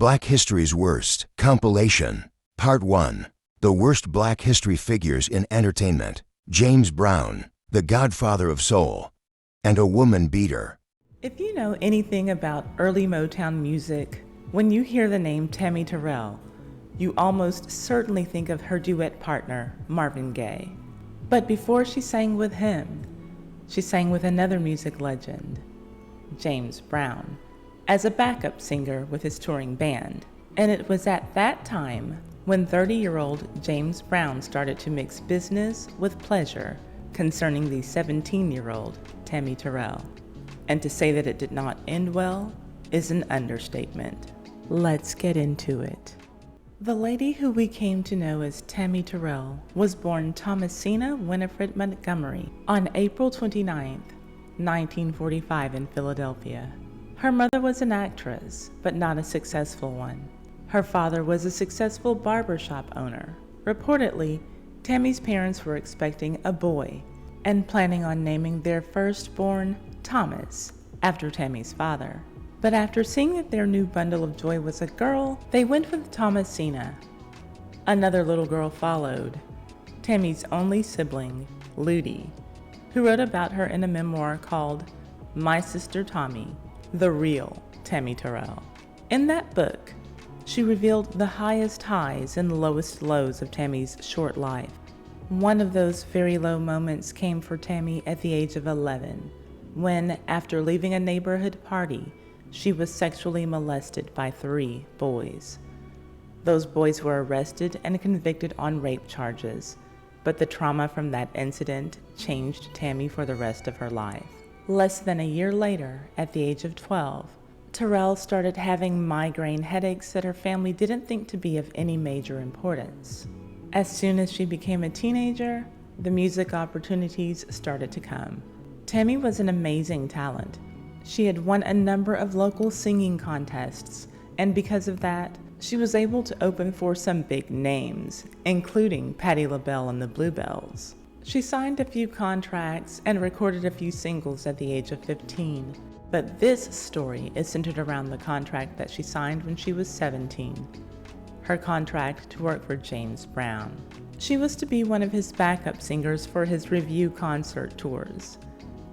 Black History's Worst, Compilation. Part 1. The Worst Black History Figures in Entertainment. James Brown, the Godfather of Soul, and a Woman Beater. If you know anything about early Motown music, when you hear the name Tammi Terrell, you almost certainly think of her duet partner, Marvin Gaye. But before she sang with him, she sang with another music legend, James Brown, as a backup singer with his touring band. And it was at that time when 30-year-old James Brown started to mix business with pleasure concerning the 17-year-old Tammi Terrell. And to say that it did not end well is an understatement. Let's get into it. The lady who we came to know as Tammi Terrell was born Thomasina Winifred Montgomery on April 29, 1945 in Philadelphia. Her mother was an actress, but not a successful one. Her father was a successful barbershop owner. Reportedly, Tammy's parents were expecting a boy and planning on naming their firstborn Thomas after Tammy's father. But after seeing that their new bundle of joy was a girl, they went with Thomasina. Another little girl followed, Tammy's only sibling, Ludi, who wrote about her in a memoir called My Sister Tommy, the Real Tammi Terrell. In that book, she revealed the highest highs and lowest lows of Tammy's short life. One of those very low moments came for Tammy at the age of 11, when, after leaving a neighborhood party, she was sexually molested by 3 boys. Those boys were arrested and convicted on rape charges, but the trauma from that incident changed Tammy for the rest of her life. Less than a year later, at the age of 12, Terrell started having migraine headaches that her family didn't think to be of any major importance. As soon as she became a teenager, the music opportunities started to come. Tammy was an amazing talent. She had won a number of local singing contests, and because of that, she was able to open for some big names, including Patti LaBelle and the Bluebells. She signed a few contracts and recorded a few singles at the age of 15, but this story is centered around the contract that she signed when she was 17, her contract to work for James Brown. She was to be one of his backup singers for his review concert tours.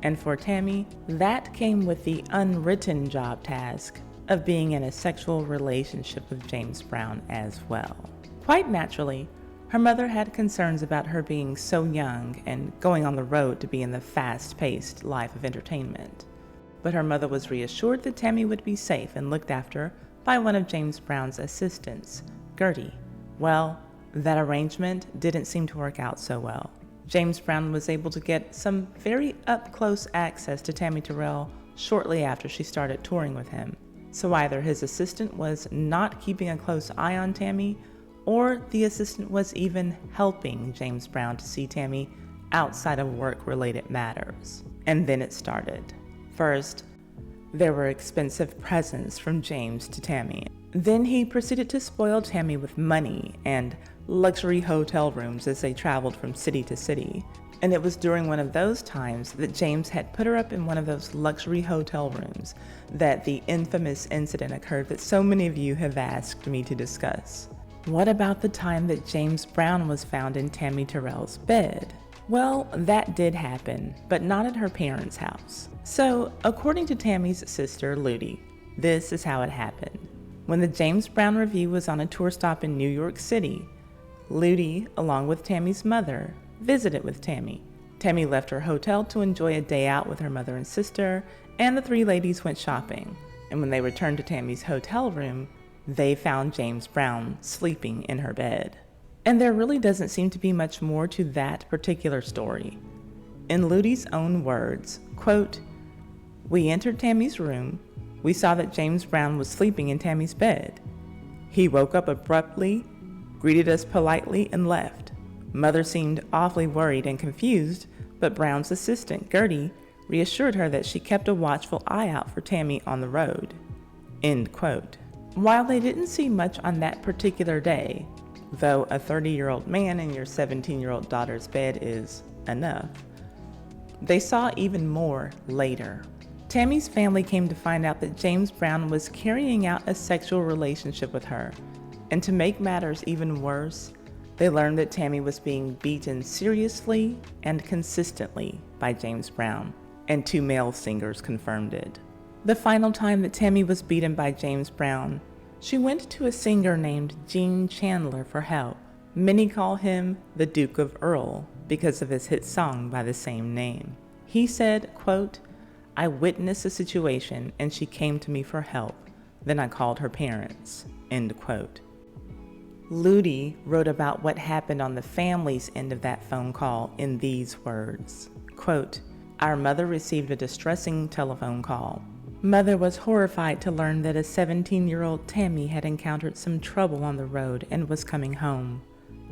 And for Tammy, that came with the unwritten job task of being in a sexual relationship with James Brown as well. Quite naturally, her mother had concerns about her being so young and going on the road to be in the fast-paced life of entertainment. But her mother was reassured that Tammy would be safe and looked after by one of James Brown's assistants, Gertie. Well, that arrangement didn't seem to work out so well. James Brown was able to get some very up-close access to Tammi Terrell shortly after she started touring with him. So either his assistant was not keeping a close eye on Tammy, or the assistant was even helping James Brown to see Tammy outside of work-related matters. And then it started. First, there were expensive presents from James to Tammy. Then he proceeded to spoil Tammy with money and luxury hotel rooms as they traveled from city to city. And it was during one of those times that James had put her up in one of those luxury hotel rooms that the infamous incident occurred that so many of you have asked me to discuss. What about the time that James Brown was found in Tammi Terrell's bed? Well, that did happen, but not at her parents' house. So, according to Tammy's sister, Ludi, this is how it happened. When the James Brown Revue was on a tour stop in New York City, Ludi, along with Tammy's mother, visited with Tammy. Tammy left her hotel to enjoy a day out with her mother and sister, and the 3 ladies went shopping. And when they returned to Tammy's hotel room, they found James Brown sleeping in her bed. And there really doesn't seem to be much more to that particular story. In Ludi's own words, quote, "We entered Tammy's room. We saw that James Brown was sleeping in Tammy's bed. He woke up abruptly, greeted us politely, and left. Mother seemed awfully worried and confused, but Brown's assistant, Gertie, reassured her that she kept a watchful eye out for Tammy on the road." End quote. While they didn't see much on that particular day, though a 30-year-old man in your 17-year-old daughter's bed is enough, they saw even more later. Tammy's family came to find out that James Brown was carrying out a sexual relationship with her, and to make matters even worse, they learned that Tammi was being beaten seriously and consistently by James Brown, and 2 male singers confirmed it. The final time that Tammi was beaten by James Brown, she went to a singer named Gene Chandler for help. Many call him the Duke of Earl because of his hit song by the same name. He said, quote, "I witnessed a situation and she came to me for help. Then I called her parents," end quote. Ludi wrote about what happened on the family's end of that phone call in these words, quote, "Our mother received a distressing telephone call. Mother was horrified to learn that a 17-year-old Tammi had encountered some trouble on the road and was coming home.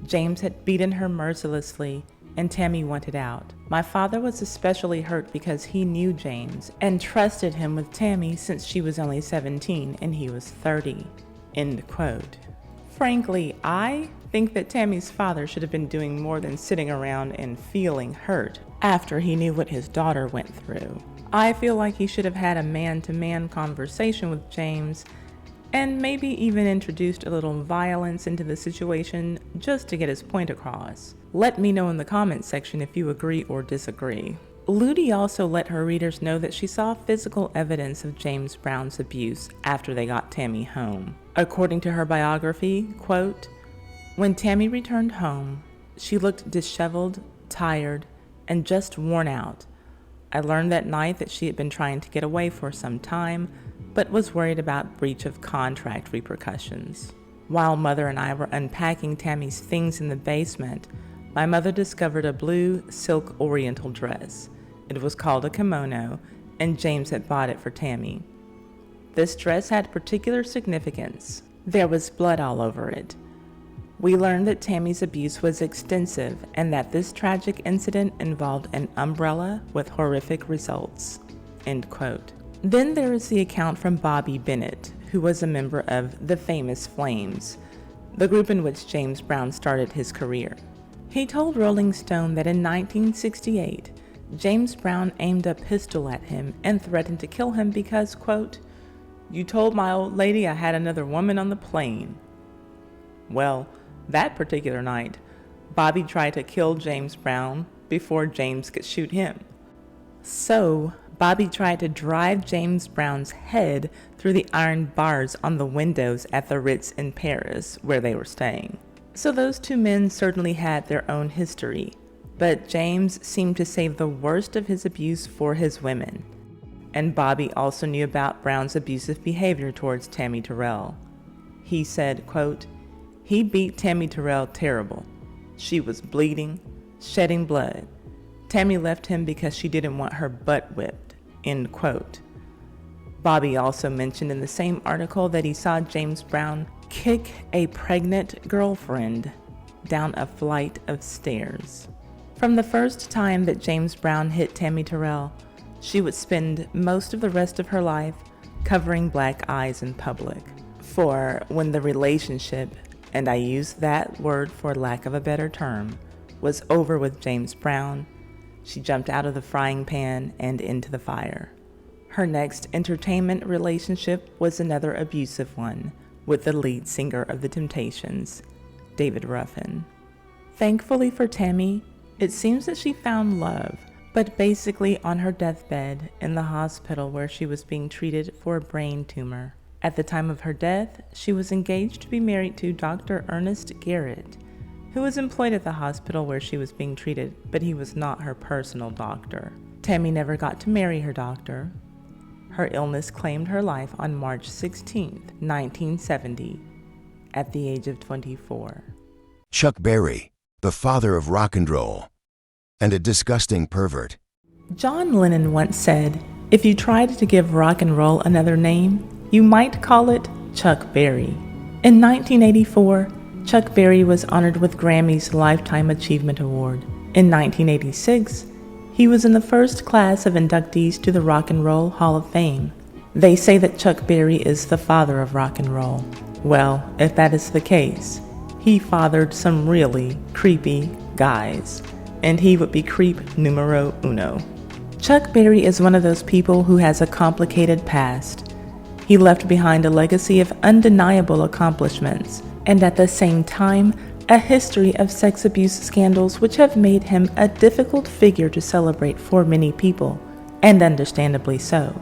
James had beaten her mercilessly and Tammi wanted out. My father was especially hurt because he knew James and trusted him with Tammi since she was only 17 and he was 30, end quote. Frankly, I think that Tammy's father should have been doing more than sitting around and feeling hurt after he knew what his daughter went through. I feel like he should have had a man-to-man conversation with James and maybe even introduced a little violence into the situation just to get his point across. Let me know in the comments section if you agree or disagree. Ludi also let her readers know that she saw physical evidence of James Brown's abuse after they got Tammi home. According to her biography, quote, "When Tammi returned home, she looked disheveled, tired, and just worn out. I learned that night that she had been trying to get away for some time, but was worried about breach of contract repercussions. While Mother and I were unpacking Tammy's things in the basement, my mother discovered a blue silk oriental dress. It was called a kimono, and James had bought it for Tammi. This dress had particular significance. There was blood all over it. We learned that Tammy's abuse was extensive and that this tragic incident involved an umbrella with horrific results," end quote. Then there is the account from Bobby Bennett, who was a member of the Famous Flames, the group in which James Brown started his career. He told Rolling Stone that in 1968, James Brown aimed a pistol at him and threatened to kill him because, quote, "You told my old lady I had another woman on the plane." Well, that particular night, Bobby tried to kill James Brown before James could shoot him. So, Bobby tried to drive James Brown's head through the iron bars on the windows at the Ritz in Paris, where they were staying. So those 2 men certainly had their own history, but James seemed to save the worst of his abuse for his women. And Bobby also knew about Brown's abusive behavior towards Tammi Terrell. He said, quote, "He beat Tammi Terrell terrible. She was bleeding, shedding blood. Tammi left him because she didn't want her butt whipped," end quote. Bobby also mentioned in the same article that he saw James Brown kick a pregnant girlfriend down a flight of stairs. From the first time that James Brown hit Tammi Terrell, she would spend most of the rest of her life covering black eyes in public. For when the relationship, and I use that word for lack of a better term, was over with James Brown, she jumped out of the frying pan and into the fire. Her next entertainment relationship was another abusive one with the lead singer of The Temptations, David Ruffin. Thankfully for Tammi, it seems that she found love, but basically on her deathbed in the hospital where she was being treated for a brain tumor. At the time of her death, she was engaged to be married to Dr. Ernest Garrett, who was employed at the hospital where she was being treated, but he was not her personal doctor. Tammi never got to marry her doctor. Her illness claimed her life on March 16, 1970, at the age of 24. Chuck Berry, the father of rock and roll, and a disgusting pervert. John Lennon once said, "If you tried to give rock and roll another name, you might call it Chuck Berry." In 1984, Chuck Berry was honored with Grammy's Lifetime Achievement Award. In 1986, he was in the first class of inductees to the Rock and Roll Hall of Fame. They say that Chuck Berry is the father of rock and roll. Well, if that is the case, he fathered some really creepy guys, and he would be creep numero uno. Chuck Berry is one of those people who has a complicated past. He left behind a legacy of undeniable accomplishments, and at the same time, a history of sex abuse scandals which have made him a difficult figure to celebrate for many people, and understandably so.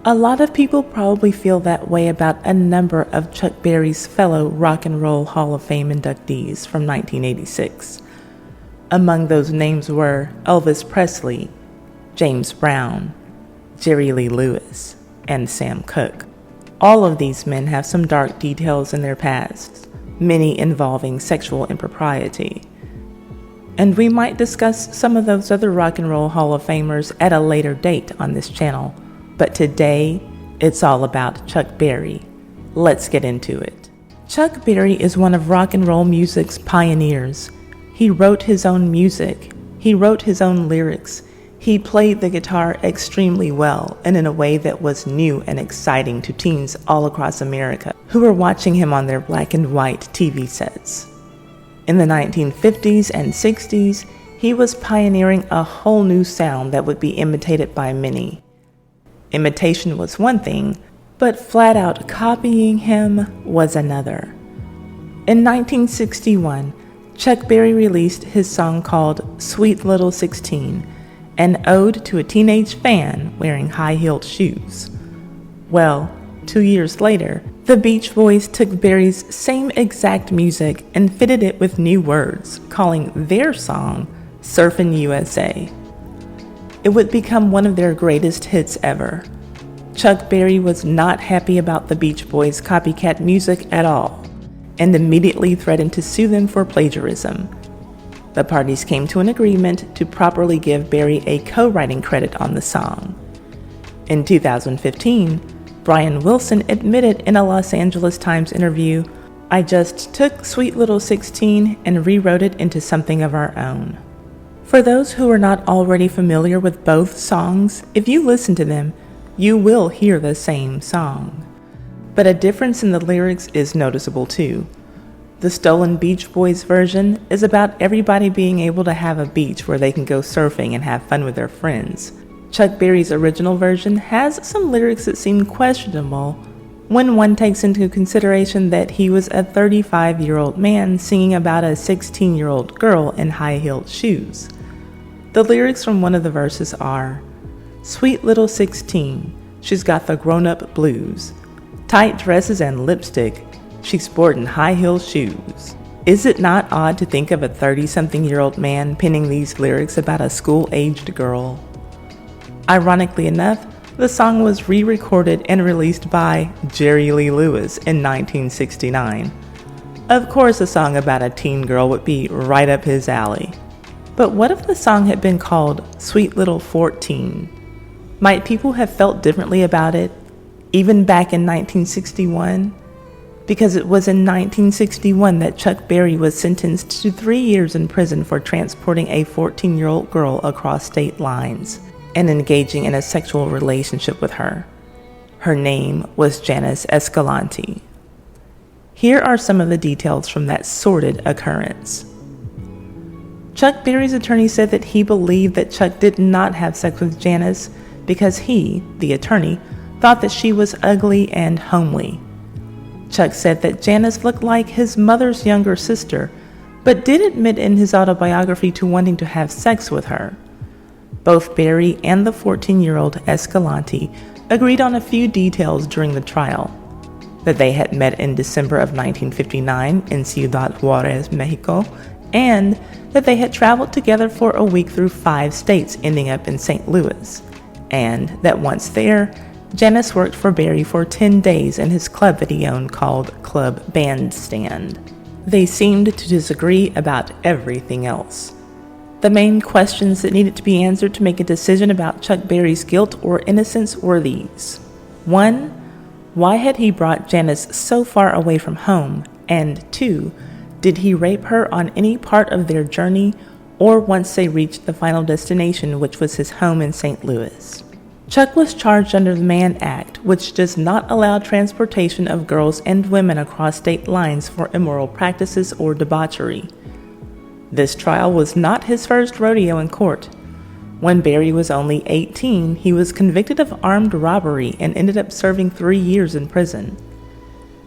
A lot of people probably feel that way about a number of Chuck Berry's fellow Rock and Roll Hall of Fame inductees from 1986. Among those names were Elvis Presley, James Brown, Jerry Lee Lewis, and Sam Cooke. All of these men have some dark details in their pasts, many involving sexual impropriety. And we might discuss some of those other Rock and Roll Hall of Famers at a later date on this channel, but today it's all about Chuck Berry. Let's get into it. Chuck Berry is one of rock and roll music's pioneers. He wrote his own music. He wrote his own lyrics. He played the guitar extremely well and in a way that was new and exciting to teens all across America who were watching him on their black and white TV sets. In the 1950s and 60s, he was pioneering a whole new sound that would be imitated by many. Imitation was one thing, but flat out copying him was another. In 1961, Chuck Berry released his song called Sweet Little 16, an ode to a teenage fan wearing high-heeled shoes. Well, 2 years later, the Beach Boys took Berry's same exact music and fitted it with new words, calling their song Surfin' USA. It would become one of their greatest hits ever. Chuck Berry was not happy about the Beach Boys' copycat music at all, and immediately threatened to sue them for plagiarism. The parties came to an agreement to properly give Berry a co-writing credit on the song. In 2015, Brian Wilson admitted in a Los Angeles Times interview, "I just took Sweet Little 16 and rewrote it into something of our own." For those who are not already familiar with both songs, if you listen to them, you will hear the same song. But a difference in the lyrics is noticeable too. The stolen Beach Boys version is about everybody being able to have a beach where they can go surfing and have fun with their friends. Chuck Berry's original version has some lyrics that seem questionable when one takes into consideration that he was a 35-year-old man singing about a 16-year-old girl in high-heeled shoes. The lyrics from one of the verses are, "Sweet little 16, she's got the grown-up blues. Tight dresses and lipstick, she's sporting high-heeled shoes." Is it not odd to think of a 30-something-year-old man penning these lyrics about a school-aged girl? Ironically enough, the song was re-recorded and released by Jerry Lee Lewis in 1969. Of course, a song about a teen girl would be right up his alley. But what if the song had been called Sweet Little 14? Might people have felt differently about it, even back in 1961? Because it was in 1961 that Chuck Berry was sentenced to 3 years in prison for transporting a 14-year-old girl across state lines and engaging in a sexual relationship with her. Her name was Janice Escalante. Here are some of the details from that sordid occurrence. Chuck Berry's attorney said that he believed that Chuck did not have sex with Janice because he, the attorney, thought that she was ugly and homely. Chuck said that Janice looked like his mother's younger sister, but did admit in his autobiography to wanting to have sex with her. Both Berry and the 14-year-old Escalante agreed on a few details during the trial: that they had met in December of 1959 in Ciudad Juarez, Mexico, and that they had traveled together for a week through 5 states, ending up in St. Louis, and that once there, Janice worked for Berry for 10 days in his club that he owned called Club Bandstand. They seemed to disagree about everything else. The main questions that needed to be answered to make a decision about Chuck Berry's guilt or innocence were these. 1. Why had he brought Janice so far away from home? And 2. Did he rape her on any part of their journey or once they reached the final destination, which was his home in St. Louis? Chuck was charged under the Mann Act, which does not allow transportation of girls and women across state lines for immoral practices or debauchery. This trial was not his first rodeo in court. When Berry was only 18, he was convicted of armed robbery and ended up serving 3 years in prison.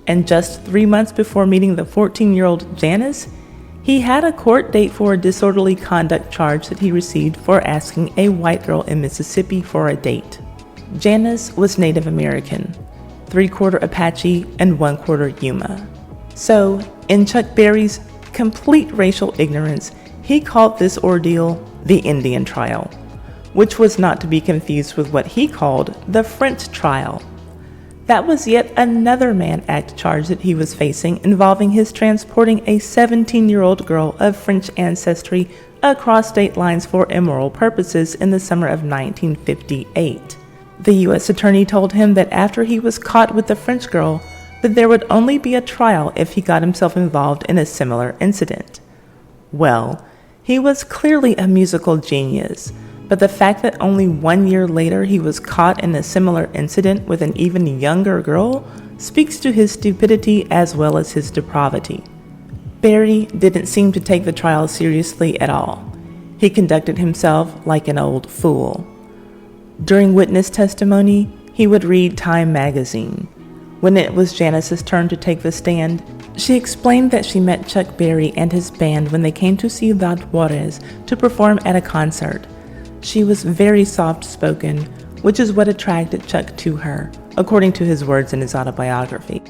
And just 3 months before meeting the 14-year-old Janice, he had a court date for a disorderly conduct charge that he received for asking a white girl in Mississippi for a date. Janice was Native American, 3/4 Apache and 1/4 Yuma. So, in Chuck Berry's complete racial ignorance, he called this ordeal the Indian trial, which was not to be confused with what he called the French trial. That was yet another Mann Act charge that he was facing, involving his transporting a 17-year-old girl of French ancestry across state lines for immoral purposes in the summer of 1958. The U.S. attorney told him that after he was caught with the French girl, that there would only be a trial if he got himself involved in a similar incident. Well, he was clearly a musical genius, but the fact that only 1 year later he was caught in a similar incident with an even younger girl speaks to his stupidity as well as his depravity. Berry didn't seem to take the trial seriously at all. He conducted himself like an old fool. During witness testimony, he would read Time magazine. When it was Janice's turn to take the stand, she explained that she met Chuck Berry and his band when they came to Ciudad Juarez to perform at a concert. She was very soft-spoken, which is what attracted Chuck to her, according to his words in his autobiography.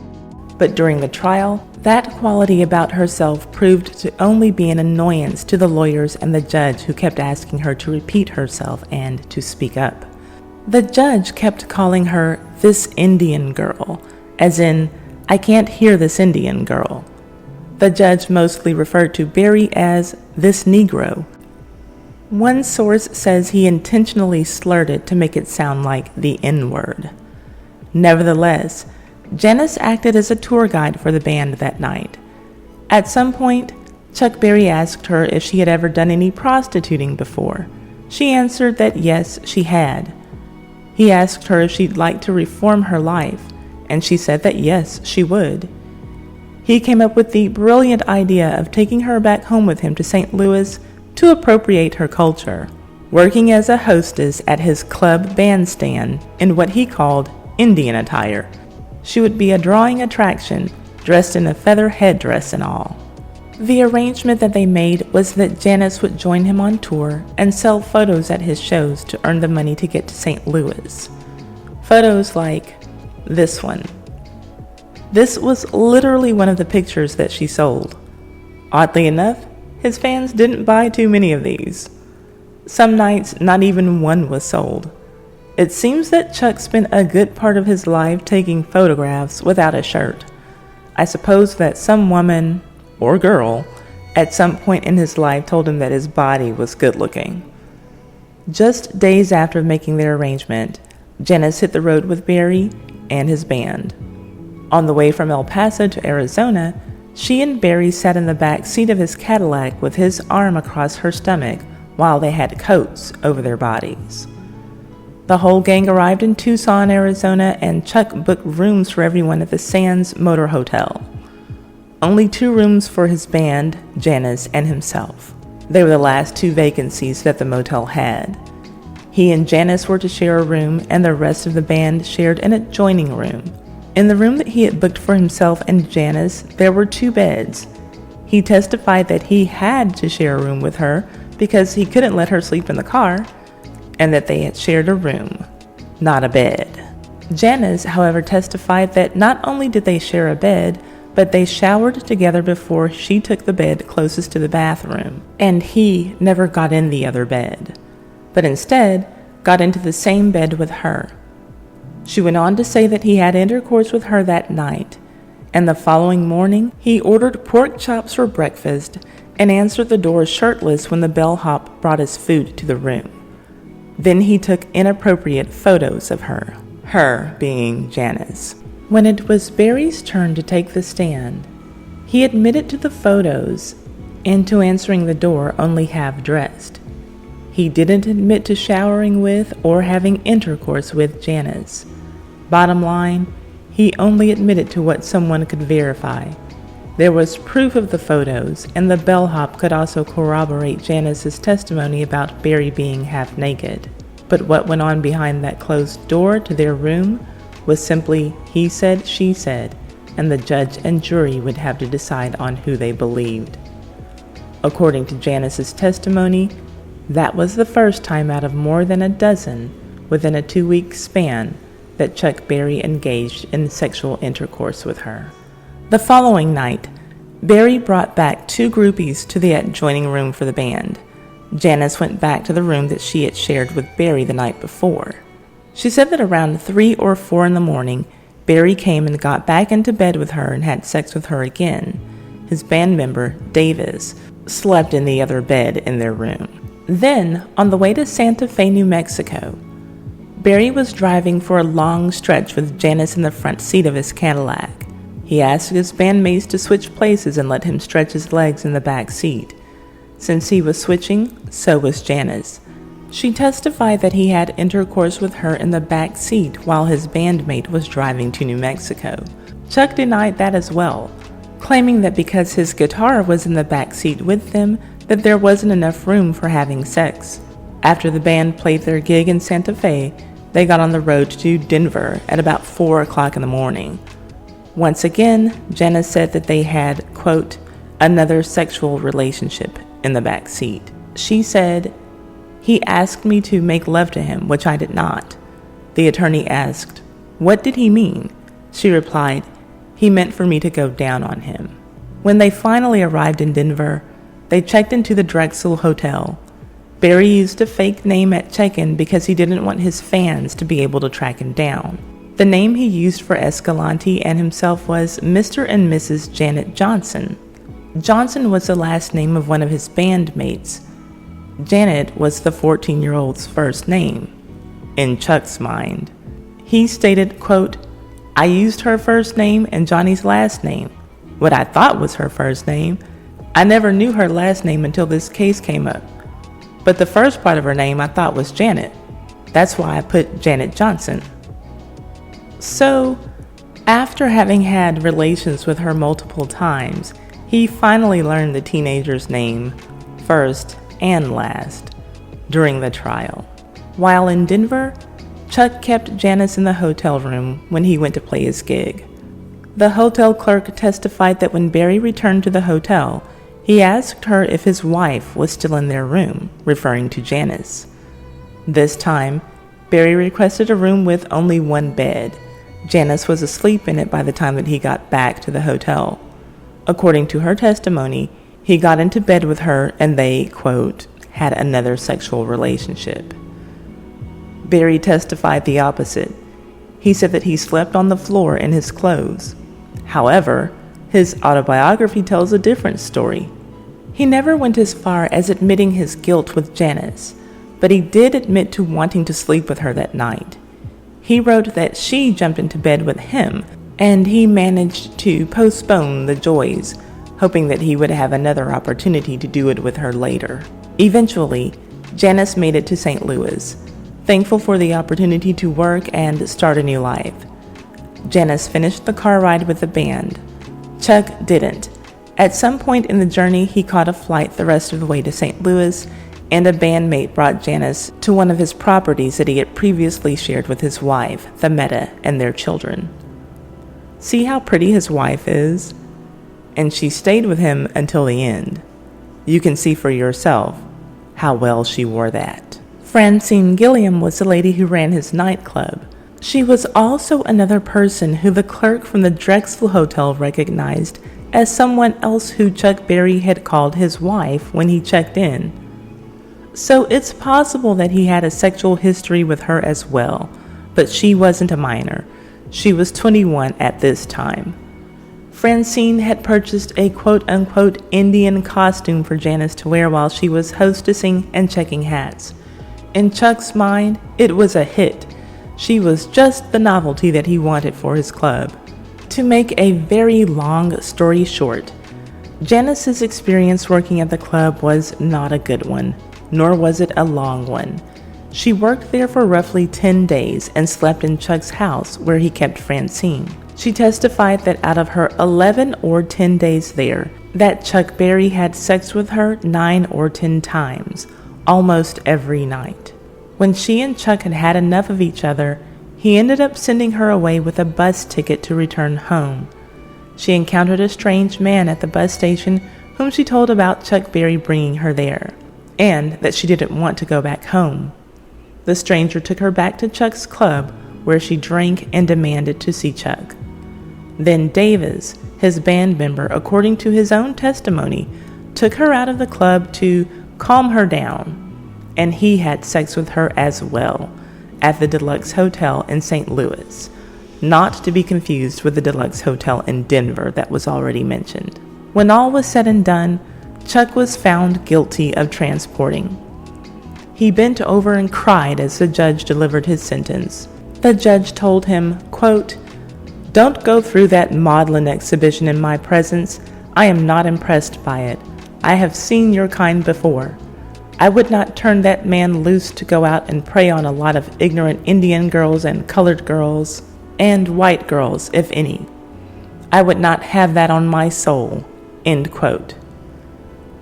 But during the trial, that quality about herself proved to only be an annoyance to the lawyers and the judge, who kept asking her to repeat herself and to speak up. The judge kept calling her this Indian girl, as in, I can't hear this Indian girl. The judge mostly referred to Berry as this Negro. One source says he intentionally slurred it to make it sound like the N-word. Nevertheless, Janice acted as a tour guide for the band that night. At some point, Chuck Berry asked her if she had ever done any prostituting before. She answered that yes, she had. He asked her if she'd like to reform her life, and she said that yes, she would. He came up with the brilliant idea of taking her back home with him to St. Louis to appropriate her culture, working as a hostess at his club bandstand in what he called Indian attire. She would be a drawing attraction, dressed in a feather headdress and all. The arrangement that they made was that Janice would join him on tour and sell photos at his shows to earn the money to get to St. Louis. Photos like this one. This was literally one of the pictures that she sold. Oddly enough, his fans didn't buy too many of these. Some nights, not even one was sold. It seems that Chuck spent a good part of his life taking photographs without a shirt. I suppose that some woman, or girl, at some point in his life told him that his body was good looking. Just days after making their arrangement, Janice hit the road with Berry and his band. On the way from El Paso to Arizona, she and Berry sat in the back seat of his Cadillac with his arm across her stomach while they had coats over their bodies. The whole gang arrived in Tucson, Arizona, and Chuck booked rooms for everyone at the Sands Motor Hotel. Only 2 rooms for his band, Janice, and himself. They were the last 2 vacancies that the motel had. He and Janice were to share a room, and the rest of the band shared an adjoining room. In the room that he had booked for himself and Janice, there were 2 beds. He testified that he had to share a room with her because he couldn't let her sleep in the car, and that they had shared a room, not a bed. Janice, however, testified that not only did they share a bed, but they showered together before she took the bed closest to the bathroom, and he never got in the other bed, but instead got into the same bed with her. She went on to say that he had intercourse with her that night, and the following morning he ordered pork chops for breakfast and answered the door shirtless when the bellhop brought his food to the room. Then he took inappropriate photos of her being Janice. When it was Berry's turn to take the stand, he admitted to the photos and to answering the door only half-dressed. He didn't admit to showering with or having intercourse with Janice. Bottom line, he only admitted to what someone could verify. There was proof of the photos, and the bellhop could also corroborate Janice's testimony about Barry being half naked. But what went on behind that closed door to their room was simply he said, she said, and the judge and jury would have to decide on who they believed. According to Janice's testimony, that was the first time out of more than a dozen within a 2-week span that Chuck Berry engaged in sexual intercourse with her. The following night, Berry brought back 2 groupies to the adjoining room for the band. Janice went back to the room that she had shared with Berry the night before. She said that around 3 or 4 in the morning, Berry came and got back into bed with her and had sex with her again. His band member, Davis, slept in the other bed in their room. Then, on the way to Santa Fe, New Mexico, Berry was driving for a long stretch with Janice in the front seat of his Cadillac. He asked his bandmates to switch places and let him stretch his legs in the back seat. Since he was switching, so was Janice. She testified that he had intercourse with her in the back seat while his bandmate was driving to New Mexico. Chuck denied that as well, claiming that because his guitar was in the back seat with them, that there wasn't enough room for having sex. After the band played their gig in Santa Fe, they got on the road to Denver at about 4 o'clock in the morning. Once again, Janice said that they had, quote, another sexual relationship in the back seat. She said, he asked me to make love to him, which I did not. The attorney asked, what did he mean? She replied, he meant for me to go down on him. When they finally arrived in Denver, they checked into the Drexel Hotel. Berry used a fake name at check-in because he didn't want his fans to be able to track him down. The name he used for Escalante and himself was Mr. and Mrs. Janet Johnson. Johnson was the last name of one of his bandmates. Janet was the 14-year-old's first name, in Chuck's mind. He stated, quote, I used her first name and Johnny's last name, what I thought was her first name. I never knew her last name until this case came up. But the first part of her name I thought was Janet. That's why I put Janet Johnson. So, after having had relations with her multiple times, he finally learned the teenager's name first and last during the trial. While in Denver, Chuck kept Janice in the hotel room when he went to play his gig. The hotel clerk testified that when Berry returned to the hotel, he asked her if his wife was still in their room, referring to Janice. This time, Berry requested a room with only one bed. Janice was asleep in it by the time that he got back to the hotel. According to her testimony, he got into bed with her and they, quote, had another sexual relationship. Berry testified the opposite. He said that he slept on the floor in his clothes. However, his autobiography tells a different story. He never went as far as admitting his guilt with Janice, but he did admit to wanting to sleep with her that night. He wrote that she jumped into bed with him, and he managed to postpone the joys, hoping that he would have another opportunity to do it with her later. Eventually, Janice made it to St. Louis, thankful for the opportunity to work and start a new life. Janice finished the car ride with the band. Chuck didn't. At some point in the journey, he caught a flight the rest of the way to St. Louis, and a bandmate brought Janice to one of his properties that he had previously shared with his wife, the Meta, and their children. See how pretty his wife is? And she stayed with him until the end. You can see for yourself how well she wore that. Francine Gilliam was the lady who ran his nightclub. She was also another person who the clerk from the Drexel Hotel recognized as someone else who Chuck Berry had called his wife when he checked in. So it's possible that he had a sexual history with her as well, but she wasn't a minor. She was 21 at this time. Francine had purchased a quote-unquote Indian costume for Janice to wear while she was hostessing and checking hats. In Chuck's mind, it was a hit. She was just the novelty that he wanted for his club. To make a very long story short, Janice's experience working at the club was not a good one, nor was it a long one. She worked there for roughly 10 days and slept in Chuck's house where he kept Francine. She testified that out of her 11 or 10 days there, that Chuck Berry had sex with her 9 or 10 times, almost every night. When she and Chuck had had enough of each other, he ended up sending her away with a bus ticket to return home. She encountered a strange man at the bus station whom she told about Chuck Berry bringing her there, and that she didn't want to go back home. The stranger took her back to Chuck's club, where she drank and demanded to see Chuck. Then Davis, his band member, according to his own testimony, took her out of the club to calm her down, and he had sex with her as well at the Deluxe Hotel in St. Louis, not to be confused with the Deluxe Hotel in Denver that was already mentioned. When all was said and done, Chuck was found guilty of transporting. He bent over and cried as the judge delivered his sentence. The judge told him, quote, "Don't go through that maudlin exhibition in my presence. I am not impressed by it. I have seen your kind before. I would not turn that man loose to go out and prey on a lot of ignorant Indian girls and colored girls, and white girls, if any. I would not have that on my soul." End quote.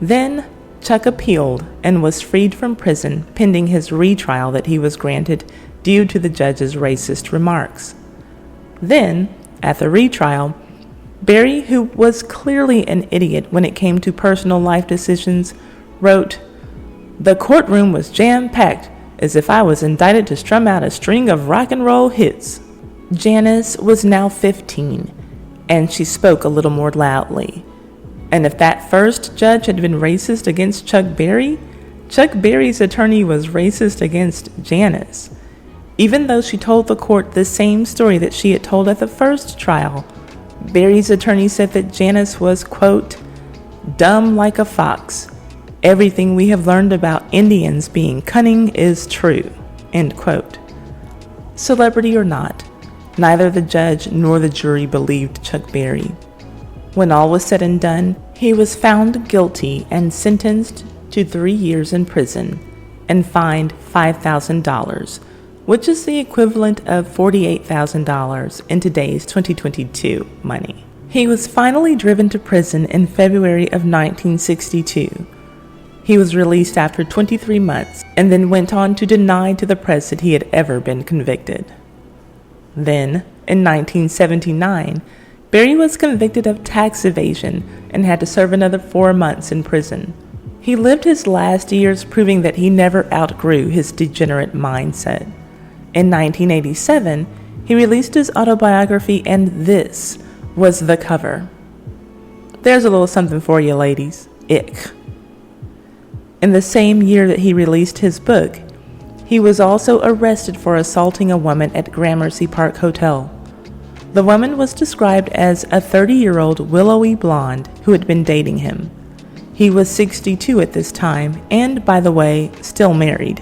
Then Chuck appealed and was freed from prison pending his retrial that he was granted due to the judge's racist remarks. Then, at the retrial, Berry, who was clearly an idiot when it came to personal life decisions, wrote, "The courtroom was jam-packed, as if I was indicted to strum out a string of rock and roll hits." Janice was now 15, and she spoke a little more loudly. And if that first judge had been racist against Chuck Berry's attorney was racist against Janice. Even though she told the court the same story that she had told at the first trial, Berry's attorney said that Janice was, quote, "dumb like a fox. Everything we have learned about Indians being cunning is true." End quote. Celebrity or not, neither the judge nor the jury believed Chuck Berry. When all was said and done, he was found guilty and sentenced to 3 years in prison and fined $5,000, which is the equivalent of $48,000 in today's 2022 money. He was finally driven to prison in February of 1962. He was released after 23 months and then went on to deny to the press that he had ever been convicted. Then, in 1979, Berry was convicted of tax evasion and had to serve another 4 months in prison. He lived his last years proving that he never outgrew his degenerate mindset. In 1987, he released his autobiography, and this was the cover. There's a little something for you, ladies. Ick. In the same year that he released his book, he was also arrested for assaulting a woman at Gramercy Park Hotel. The woman was described as a 30-year-old willowy blonde who had been dating him. He was 62 at this time and, by the way, still married.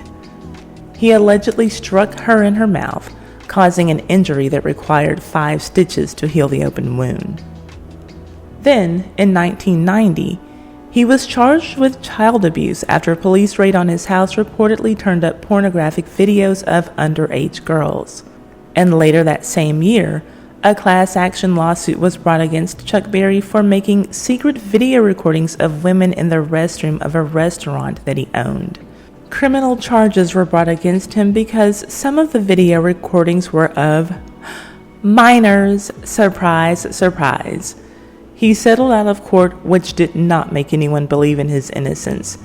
He allegedly struck her in her mouth, causing an injury that required 5 stitches to heal the open wound. Then, in 1990, he was charged with child abuse after a police raid on his house reportedly turned up pornographic videos of underage girls. And later that same year, a class action lawsuit was brought against Chuck Berry for making secret video recordings of women in the restroom of a restaurant that he owned. Criminal charges were brought against him because some of the video recordings were of minors. Surprise, surprise. He settled out of court, which did not make anyone believe in his innocence.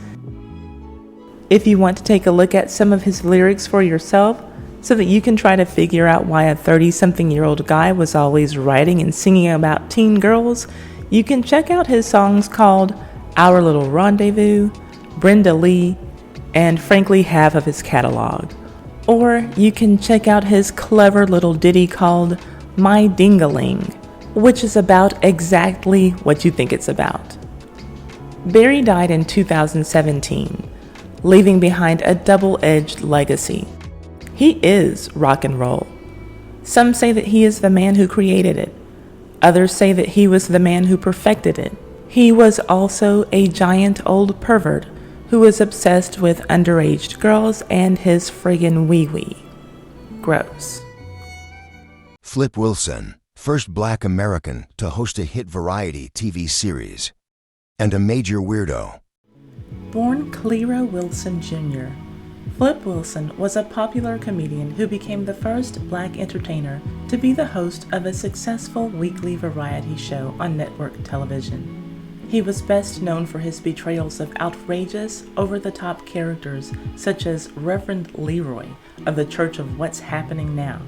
If you want to take a look at some of his lyrics for yourself, so that you can try to figure out why a 30-something-year-old guy was always writing and singing about teen girls, you can check out his songs called Our Little Rendezvous, Brenda Lee, and frankly half of his catalog. Or you can check out his clever little ditty called My Dingaling, which is about exactly what you think it's about. Berry died in 2017, leaving behind a double-edged legacy. He is rock and roll. Some say that he is the man who created it. Others say that he was the man who perfected it. He was also a giant old pervert who was obsessed with underage girls and his friggin' wee-wee. Gross. Flip Wilson, first Black American to host a hit variety TV series, and a major weirdo. Born Clero Wilson Jr., Flip Wilson was a popular comedian who became the first Black entertainer to be the host of a successful weekly variety show on network television. He was best known for his portrayals of outrageous, over-the-top characters such as Reverend Leroy of the Church of What's Happening Now,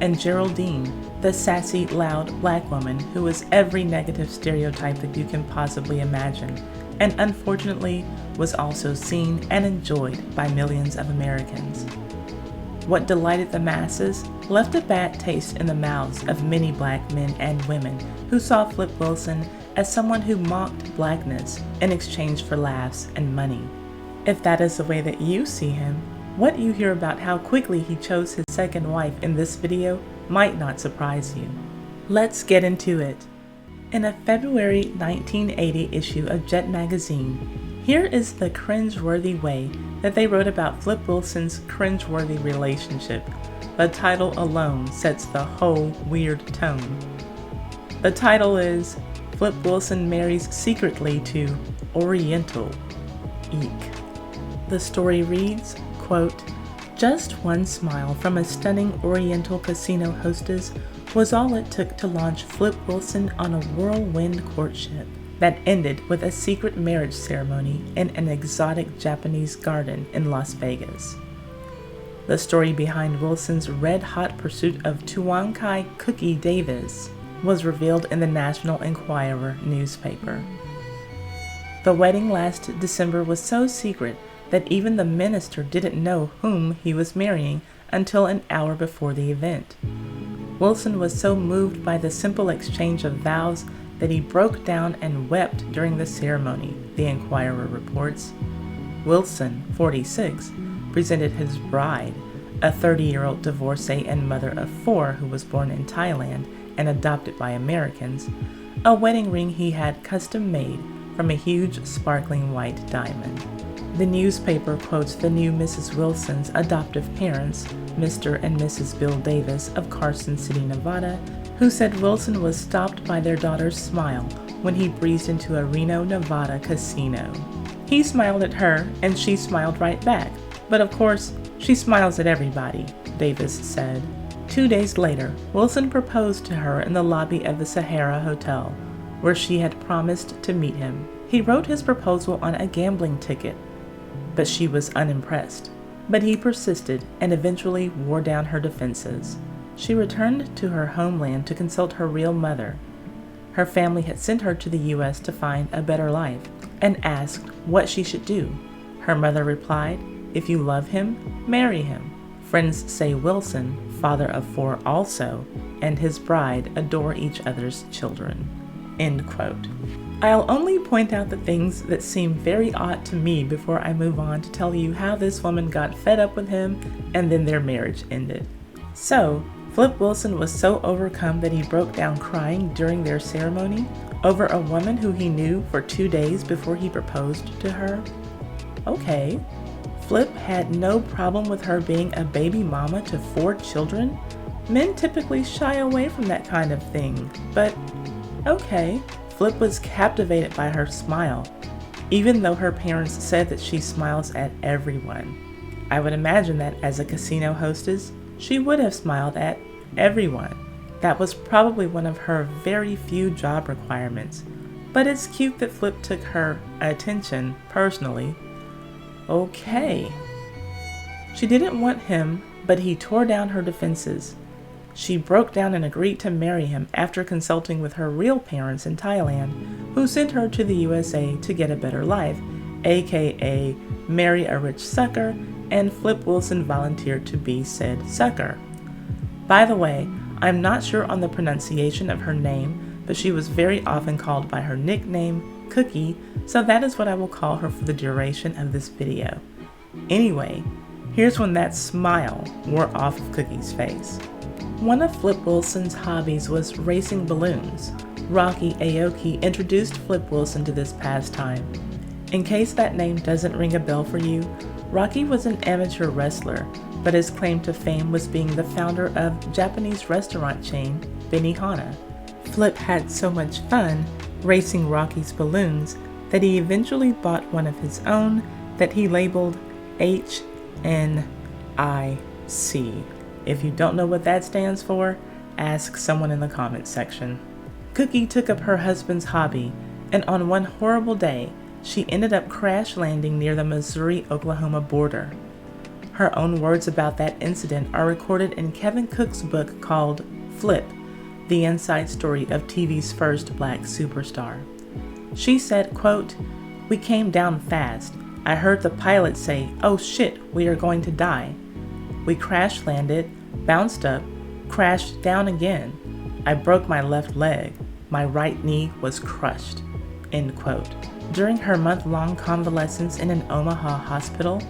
and Geraldine, the sassy, loud Black woman who was every negative stereotype that you can possibly imagine, and unfortunately was also seen and enjoyed by millions of Americans. What delighted the masses left a bad taste in the mouths of many Black men and women who saw Flip Wilson as someone who mocked Blackness in exchange for laughs and money. If that is the way that you see him, what you hear about how quickly he chose his second wife in this video might not surprise you. Let's get into it. In a February 1980 issue of Jet magazine, here is the cringe-worthy way that they wrote about Flip Wilson's cringe-worthy relationship. The title alone sets the whole weird tone. The title is Flip Wilson Marries Secretly to Oriental. Eek. The story reads, quote, "Just one smile from a stunning Oriental casino hostess was all it took to launch Flip Wilson on a whirlwind courtship that ended with a secret marriage ceremony in an exotic Japanese garden in Las Vegas." The story behind Wilson's red-hot pursuit of Tuankai Cookie Davis was revealed in the National Enquirer newspaper. The wedding last December was so secret that even the minister didn't know whom he was marrying until an hour before the event. Wilson was so moved by the simple exchange of vows that he broke down and wept during the ceremony, the Enquirer reports. Wilson, 46, presented his bride, a 30-year-old divorcee and mother of 4 who was born in Thailand and adopted by Americans, a wedding ring he had custom made from a huge sparkling white diamond. The newspaper quotes the new Mrs. Wilson's adoptive parents, Mr. and Mrs. Bill Davis of Carson City, Nevada, who said Wilson was stopped by their daughter's smile when he breezed into a Reno, Nevada casino. He smiled at her, and she smiled right back. But of course, she smiles at everybody, Davis said. 2 days later, Wilson proposed to her in the lobby of the Sahara Hotel, where she had promised to meet him. He wrote his proposal on a gambling ticket, but she was unimpressed. But he persisted and eventually wore down her defenses. She returned to her homeland to consult her real mother. Her family had sent her to the U.S. to find a better life and asked what she should do. Her mother replied, "If you love him, marry him." Friends say Wilson, father of 4 also, and his bride adore each other's children. End quote. I'll only point out the things that seem very odd to me before I move on to tell you how this woman got fed up with him and then their marriage ended. So, Flip Wilson was so overcome that he broke down crying during their ceremony over a woman who he knew for 2 days before he proposed to her? Okay. Flip had no problem with her being a baby mama to 4 children? Men typically shy away from that kind of thing, but okay. Flip was captivated by her smile, even though her parents said that she smiles at everyone. I would imagine that as a casino hostess, she would have smiled at everyone. That was probably one of her very few job requirements, but it's cute that Flip took her attention personally. Okay. She didn't want him, but he tore down her defenses. She broke down and agreed to marry him after consulting with her real parents in Thailand, who sent her to the USA to get a better life, aka marry a rich sucker, and Flip Wilson volunteered to be said sucker. By the way, I'm not sure on the pronunciation of her name, but she was very often called by her nickname, Cookie, so that is what I will call her for the duration of this video. Anyway, here's when that smile wore off of Cookie's face. One of Flip Wilson's hobbies was racing balloons. Rocky Aoki introduced Flip Wilson to this pastime. In case that name doesn't ring a bell for you, Rocky was an amateur wrestler, but his claim to fame was being the founder of Japanese restaurant chain Benihana. Flip had so much fun racing Rocky's balloons that he eventually bought one of his own that he labeled HNIC. If you don't know what that stands for, ask someone in the comments section. Cookie took up her husband's hobby, and on one horrible day, she ended up crash landing near the Missouri-Oklahoma border. Her own words about that incident are recorded in Kevin Cook's book called Flip, the inside story of TV's first black superstar. She said, quote, "We came down fast. I heard the pilot say, 'Oh shit, we are going to die.' We crash landed, bounced up, crashed down again. I broke my left leg. My right knee was crushed." End quote. During her month-long convalescence in an Omaha hospital,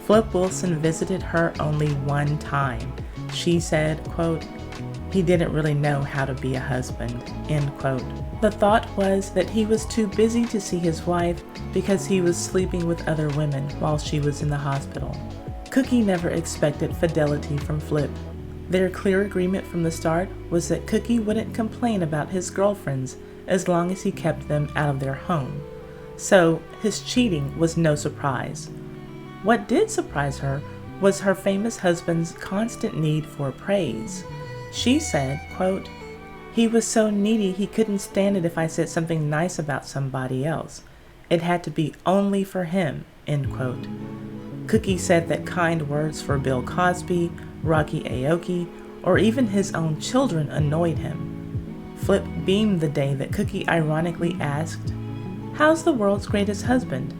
Flip Wilson visited her only one time. She said, quote, "He didn't really know how to be a husband," end quote. The thought was that he was too busy to see his wife because he was sleeping with other women while she was in the hospital. Cookie never expected fidelity from Flip. Their clear agreement from the start was that Cookie wouldn't complain about his girlfriends as long as he kept them out of their home. So his cheating was no surprise. What did surprise her was her famous husband's constant need for praise. She said, quote, "He was so needy he couldn't stand it if I said something nice about somebody else. It had to be only for him," end quote. Cookie said that kind words for Bill Cosby, Rocky Aoki, or even his own children annoyed him. Flip beamed the day that Cookie ironically asked, "How's the world's greatest husband?"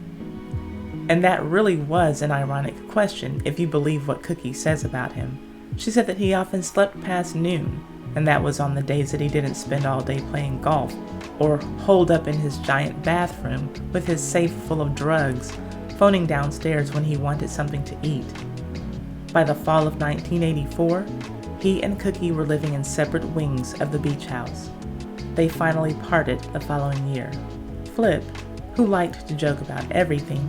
And that really was an ironic question if you believe what Cookie says about him. She said that he often slept past noon, and that was on the days that he didn't spend all day playing golf or holed up in his giant bathroom with his safe full of drugs, phoning downstairs when he wanted something to eat. By the fall of 1984, he and Cookie were living in separate wings of the beach house. They finally parted the following year. Flip, who liked to joke about everything,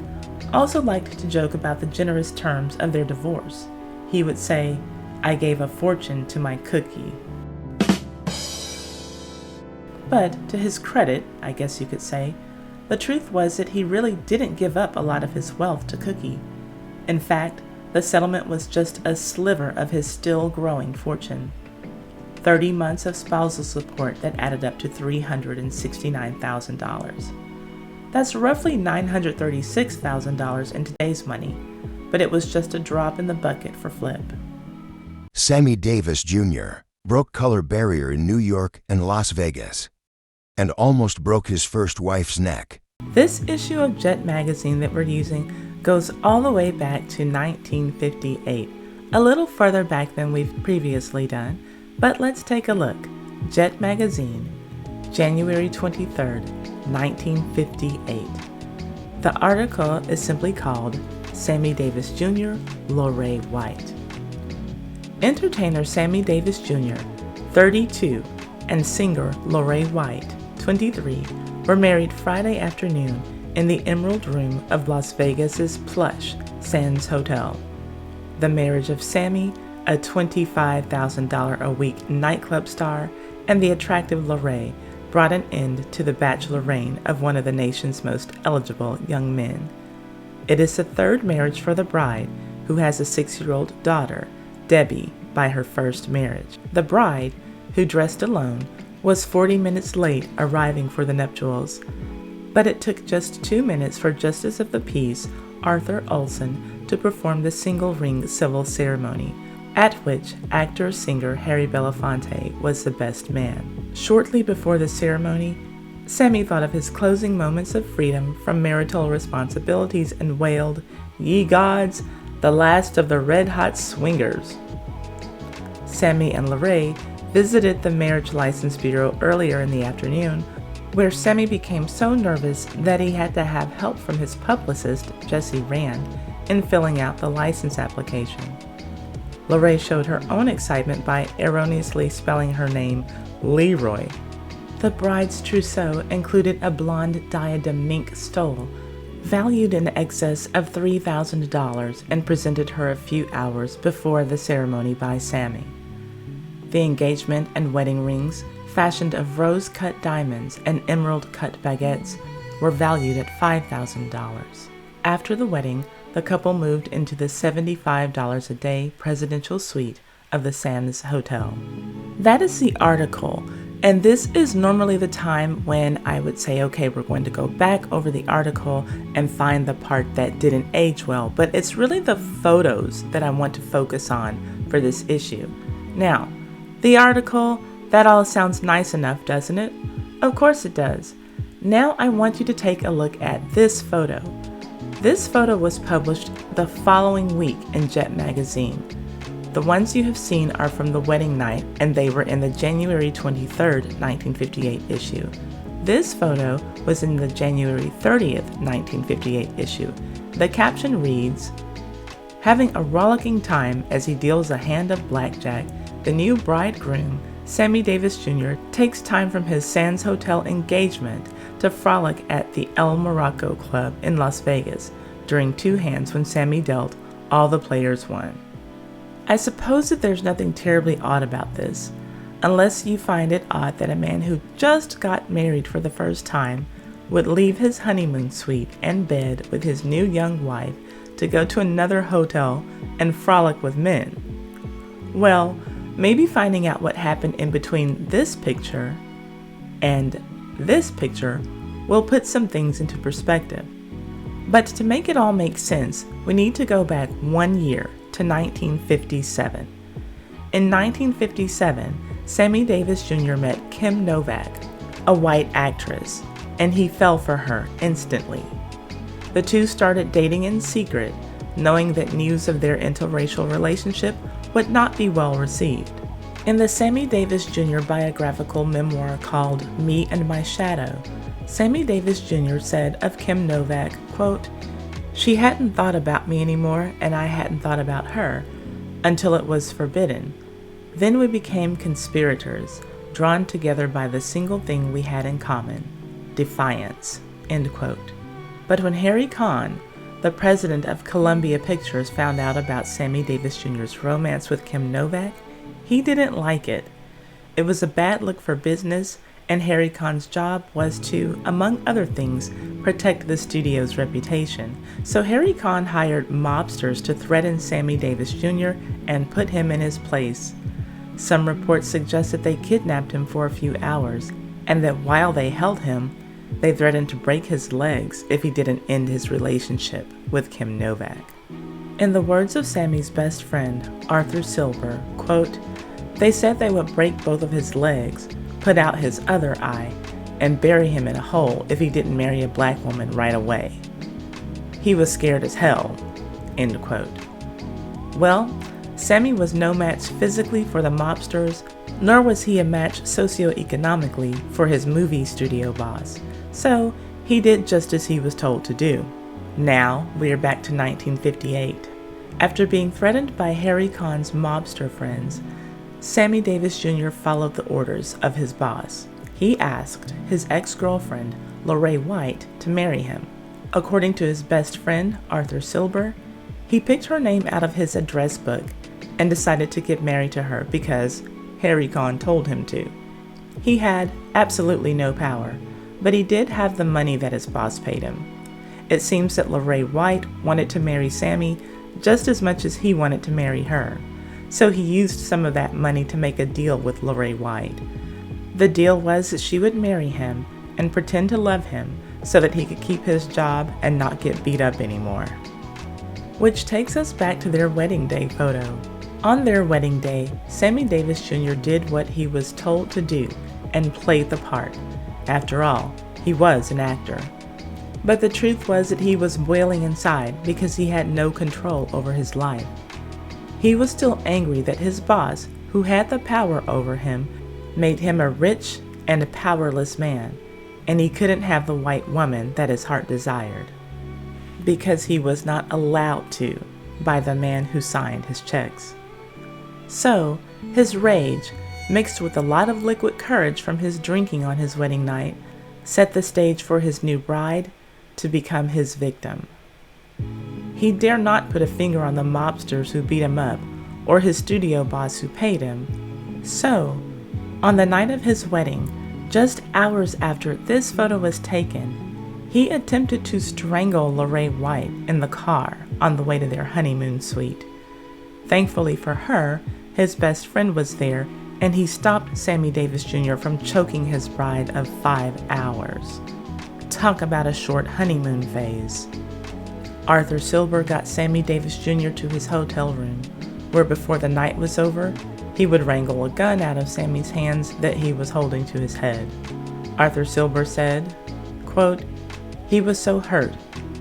also liked to joke about the generous terms of their divorce. He would say, "I gave a fortune to my Cookie." But to his credit, I guess you could say, the truth was that he really didn't give up a lot of his wealth to Cookie. In fact, the settlement was just a sliver of his still growing fortune. 30 months of spousal support that added up to $369,000. That's roughly $936,000 in today's money, but it was just a drop in the bucket for Flip. Sammy Davis Jr. broke color barrier in New York and Las Vegas, and almost broke his first wife's neck. This issue of Jet magazine that we're using goes all the way back to 1958, a little further back than we've previously done, but let's take a look. Jet magazine, January 23rd, 1958. The article is simply called Sammy Davis Jr., Lorraine White. Entertainer Sammy Davis Jr., 32, and singer Lorraine White, 23, were married Friday afternoon in the Emerald Room of Las Vegas's plush Sands Hotel. The marriage of Sammy, a $25,000 a week nightclub star, and the attractive Lorraine brought an end to the bachelor reign of one of the nation's most eligible young men. It is the third marriage for the bride, who has a 6-year-old daughter, Debbie, by her first marriage. The bride, who dressed alone, was 40 minutes late arriving for the nuptials, but it took just 2 minutes for Justice of the Peace, Arthur Olson, to perform the single-ring civil ceremony, at which actor-singer Harry Belafonte was the best man. Shortly before the ceremony, Sammy thought of his closing moments of freedom from marital responsibilities and wailed, "Ye gods, the last of the red-hot swingers." Sammy and Lorraine visited the Marriage License Bureau earlier in the afternoon, where Sammy became so nervous that he had to have help from his publicist, Jesse Rand, in filling out the license application. Lorraine showed her own excitement by erroneously spelling her name Leroy. The bride's trousseau included a blonde diadem mink stole, valued in excess of $3,000, and presented her a few hours before the ceremony by Sammy. The engagement and wedding rings, fashioned of rose-cut diamonds and emerald-cut baguettes, were valued at $5,000. After the wedding, the couple moved into the $75 a day presidential suite of the Sands Hotel. That is the article, and this is normally the time when I would say, okay, we're going to go back over the article and find the part that didn't age well, but it's really the photos that I want to focus on for this issue. Now, the article, that all sounds nice enough, doesn't it? Of course it does. Now I want you to take a look at this photo. This photo was published the following week in Jet magazine. The ones you have seen are from the wedding night, and they were in the January 23rd, 1958 issue. This photo was in the January 30th, 1958 issue. The caption reads, "Having a rollicking time as he deals a hand of blackjack, the new bridegroom, Sammy Davis Jr., takes time from his Sands Hotel engagement to frolic at the El Morocco Club in Las Vegas during two hands when Sammy dealt, all the players won." I suppose that there's nothing terribly odd about this, unless you find it odd that a man who just got married for the first time would leave his honeymoon suite and bed with his new young wife to go to another hotel and frolic with men. Well, maybe finding out what happened in between this picture and this picture will put some things into perspective. But to make it all make sense, we need to go back 1 year to 1957. In 1957, Sammy Davis Jr. met Kim Novak, a white actress, and he fell for her instantly. The two started dating in secret, knowing that news of their interracial relationship would not be well received. In the Sammy Davis Jr. biographical memoir called Me and My Shadow, Sammy Davis Jr. said of Kim Novak, quote, "She hadn't thought about me anymore, and I hadn't thought about her, until it was forbidden. Then we became conspirators, drawn together by the single thing we had in common, defiance," end quote. But when Harry Kahn, the president of Columbia Pictures, found out about Sammy Davis Jr.'s romance with Kim Novak, he didn't like it. It was a bad look for business, and Harry Kahn's job was to, among other things, protect the studio's reputation. So Harry Kahn hired mobsters to threaten Sammy Davis Jr. and put him in his place. Some reports suggest that they kidnapped him for a few hours, and that while they held him, they threatened to break his legs if he didn't end his relationship with Kim Novak. In the words of Sammy's best friend, Arthur Silber, quote, "They said they would break both of his legs, put out his other eye, and bury him in a hole if he didn't marry a black woman right away. He was scared as hell," end quote. Well, Sammy was no match physically for the mobsters, nor was he a match socioeconomically for his movie studio boss. So he did just as he was told to do. Now we are back to 1958. After being threatened by Harry Kahn's mobster friends, Sammy Davis Jr. followed the orders of his boss. He asked his ex-girlfriend, Lorraine White, to marry him. According to his best friend, Arthur Silber, he picked her name out of his address book and decided to get married to her because Harry Kahn told him to. He had absolutely no power, but he did have the money that his boss paid him. It seems that Lorraine White wanted to marry Sammy just as much as he wanted to marry her. So he used some of that money to make a deal with Lorraine White. The deal was that she would marry him and pretend to love him so that he could keep his job and not get beat up anymore. Which takes us back to their wedding day photo. On their wedding day, Sammy Davis Jr. did what he was told to do and played the part. After all, he was an actor. But the truth was that he was boiling inside because he had no control over his life. He was still angry that his boss, who had the power over him, made him a rich and a powerless man, and he couldn't have the white woman that his heart desired, because he was not allowed to by the man who signed his checks. So, his rage, mixed with a lot of liquid courage from his drinking on his wedding night, set the stage for his new bride to become his victim. He dare not put a finger on the mobsters who beat him up, or his studio boss who paid him, So, on the night of his wedding, just hours after this photo was taken, he attempted to strangle Lorraine White in the car on the way to their honeymoon suite. Thankfully for her, his best friend was there, and he stopped Sammy Davis Jr. from choking his bride of 5 hours. Talk about a short honeymoon phase. Arthur Silber got Sammy Davis Jr. to his hotel room, where before the night was over, he would wrangle a gun out of Sammy's hands that he was holding to his head. Arthur Silber said, quote, "He was so hurt.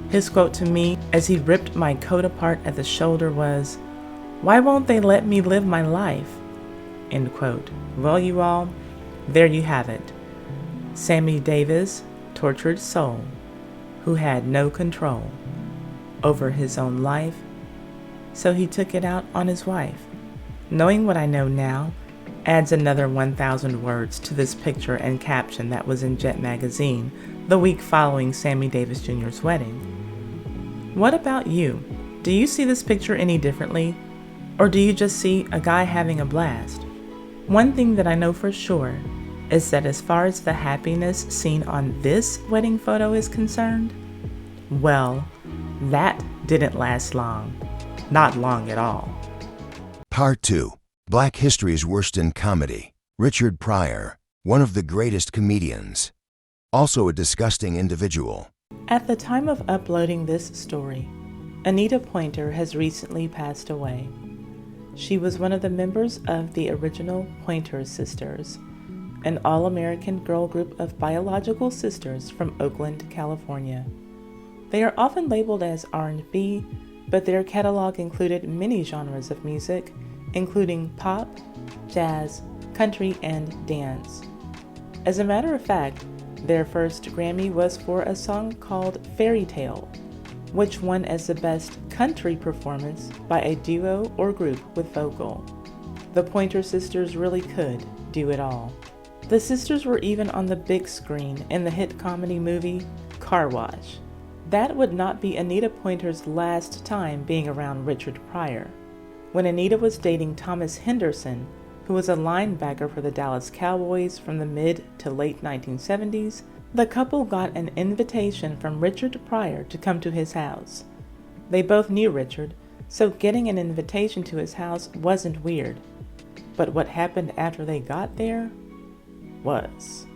His quote to me as he ripped my coat apart at the shoulder was, 'Why won't they let me live my life?'" End quote. Well, you all, there you have it. Sammy Davis' tortured soul, who had no control over his own life, so he took it out on his wife. Knowing what I know now adds another 1,000 words to this picture and caption that was in Jet magazine the week following Sammy Davis Jr.'s wedding. What about you? Do you see this picture any differently? Or do you just see a guy having a blast? One thing that I know for sure is that as far as the happiness seen on this wedding photo is concerned, well, that didn't last long. Not long at all. Part 2. Black History's Worst in Comedy. Richard Pryor, one of the greatest comedians. Also a disgusting individual. At the time of uploading this story, Anita Pointer has recently passed away. She was one of the members of the original Pointer Sisters, an all-American girl group of biological sisters from Oakland, California. They are often labeled as R&B, but their catalog included many genres of music, including pop, jazz, country, and dance. As a matter of fact, their first Grammy was for a song called Fairy Tale, which won as the best country performance by a duo or group with vocal. The Pointer Sisters really could do it all. The sisters were even on the big screen in the hit comedy movie Car Wash. That would not be Anita Pointer's last time being around Richard Pryor. When Anita was dating Thomas Henderson, who was a linebacker for the Dallas Cowboys from the mid to late 1970s, the couple got an invitation from Richard Pryor to come to his house. They both knew Richard, so getting an invitation to his house wasn't weird. But what happened after they got there was.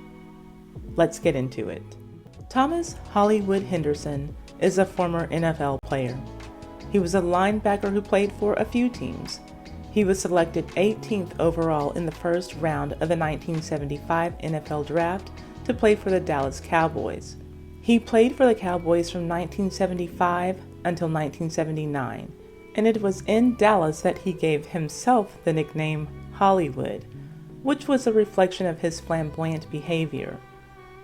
Let's get into it. Thomas Hollywood Henderson is a former NFL player. He was a linebacker who played for a few teams. He was selected 18th overall in the first round of the 1975 NFL Draft to play for the Dallas Cowboys. He played for the Cowboys from 1975 until 1979, and it was in Dallas that he gave himself the nickname Hollywood, which was a reflection of his flamboyant behavior,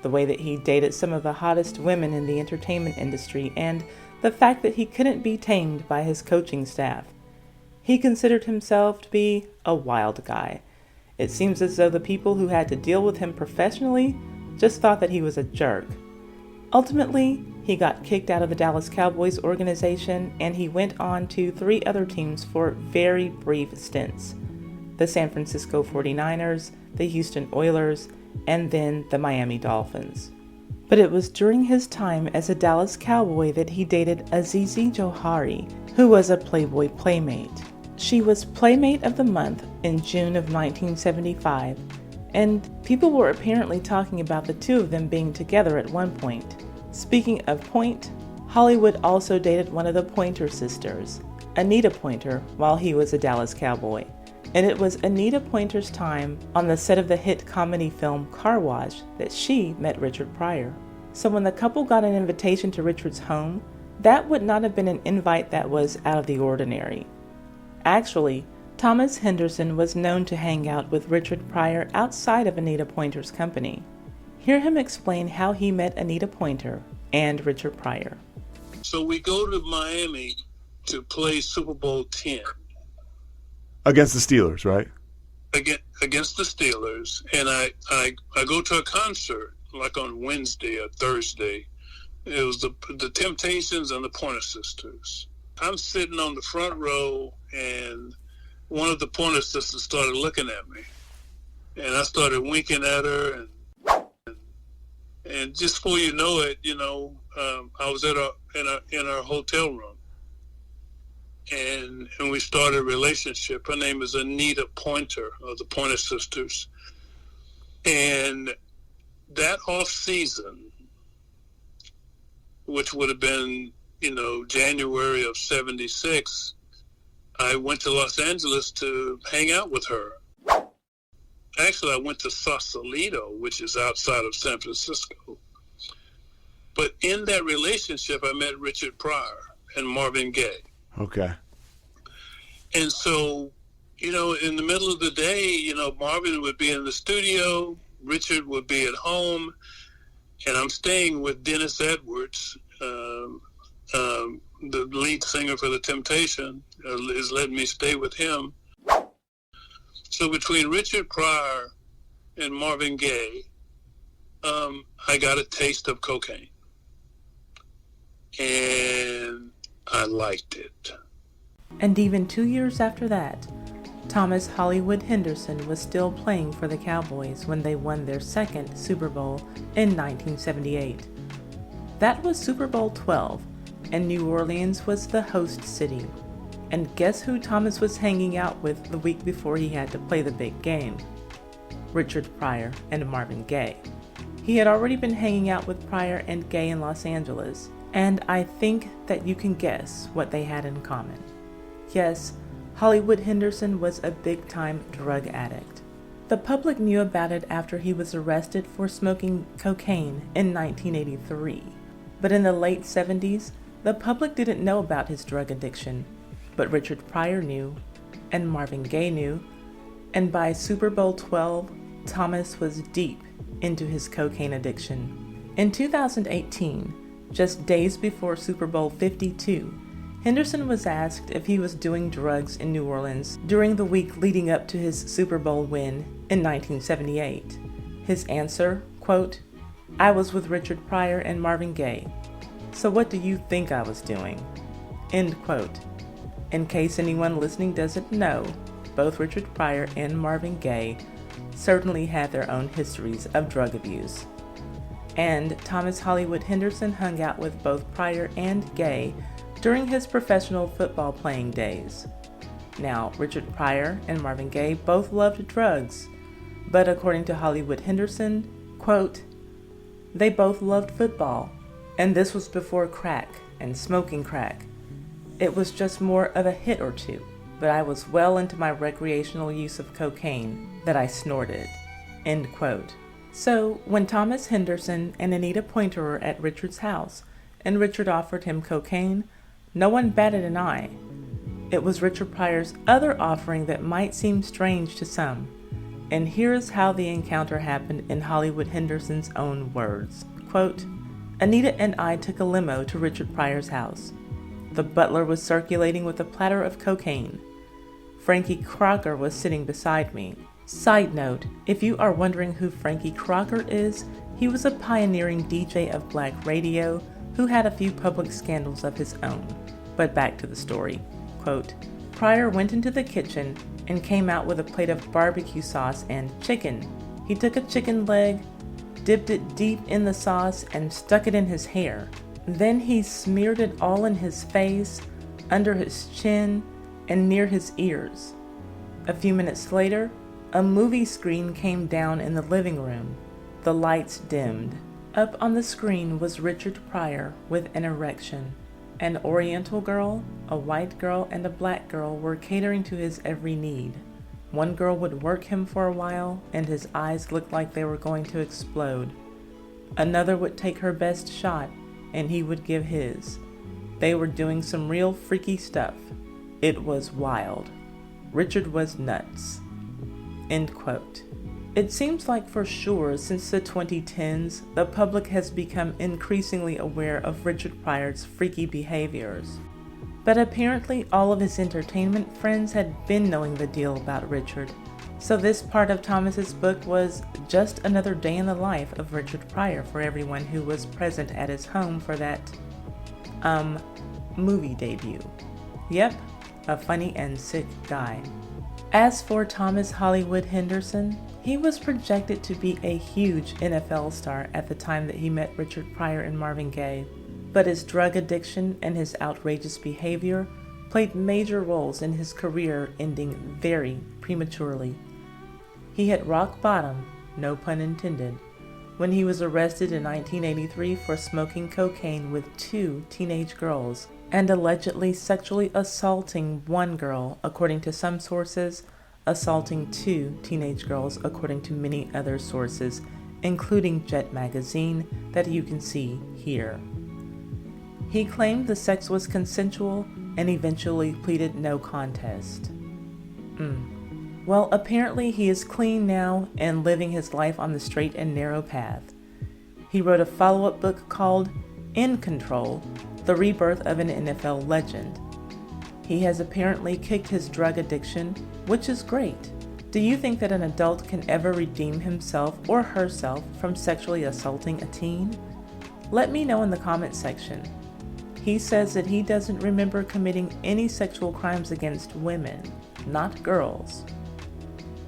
the way that he dated some of the hottest women in the entertainment industry, and the fact that he couldn't be tamed by his coaching staff. He considered himself to be a wild guy. It seems as though the people who had to deal with him professionally just thought that he was a jerk. Ultimately, he got kicked out of the Dallas Cowboys organization, and he went on to 3 other teams for very brief stints: the San Francisco 49ers, the Houston Oilers, and then the Miami Dolphins. But it was during his time as a Dallas Cowboy that he dated Azizi Johari, who was a Playboy playmate. She was Playmate of the Month in June of 1975, and people were apparently talking about the two of them being together at one point. Speaking of point, Hollywood also dated one of the Pointer sisters, Anita Pointer, while he was a Dallas Cowboy. And it was Anita Pointer's time on the set of the hit comedy film Car Wash that she met Richard Pryor. So when the couple got an invitation to Richard's home, that would not have been an invite that was out of the ordinary. Actually, Thomas Henderson was known to hang out with Richard Pryor outside of Anita Pointer's company. Hear him explain how he met Anita Pointer and Richard Pryor. So we go to Miami to play Super Bowl 10. Against the Steelers, right? Against the Steelers. And I go to a concert, like on Wednesday or Thursday. It was the Temptations and the Pointer Sisters. I'm sitting on the front row, and one of the Pointer Sisters started looking at me. And I started winking at her, and just before you know it, I was in our hotel room, and we started a relationship. Her name is Anita Pointer of the Pointer Sisters, and that off season, which would have been January of '76, I went to Los Angeles to hang out with her. Actually, I went to Sausalito, which is outside of San Francisco. But in that relationship, I met Richard Pryor and Marvin Gaye. Okay. And so, in the middle of the day, Marvin would be in the studio, Richard would be at home, and I'm staying with Dennis Edwards, the lead singer for The Temptation, is letting me stay with him. So between Richard Pryor and Marvin Gaye, I got a taste of cocaine. And I liked it. And even 2 years after that, Thomas Hollywood Henderson was still playing for the Cowboys when they won their second Super Bowl in 1978. That was Super Bowl 12, and New Orleans was the host city. And guess who Thomas was hanging out with the week before he had to play the big game? Richard Pryor and Marvin Gaye. He had already been hanging out with Pryor and Gaye in Los Angeles, and I think that you can guess what they had in common. Yes, Hollywood Henderson was a big-time drug addict. The public knew about it after he was arrested for smoking cocaine in 1983. But in the late 70s, the public didn't know about his drug addiction. But Richard Pryor knew, and Marvin Gaye knew, and by Super Bowl 12, Thomas was deep into his cocaine addiction. In 2018, just days before Super Bowl 52, Henderson was asked if he was doing drugs in New Orleans during the week leading up to his Super Bowl win in 1978. His answer, quote, "I was with Richard Pryor and Marvin Gaye. So what do you think I was doing?" End quote. In case anyone listening doesn't know, both Richard Pryor and Marvin Gaye certainly had their own histories of drug abuse. And Thomas Hollywood Henderson hung out with both Pryor and Gaye during his professional football playing days. Now, Richard Pryor and Marvin Gaye both loved drugs, but according to Hollywood Henderson, quote, "They both loved football, and this was before crack and smoking crack. It was just more of a hit or two, but I was well into my recreational use of cocaine that I snorted." End quote. So, when Thomas Henderson and Anita Pointer were at Richard's house, and Richard offered him cocaine, no one batted an eye. It was Richard Pryor's other offering that might seem strange to some. And here's how the encounter happened in Hollywood Henderson's own words. Quote, "Anita and I took a limo to Richard Pryor's house. The butler was circulating with a platter of cocaine. Frankie Crocker was sitting beside me. Side note, if you are wondering who Frankie Crocker is, he was a pioneering DJ of black radio who had a few public scandals of his own. But back to the story. Quote, "Pryor went into the kitchen and came out with a plate of barbecue sauce and chicken. He took a chicken leg, dipped it deep in the sauce, and stuck it in his hair. Then he smeared it all in his face, under his chin, and near his ears. A few minutes later, a movie screen came down in the living room. The lights dimmed. Up on the screen was Richard Pryor with an erection. An Oriental girl, a white girl, and a black girl were catering to his every need. One girl would work him for a while, and his eyes looked like they were going to explode. Another would take her best shot, and he would give his. They were doing some real freaky stuff. It was wild. Richard was nuts." End quote. It seems like for sure since the 2010s, the public has become increasingly aware of Richard Pryor's freaky behaviors. But apparently all of his entertainment friends had been knowing the deal about Richard. So this part of Thomas's book was just another day in the life of Richard Pryor for everyone who was present at his home for that, movie debut. Yep, a funny and sick guy. As for Thomas Hollywood Henderson, He was projected to be a huge NFL star at the time that he met Richard Pryor and Marvin Gaye, but his drug addiction and his outrageous behavior played major roles in his career ending very prematurely. He hit rock bottom, no pun intended, when he was arrested in 1983 for smoking cocaine with 2 teenage girls and allegedly sexually assaulting one girl, according to some sources, assaulting 2 teenage girls, according to many other sources, including Jet magazine that you can see here. He claimed the sex was consensual and eventually pleaded no contest. Well, apparently he is clean now and living his life on the straight and narrow path. He wrote a follow-up book called In Control, The Rebirth of an NFL Legend. He has apparently kicked his drug addiction, which is great. Do you think that an adult can ever redeem himself or herself from sexually assaulting a teen? Let me know in the comment section. He says that he doesn't remember committing any sexual crimes against women, not girls.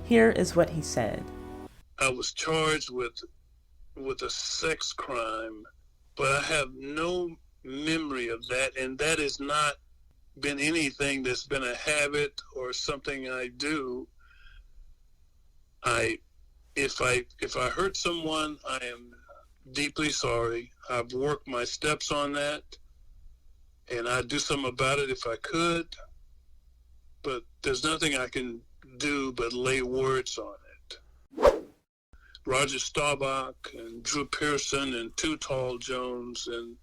Here is what he said. I was charged with a sex crime, but I have no memory of that, and that has not been anything that's been a habit or something I do. If I hurt someone, I am deeply sorry. I've worked my steps on that, and I'd do something about it if I could, but there's nothing I can do but lay words on it. Roger Staubach and Drew Pearson and Too Tall Jones and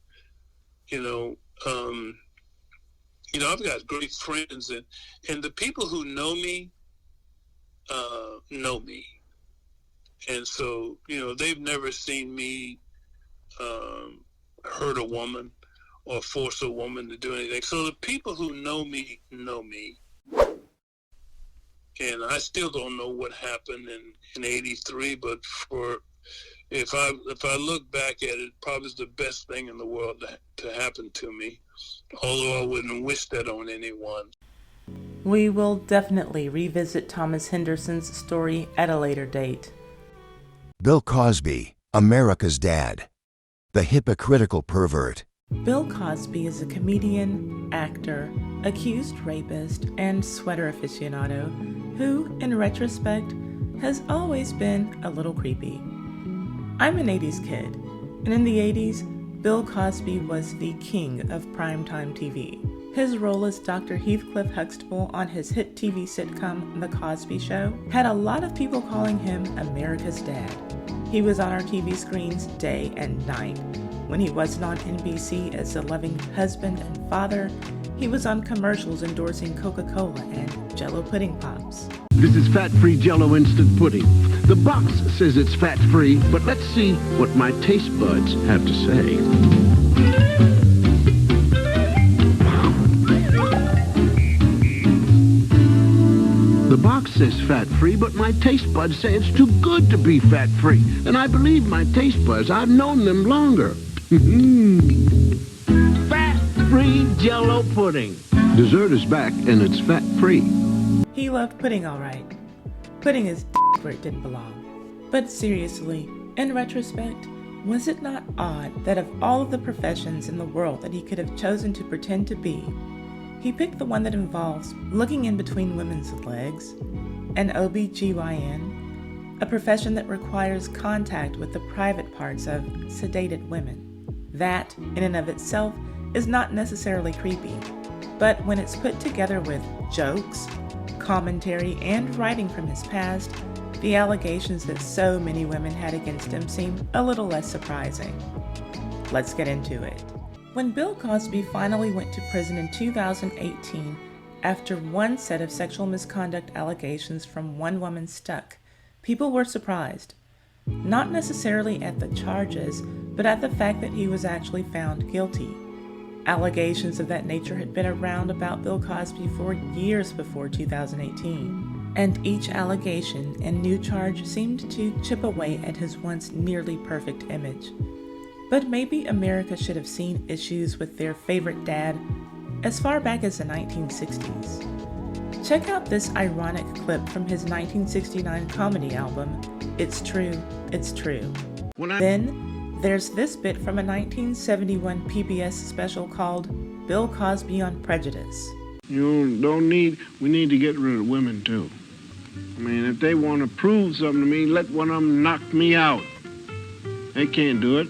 I've got great friends and the people who know me, and so they've never seen me hurt a woman or force a woman to do anything. So the people who know me know me. And I still don't know what happened in '83, but if I look back at it, probably it's the best thing in the world to happen to me, although I wouldn't wish that on anyone. We will definitely revisit Thomas Henderson's story at a later date. Bill Cosby, America's Dad. The hypocritical pervert. Bill Cosby is a comedian, actor, accused rapist, and sweater aficionado who, in retrospect, has always been a little creepy. I'm an 80s kid, and in the 80s, Bill Cosby was the king of primetime TV. His role as Dr. Heathcliff Huxtable on his hit TV sitcom The Cosby Show had a lot of people calling him America's Dad. He was on our TV screens day and night. When he wasn't on NBC as a loving husband and father, he was on commercials endorsing Coca-Cola and Jell-O pudding pops. This is fat-free Jell-O instant pudding. The box says it's fat-free, but let's see what my taste buds have to say. The box says fat-free, but my taste buds say it's too good to be fat-free. And I believe my taste buds. I've known them longer. Fat-free Jell-O pudding. Dessert is back, and it's fat-free. He loved pudding, all right. Putting his where it didn't belong. But seriously, in retrospect, was it not odd that of all of the professions in the world that he could have chosen to pretend to be, he picked the one that involves looking in between women's legs, an OB/GYN, a profession that requires contact with the private parts of sedated women. That, in and of itself, is not necessarily creepy, but when it's put together with jokes, commentary, and writing from his past, the allegations that so many women had against him seem a little less surprising. Let's get into it. When Bill Cosby finally went to prison in 2018, after one set of sexual misconduct allegations from one woman stuck, people were surprised. Not necessarily at the charges, but at the fact that he was actually found guilty. Allegations of that nature had been around about Bill Cosby for years before 2018, and each allegation and new charge seemed to chip away at his once nearly perfect image. But maybe America should have seen issues with their favorite dad as far back as the 1960s. Check out this ironic clip from his 1969 comedy album, It's True, It's True. Then there's this bit from a 1971 PBS special called Bill Cosby on Prejudice. We need to get rid of women too. I mean, if they want to prove something to me, let one of them knock me out. They can't do it.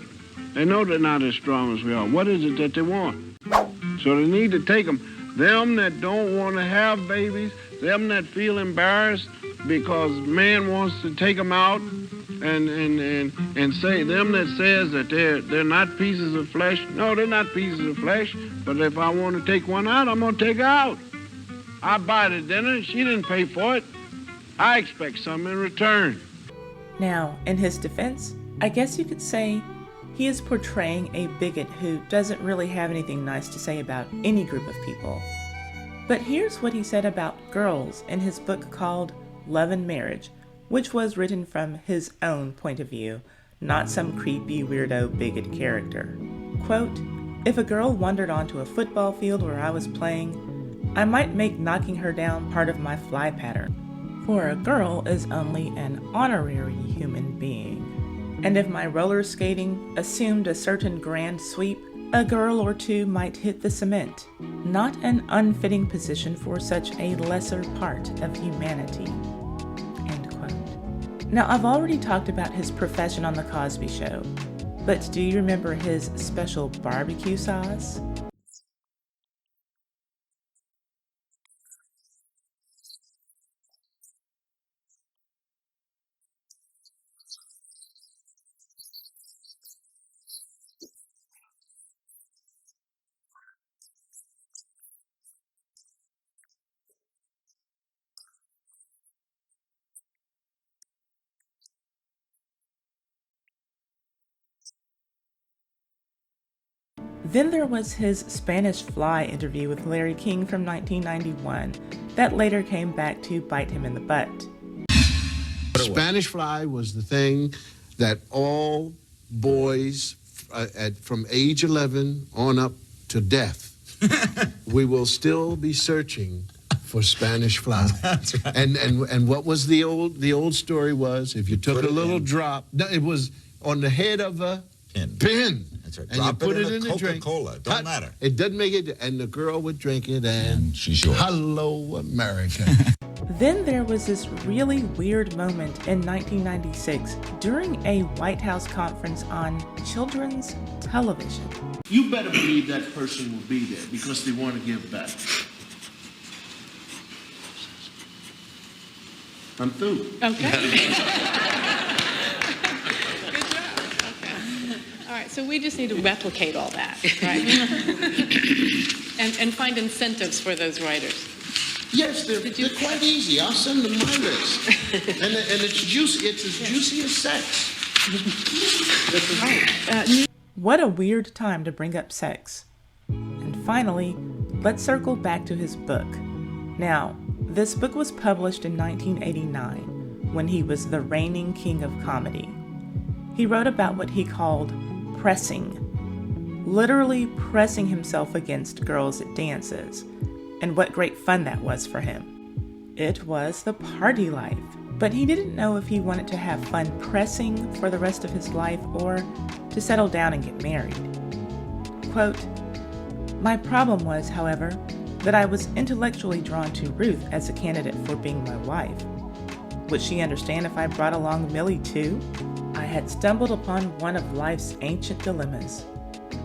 They know they're not as strong as we are. What is it that they want? So they need to take them. Them that don't want to have babies, them that feel embarrassed because man wants to take them out, and say them that says that they're not pieces of flesh. No, they're not pieces of flesh. But if I want to take one out, I'm gonna take her out. I buy the dinner. She didn't pay for it. I expect something in return. Now, in his defense, I guess you could say he is portraying a bigot who doesn't really have anything nice to say about any group of people. But here's what he said about girls in his book called Love and Marriage, which was written from his own point of view, not some creepy, weirdo, bigot character. Quote, "If a girl wandered onto a football field where I was playing, I might make knocking her down part of my fly pattern. For a girl is only an honorary human being. And if my roller skating assumed a certain grand sweep, a girl or two might hit the cement. Not an unfitting position for such a lesser part of humanity." End quote. Now, I've already talked about his profession on The Cosby Show, but do you remember his special barbecue sauce? Then there was his Spanish Fly interview with Larry King from 1991 that later came back to bite him in the butt. Spanish Fly was the thing that all boys from age 11 on up to death, we will still be searching for Spanish Fly. That's right. And what was the old story was, if you took a little drop, no, it was on the head of a pin. That's right. And Drop you put it in the drink. Coca-Cola. Don't matter. It doesn't make it, and the girl would drink it, and she's yours. Hello, America. Then there was this really weird moment in 1996 during a White House conference on children's television. You better believe that person will be there because they want to give back. I'm through. Okay. All right, so we just need to replicate all that, right? and find incentives for those writers. Yes, they're quite easy. I'll send them my list. and it's juicy. It's as juicy as sex. That's right. What a weird time to bring up sex. And finally, let's circle back to his book. Now, this book was published in 1989 when he was the reigning king of comedy. He wrote about what he called pressing, literally pressing himself against girls at dances, and what great fun that was for him. It was the party life, but he didn't know if he wanted to have fun pressing for the rest of his life or to settle down and get married. Quote, "My problem was, however, that I was intellectually drawn to Ruth as a candidate for being my wife. Would she understand if I brought along Millie too? I had stumbled upon one of life's ancient dilemmas.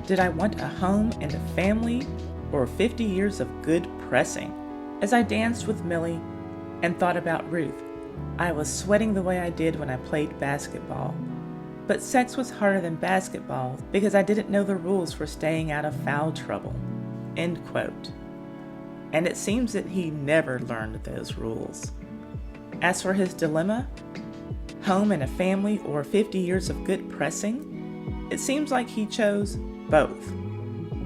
Did I want a home and a family, or 50 years of good pressing? As I danced with Millie and thought about Ruth, I was sweating the way I did when I played basketball. But sex was harder than basketball because I didn't know the rules for staying out of foul trouble." End quote. And it seems that he never learned those rules. As for his dilemma, home and a family or 50 years of good pressing, it seems like he chose both.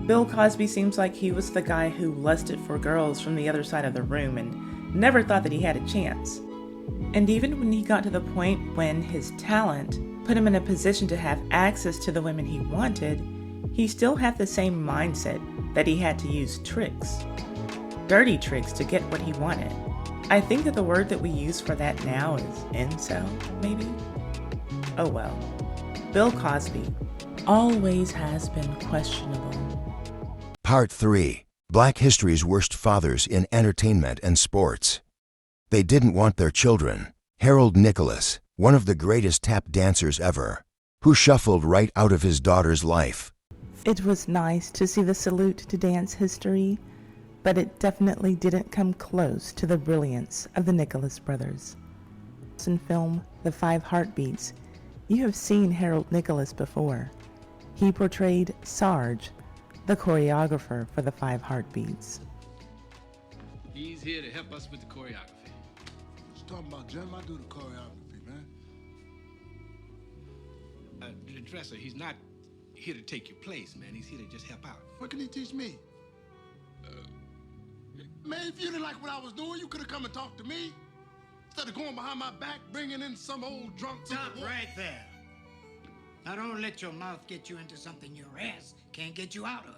Bill Cosby seems like he was the guy who lusted for girls from the other side of the room and never thought that he had a chance. And even when he got to the point when his talent put him in a position to have access to the women he wanted, he still had the same mindset that he had to use tricks, dirty tricks, to get what he wanted. I think that the word that we use for that now is incel, maybe? Oh well. Bill Cosby always has been questionable. Part 3. Black History's Worst Fathers in Entertainment and Sports. They didn't want their children. Harold Nicholas, one of the greatest tap dancers ever, who shuffled right out of his daughter's life. It was nice to see the salute to dance history, but it definitely didn't come close to the brilliance of the Nicholas brothers. In film The Five Heartbeats, you have seen Harold Nicholas before. He portrayed Sarge, the choreographer for The Five Heartbeats. He's here to help us with the choreography. What you talking about, Jim? I do the choreography, man. The dresser, he's not here to take your place, man. He's here to just help out. What can he teach me? Man, if you didn't like what I was doing, you could have come and talked to me. Instead of going behind my back, bringing in some old drunk... Stop right there. Now don't let your mouth get you into something your ass can't get you out of.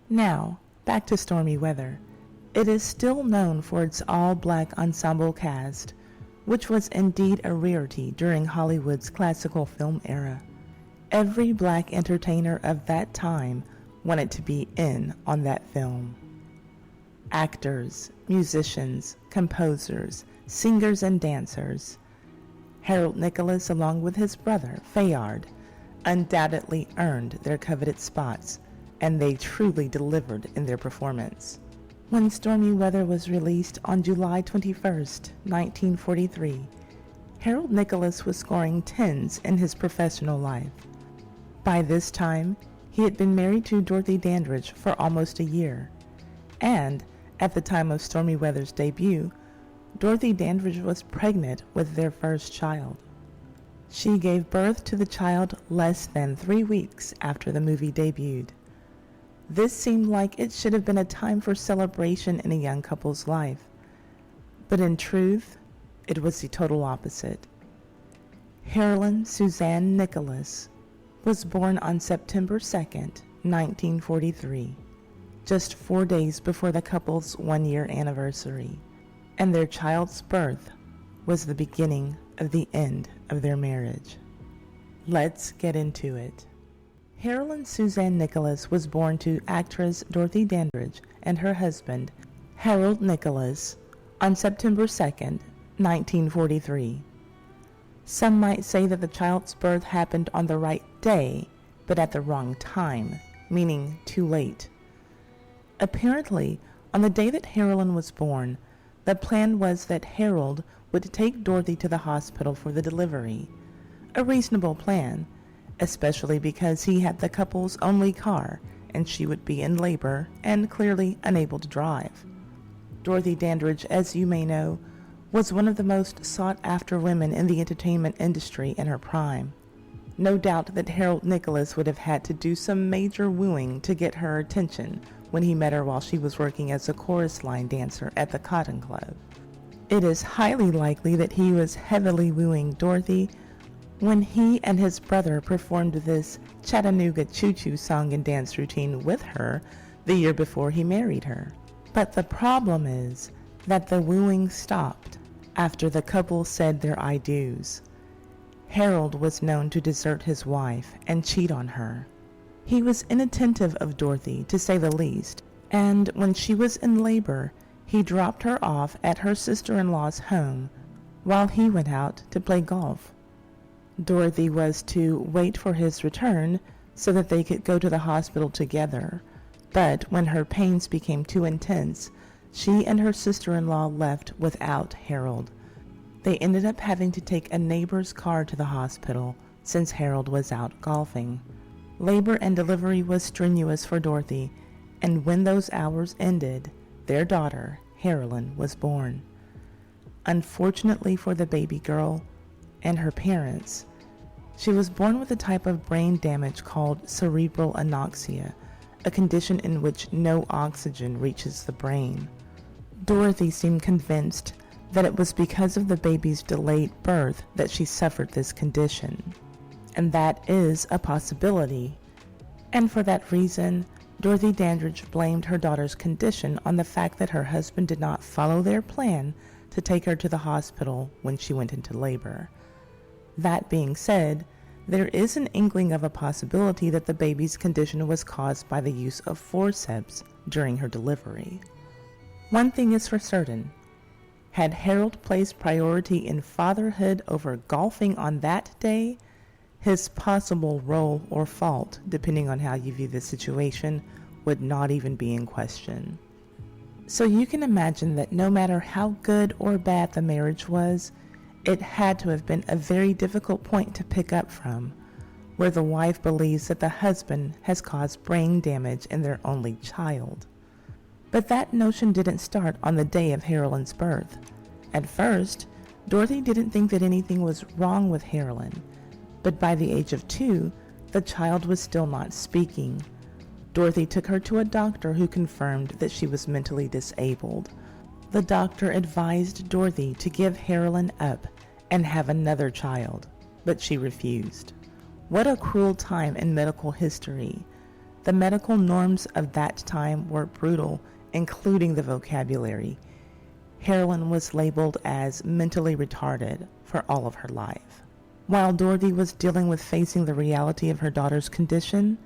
Now, back to Stormy Weather. It is still known for its all-black ensemble cast, which was indeed a rarity during Hollywood's classical film era. Every black entertainer of that time wanted to be in on that film. Actors, musicians, composers, singers, and dancers. Harold Nicholas, along with his brother, Fayard, undoubtedly earned their coveted spots, and they truly delivered in their performance. When Stormy Weather was released on July 21st, 1943, Harold Nicholas was scoring tens in his professional life. By this time, he had been married to Dorothy Dandridge for almost a year, and at the time of Stormy Weather's debut, Dorothy Dandridge was pregnant with their first child. She gave birth to the child less than 3 weeks after the movie debuted. This seemed like it should have been a time for celebration in a young couple's life, but in truth, it was the total opposite. Harlan Suzanne Nicholas was born on September 2nd, 1943, just 4 days before the couple's one-year anniversary, and their child's birth was the beginning of the end of their marriage. Let's get into it. Harlan Suzanne Nicholas was born to actress Dorothy Dandridge and her husband, Harold Nicholas, on September 2nd, 1943. Some might say that the child's birth happened on the right day, but at the wrong time, meaning too late. Apparently, on the day that Harlan was born, the plan was that Harold would take Dorothy to the hospital for the delivery. A reasonable plan, especially because he had the couple's only car and she would be in labor and clearly unable to drive. Dorothy Dandridge, as you may know, was one of the most sought-after women in the entertainment industry in her prime. No doubt that Harold Nicholas would have had to do some major wooing to get her attention when he met her while she was working as a chorus line dancer at the Cotton Club. It is highly likely that he was heavily wooing Dorothy when he and his brother performed this Chattanooga Choo-Choo song and dance routine with her the year before he married her. But the problem is that the wooing stopped after the couple said their I do's. Harold was known to desert his wife and cheat on her. He was inattentive of Dorothy, to say the least, and when she was in labor, he dropped her off at her sister-in-law's home while he went out to play golf. Dorothy was to wait for his return so that they could go to the hospital together, but when her pains became too intense, she and her sister-in-law left without Harold. They ended up having to take a neighbor's car to the hospital since Harold was out golfing. Labor and delivery was strenuous for Dorothy, and when those hours ended, their daughter, Harlan, was born. Unfortunately for the baby girl and her parents, she was born with a type of brain damage called cerebral anoxia, a condition in which no oxygen reaches the brain. Dorothy seemed convinced that it was because of the baby's delayed birth that she suffered this condition. And that is a possibility. And for that reason, Dorothy Dandridge blamed her daughter's condition on the fact that her husband did not follow their plan to take her to the hospital when she went into labor. That being said, there is an inkling of a possibility that the baby's condition was caused by the use of forceps during her delivery. One thing is for certain. Had Harold placed priority in fatherhood over golfing on that day, his possible role or fault, depending on how you view the situation, would not even be in question. So you can imagine that no matter how good or bad the marriage was, it had to have been a very difficult point to pick up from, where the wife believes that the husband has caused brain damage in their only child. But that notion didn't start on the day of Harolyn's birth. At first, Dorothy didn't think that anything was wrong with Harolyn, but by the age of 2, the child was still not speaking. Dorothy took her to a doctor who confirmed that she was mentally disabled. The doctor advised Dorothy to give Harolyn up and have another child, but she refused. What a cruel time in medical history. The medical norms of that time were brutal, including the vocabulary. Harolyn was labeled as mentally retarded for all of her life. While Dorothy was dealing with facing the reality of her daughter's condition,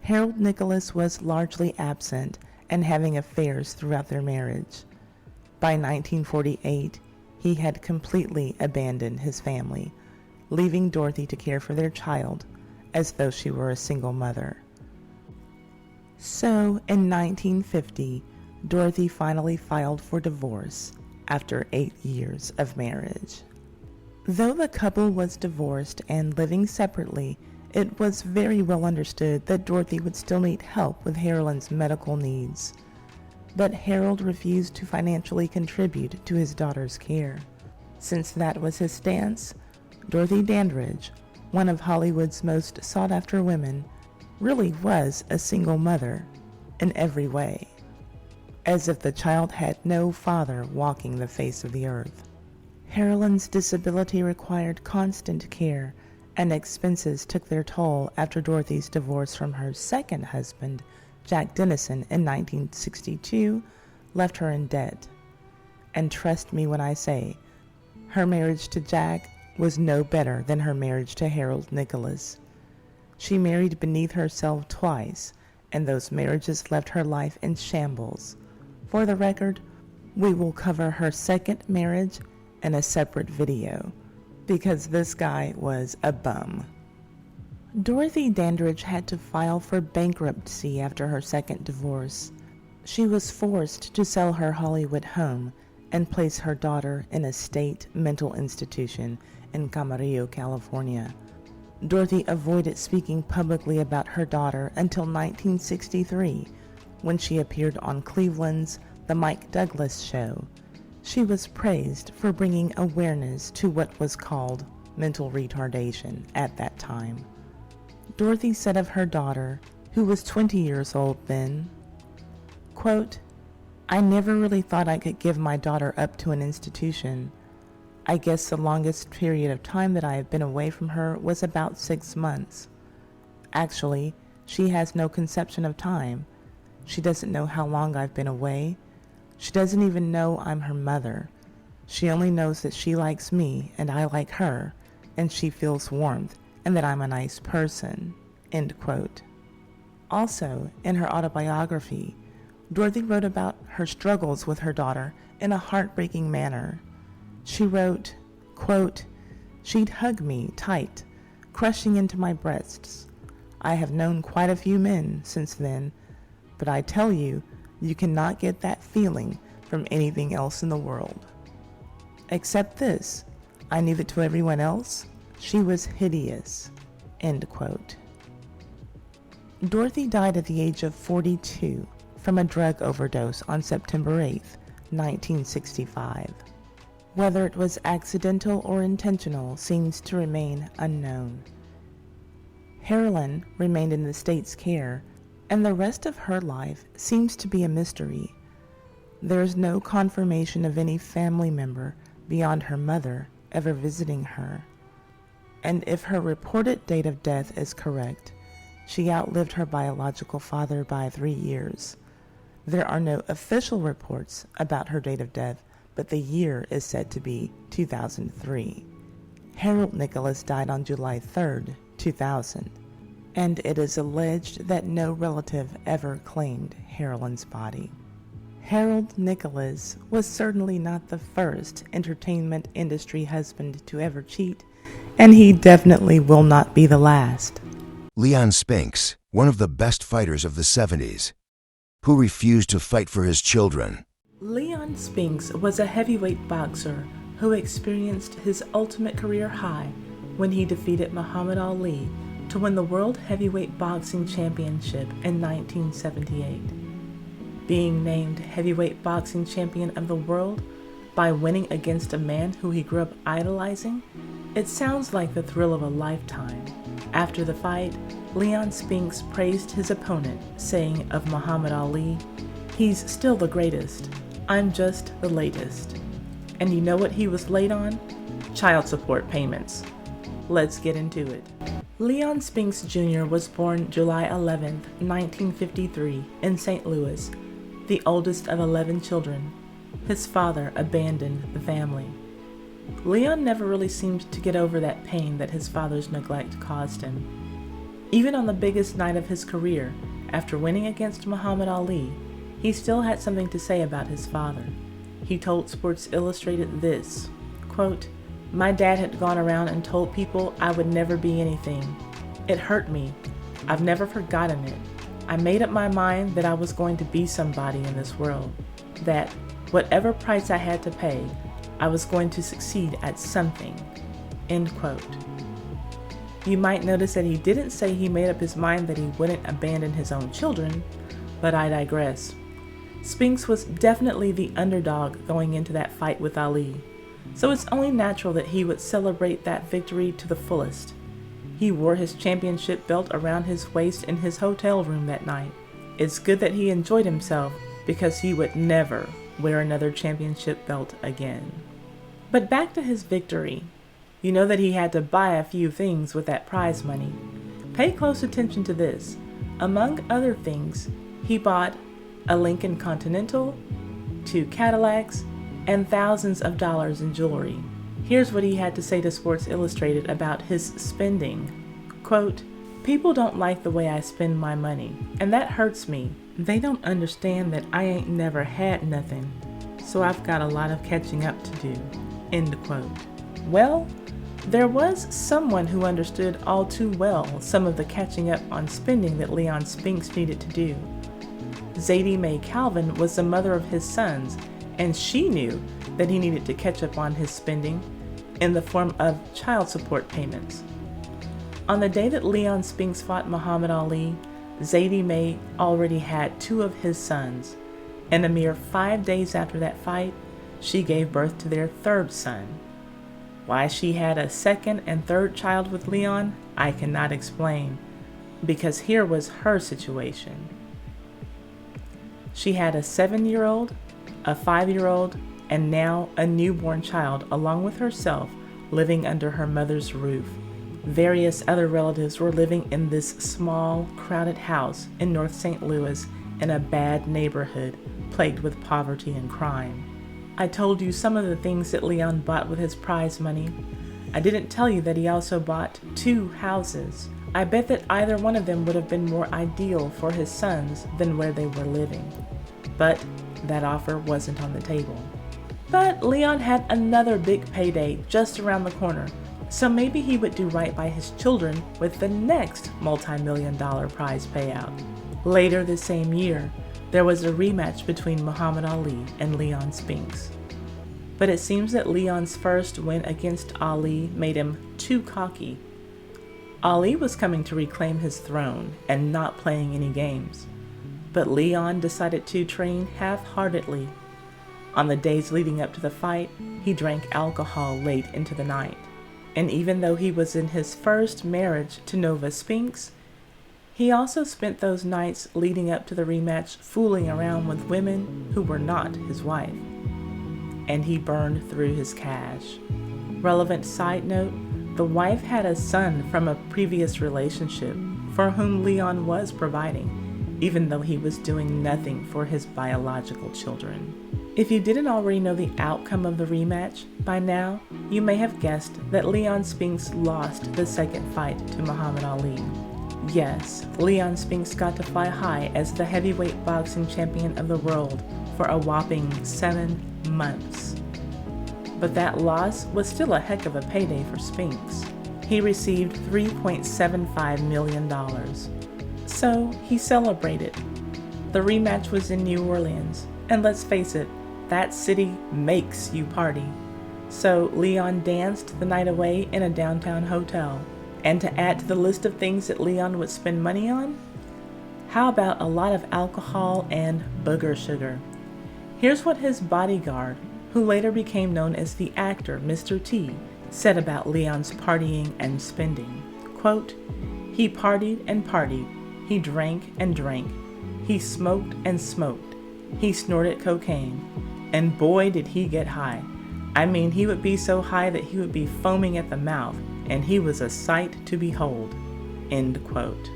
Harold Nicholas was largely absent and having affairs throughout their marriage. By 1948, he had completely abandoned his family, leaving Dorothy to care for their child as though she were a single mother. So, in 1950, Dorothy finally filed for divorce after 8 years of marriage. Though the couple was divorced and living separately, it was very well understood that Dorothy would still need help with Harolyn's medical needs. But Harold refused to financially contribute to his daughter's care. Since that was his stance, Dorothy Dandridge, one of Hollywood's most sought-after women, really was a single mother in every way, as if the child had no father walking the face of the earth. Harolyn's disability required constant care, and expenses took their toll after Dorothy's divorce from her second husband, Jack Dennison, in 1962, left her in debt. And trust me when I say, her marriage to Jack was no better than her marriage to Harold Nicholas. She married beneath herself twice, and those marriages left her life in shambles. For the record, we will cover her second marriage in a separate video, because this guy was a bum. Dorothy Dandridge had to file for bankruptcy after her second divorce. She was forced to sell her Hollywood home and place her daughter in a state mental institution in Camarillo, California. Dorothy avoided speaking publicly about her daughter until 1963, when she appeared on Cleveland's The Mike Douglas Show. She was praised for bringing awareness to what was called mental retardation at that time. Dorothy said of her daughter, who was 20 years old then, quote, "I never really thought I could give my daughter up to an institution. I guess the longest period of time that I have been away from her was about 6 months. Actually, she has no conception of time. She doesn't know how long I've been away. She doesn't even know I'm her mother. She only knows that she likes me and I like her, and she feels warmth and that I'm a nice person." End quote. Also, in her autobiography, Dorothy wrote about her struggles with her daughter in a heartbreaking manner. She wrote, quote, "She'd hug me tight, crushing into my breasts. I have known quite a few men since then, but I tell you, you cannot get that feeling from anything else in the world. Except this, I knew that to everyone else, she was hideous." End quote. Dorothy died at the age of 42 from a drug overdose on September 8th, 1965. Whether it was accidental or intentional seems to remain unknown. Harolyn remained in the state's care, and the rest of her life seems to be a mystery. There is no confirmation of any family member beyond her mother ever visiting her. And if her reported date of death is correct, She outlived her biological father by 3 years. There are no official reports about her date of death, but the year is said to be 2003. Harold Nicholas died on July 3rd, 2000, and it is alleged that no relative ever claimed Carolyn's body. Harold Nicholas was certainly not the first entertainment industry husband to ever cheat, and he definitely will not be the last. Leon Spinks, one of the best fighters of the 70s, who refused to fight for his children. Leon Spinks was a heavyweight boxer who experienced his ultimate career high when he defeated Muhammad Ali to win the World Heavyweight Boxing Championship in 1978. Being named Heavyweight Boxing Champion of the World by winning against a man who he grew up idolizing, it sounds like the thrill of a lifetime. After the fight, Leon Spinks praised his opponent, saying of Muhammad Ali, "He's still the greatest. I'm just the latest." And you know what he was late on? Child support payments. Let's get into it. Leon Spinks Jr. was born July 11, 1953, in St. Louis, the oldest of 11 children. His father abandoned the family. Leon never really seemed to get over that pain that his father's neglect caused him. Even on the biggest night of his career, after winning against Muhammad Ali, he still had something to say about his father. He told Sports Illustrated this, quote, "My dad had gone around and told people I would never be anything. It hurt me. I've never forgotten it. I made up my mind that I was going to be somebody in this world, that whatever price I had to pay, I was going to succeed at something." End quote. You might notice that he didn't say he made up his mind that he wouldn't abandon his own children, but I digress. Spinks was definitely the underdog going into that fight with Ali, so it's only natural that he would celebrate that victory to the fullest. He wore his championship belt around his waist in his hotel room that night. It's good that he enjoyed himself, because he would never wear another championship belt again. But back to his victory. You know that he had to buy a few things with that prize money. Pay close attention to this. Among other things, he bought a Lincoln Continental, 2 Cadillacs, and thousands of dollars in jewelry. Here's what he had to say to Sports Illustrated about his spending. Quote, "People don't like the way I spend my money, and that hurts me. They don't understand that I ain't never had nothing, so I've got a lot of catching up to do." End quote. Well, there was someone who understood all too well some of the catching up on spending that Leon Spinks needed to do. Zadie Mae Calvin was the mother of his sons, and she knew that he needed to catch up on his spending in the form of child support payments. On the day that Leon Spinks fought Muhammad Ali, Zadie Mae already had 2 of his sons, and a mere 5 days after that fight, she gave birth to their 3rd son. Why she had a 2nd and 3rd child with Leon, I cannot explain, because here was her situation. She had a 7-year-old, a 5-year-old, and now a newborn child along with herself living under her mother's roof. Various other relatives were living in this small, crowded house in North St. Louis in a bad neighborhood plagued with poverty and crime. I told you some of the things that Leon bought with his prize money. I didn't tell you that he also bought 2 houses. I bet that either one of them would have been more ideal for his sons than where they were living. But that offer wasn't on the table. But Leon had another big payday just around the corner, so maybe he would do right by his children with the next multi-million-dollar prize payout. Later the same year, there was a rematch between Muhammad Ali and Leon Spinks. But it seems that Leon's first win against Ali made him too cocky. Ali was coming to reclaim his throne and not playing any games. But Leon decided to train half-heartedly. On the days leading up to the fight, he drank alcohol late into the night. And even though he was in his first marriage to Nova Spinks, he also spent those nights leading up to the rematch fooling around with women who were not his wife. And he burned through his cash. Relevant side note, the wife had a son from a previous relationship, for whom Leon was providing, even though he was doing nothing for his biological children. If you didn't already know the outcome of the rematch, by now you may have guessed that Leon Spinks lost the second fight to Muhammad Ali. Yes, Leon Spinks got to fly high as the heavyweight boxing champion of the world for a whopping 7 months. But that loss was still a heck of a payday for Spinks. He received $3.75 million. So he celebrated. The rematch was in New Orleans, and let's face it, that city makes you party. So Leon danced the night away in a downtown hotel. And to add to the list of things that Leon would spend money on, how about a lot of alcohol and booger sugar? Here's what his bodyguard, who later became known as the actor Mr. T, said about Leon's partying and spending. Quote, "He partied and partied. He drank and drank. He smoked and smoked. He snorted cocaine. And boy, did he get high. I mean, he would be so high that he would be foaming at the mouth, and he was a sight to behold." End quote.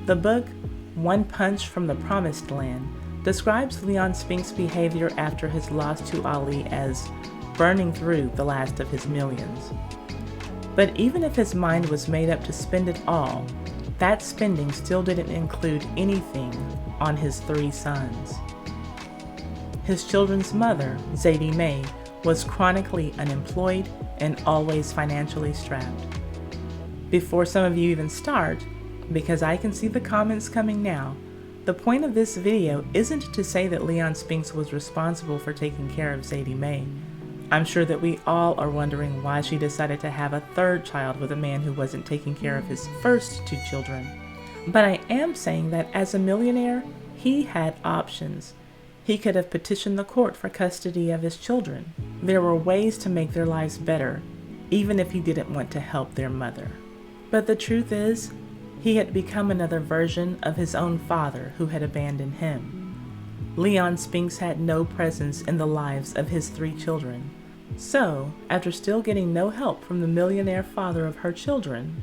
The book, One Punch from the Promised Land, describes Leon Spinks' behavior after his loss to Ali as burning through the last of his millions. But even if his mind was made up to spend it all, that spending still didn't include anything on his 3 sons. His children's mother, Zadie Mae, was chronically unemployed and always financially strapped. Before some of you even start, because I can see the comments coming now, the point of this video isn't to say that Leon Spinks was responsible for taking care of Zadie Mae. I'm sure that we all are wondering why she decided to have a 3rd child with a man who wasn't taking care of his first 2 children. But I am saying that as a millionaire, he had options. He could have petitioned the court for custody of his children. There were ways to make their lives better, even if he didn't want to help their mother. But the truth is, he had become another version of his own father who had abandoned him. Leon Spinks had no presence in the lives of his 3 children. So, after still getting no help from the millionaire father of her children,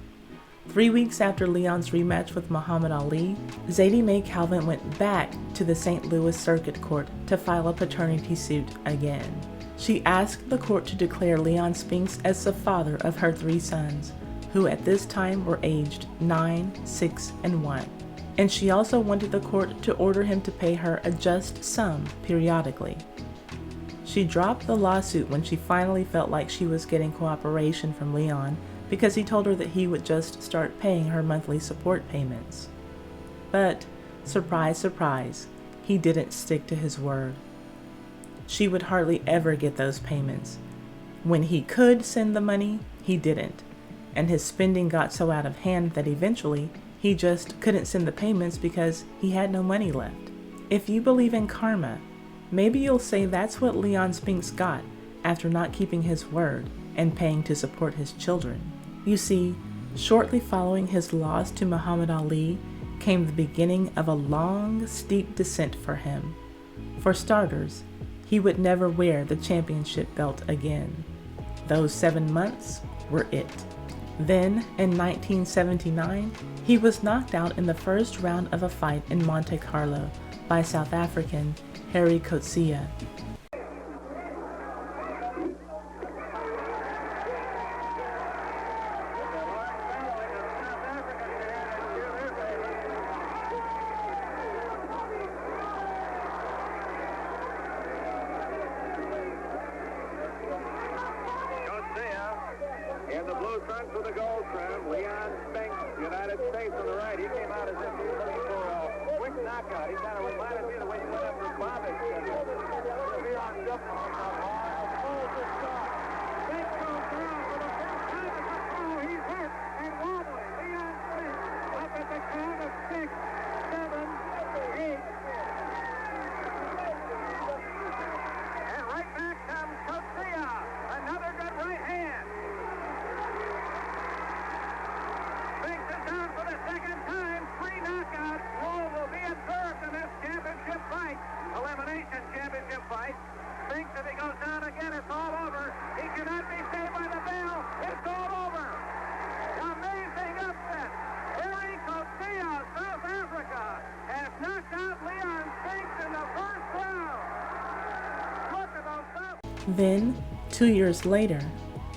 3 weeks after Leon's rematch with Muhammad Ali, Zadie Mae Calvin went back to the St. Louis Circuit Court to file a paternity suit again. She asked the court to declare Leon Spinks as the father of her 3 sons, who at this time were aged 9, 6, and 1. And she also wanted the court to order him to pay her a just sum periodically. She dropped the lawsuit when she finally felt like she was getting cooperation from Leon, because he told her that he would just start paying her monthly support payments. But, surprise, surprise, he didn't stick to his word. She would hardly ever get those payments. When he could send the money, he didn't, and his spending got so out of hand that eventually he just couldn't send the payments because he had no money left. If you believe in karma, maybe you'll say that's what Leon Spinks got after not keeping his word and paying to support his children. You see, shortly following his loss to Muhammad Ali came the beginning of a long, steep descent for him. For starters, he would never wear the championship belt again. Those 7 months were it. Then, in 1979, he was knocked out in the first round of a fight in Monte Carlo by South African Harry Coetzee. In the blue trunks with the gold trim, Leon Spinks, United States on the right. He came out as if he was looking for a quick knockout. He kind of reminded me of the way he went up for Bobbitt. Leon definitely got hard. Pulls the start. Spinks goes down for the first time as a throw. He's hurt and wobbly. Leon Spinks up at the count of 6, 7, 8. And right back comes Coetzee. Another good right hand. Spinks is down for the second time. 3 knockouts. Blow will be observed in this championship fight. Elimination championship fight. Spinks, if he goes down again, it's all over. He cannot be saved by the bell. Then, 2 years later,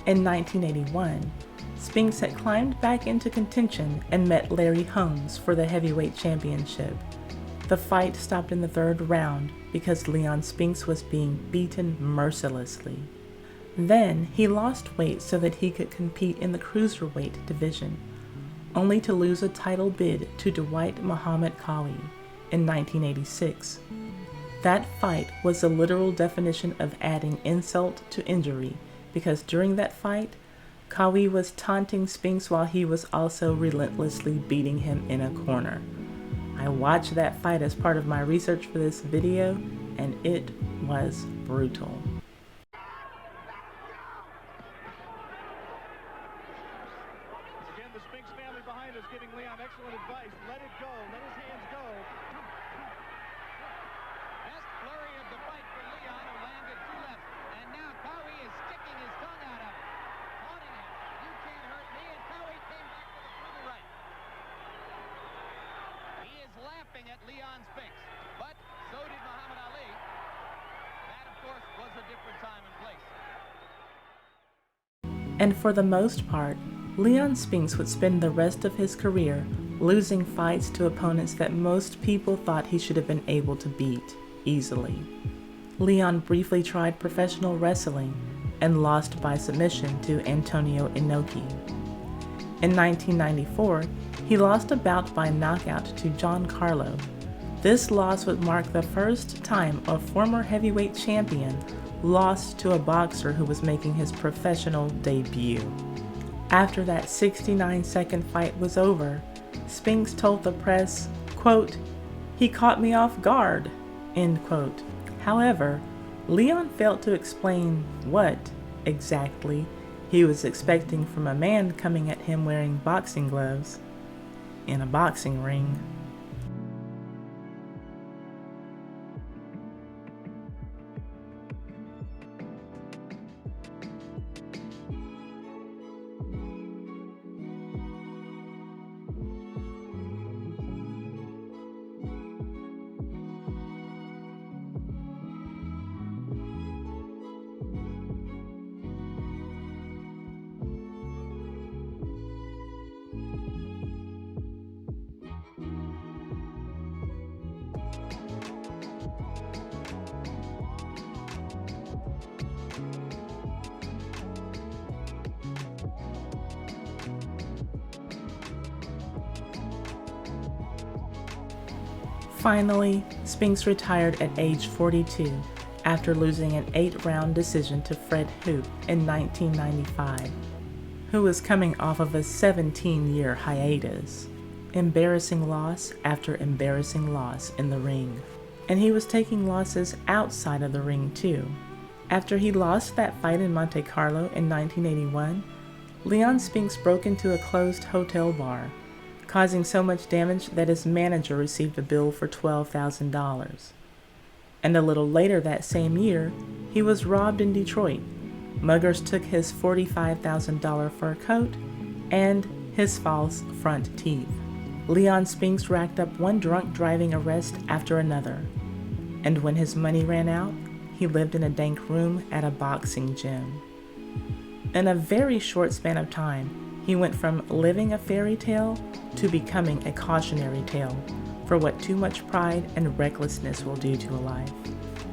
in 1981, Spinks had climbed back into contention and met Larry Holmes for the heavyweight championship. The fight stopped in the third round because Leon Spinks was being beaten mercilessly. Then he lost weight so that he could compete in the cruiserweight division, only to lose a title bid to Dwight Muhammad Qawi in 1986. That fight was the literal definition of adding insult to injury, because during that fight, Qawi was taunting Spinks while he was also relentlessly beating him in a corner. I watched that fight as part of my research for this video, and it was brutal. Again, the Spinks family behind us giving Leon excellent advice. Let it go. Let his hands go. Best flurry of the fight for Leon, who landed 2 left. And now Qawi is sticking his tongue out of him, taunting him. You can't hurt me. And Qawi came back with a through the right. He is laughing at Leon Spinks, but so did Muhammad Ali. That, of course, was a different time and place. And for the most part, Leon Spinks would spend the rest of his career losing fights to opponents that most people thought he should have been able to beat easily. Leon briefly tried professional wrestling and lost by submission to Antonio Inoki. In 1994, he lost a bout by knockout to John Carlo. This loss would mark the first time a former heavyweight champion lost to a boxer who was making his professional debut. After that 69-second fight was over, Spinks told the press, quote, "He caught me off guard," end quote. However, Leon failed to explain what, exactly, he was expecting from a man coming at him wearing boxing gloves in a boxing ring. Finally, Spinks retired at age 42 after losing an 8-round decision to Fred Hoop in 1995, who was coming off of a 17-year hiatus. Embarrassing loss after embarrassing loss in the ring. And he was taking losses outside of the ring too. After he lost that fight in Monte Carlo in 1981, Leon Spinks broke into a closed hotel bar, causing so much damage that his manager received a bill for $12,000. And a little later that same year, he was robbed in Detroit. Muggers took his $45,000 fur coat and his false front teeth. Leon Spinks racked up one drunk driving arrest after another. And when his money ran out, he lived in a dank room at a boxing gym. In a very short span of time, he went from living a fairy tale to becoming a cautionary tale for what too much pride and recklessness will do to a life.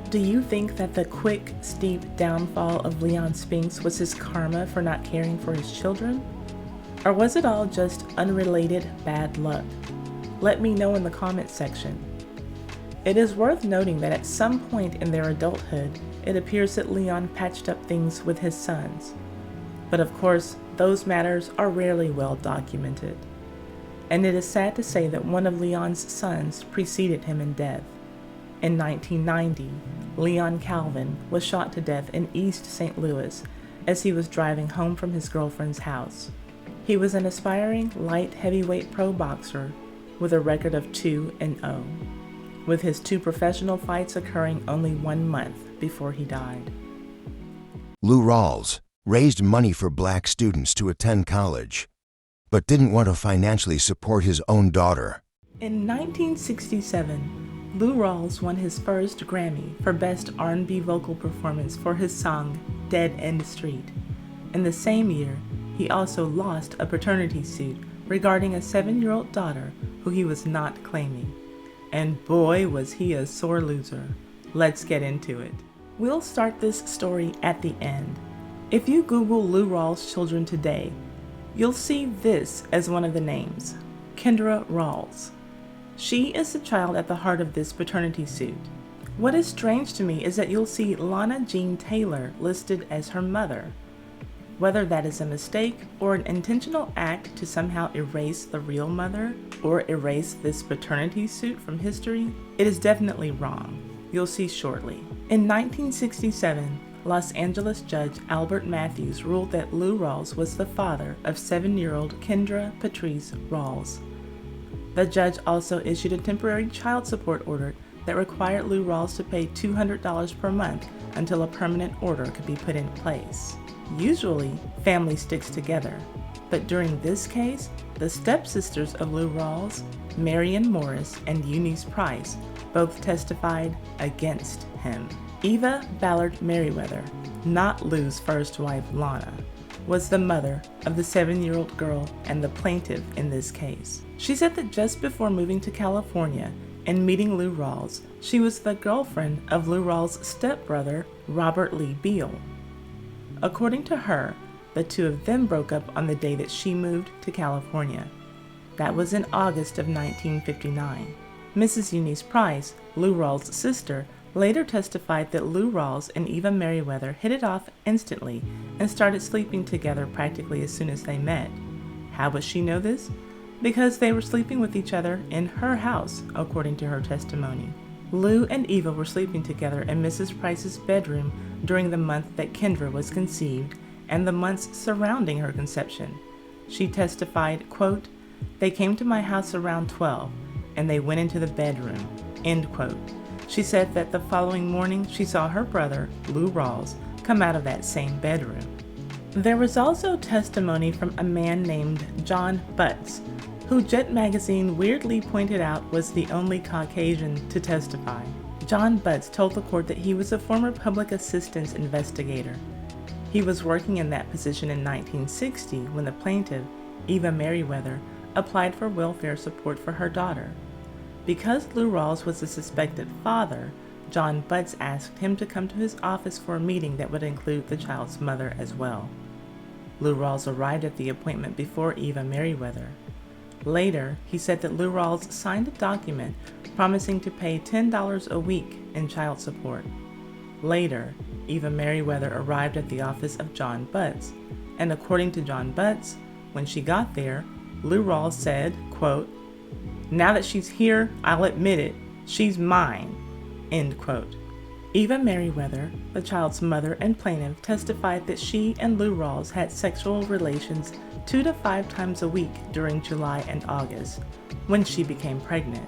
Do you think that the quick, steep downfall of Leon Spinks was his karma for not caring for his children? Or was it all just unrelated bad luck? Let me know in the comments section. It is worth noting that at some point in their adulthood, it appears that Leon patched up things with his sons. But of course, those matters are rarely well documented. And it is sad to say that one of Leon's sons preceded him in death. In 1990, Leon Calvin was shot to death in East St. Louis as he was driving home from his girlfriend's house. He was an aspiring light heavyweight pro boxer with a record of 2-0, with his 2 professional fights occurring only 1 month before he died. Lou Rawls raised money for black students to attend college, but didn't want to financially support his own daughter. In 1967, Lou Rawls won his first Grammy for Best R&B Vocal Performance for his song Dead End Street. In the same year, he also lost a paternity suit regarding a 7-year-old daughter who he was not claiming. And boy, was he a sore loser. Let's get into it. We'll start this story at the end. If you Google Lou Rawls' children today, you'll see this as one of the names, Kendra Rawls. She is the child at the heart of this paternity suit. What is strange to me is that you'll see Lana Jean Taylor listed as her mother. Whether that is a mistake or an intentional act to somehow erase the real mother or erase this paternity suit from history, it is definitely wrong. You'll see shortly. In 1967, Los Angeles judge Albert Matthews ruled that Lou Rawls was the father of 7-year-old Kendra Patrice Rawls. The judge also issued a temporary child support order that required Lou Rawls to pay $200 per month until a permanent order could be put in place. Usually, family sticks together, but during this case, the stepsisters of Lou Rawls, Marion Morris and Eunice Price, both testified against him. Eva Ballard Merriweather, not Lou's first wife Lana, was the mother of the 7-year-old girl and the plaintiff in this case. She said that just before moving to California and meeting Lou Rawls, she was the girlfriend of Lou Rawls' stepbrother, Robert Lee Beal. According to her, the two of them broke up on the day that she moved to California. That was in August of 1959. Mrs. Eunice Price, Lou Rawls' sister, later testified that Lou Rawls and Eva Merriweather hit it off instantly and started sleeping together practically as soon as they met. How would she know this? Because they were sleeping with each other in her house, according to her testimony. Lou and Eva were sleeping together in Mrs. Price's bedroom during the month that Kendra was conceived and the months surrounding her conception. She testified, quote, "They came to my house around 12 and they went into the bedroom," end quote. She said that the following morning she saw her brother, Lou Rawls, come out of that same bedroom. There was also testimony from a man named John Butts, who Jet Magazine weirdly pointed out was the only Caucasian to testify. John Butts told the court that he was a former public assistance investigator. He was working in that position in 1960 when the plaintiff, Eva Merriweather, applied for welfare support for her daughter. Because Lou Rawls was the suspected father, John Butts asked him to come to his office for a meeting that would include the child's mother as well. Lou Rawls arrived at the appointment before Eva Merriweather. Later, he said that Lou Rawls signed a document promising to pay $10 a week in child support. Later, Eva Merriweather arrived at the office of John Butts, and according to John Butts, when she got there, Lou Rawls said, quote, "Now that she's here, I'll admit it, she's mine," end quote. Eva Merriweather, the child's mother and plaintiff, testified that she and Lou Rawls had sexual relations 2 to 5 times a week during July and August, when she became pregnant.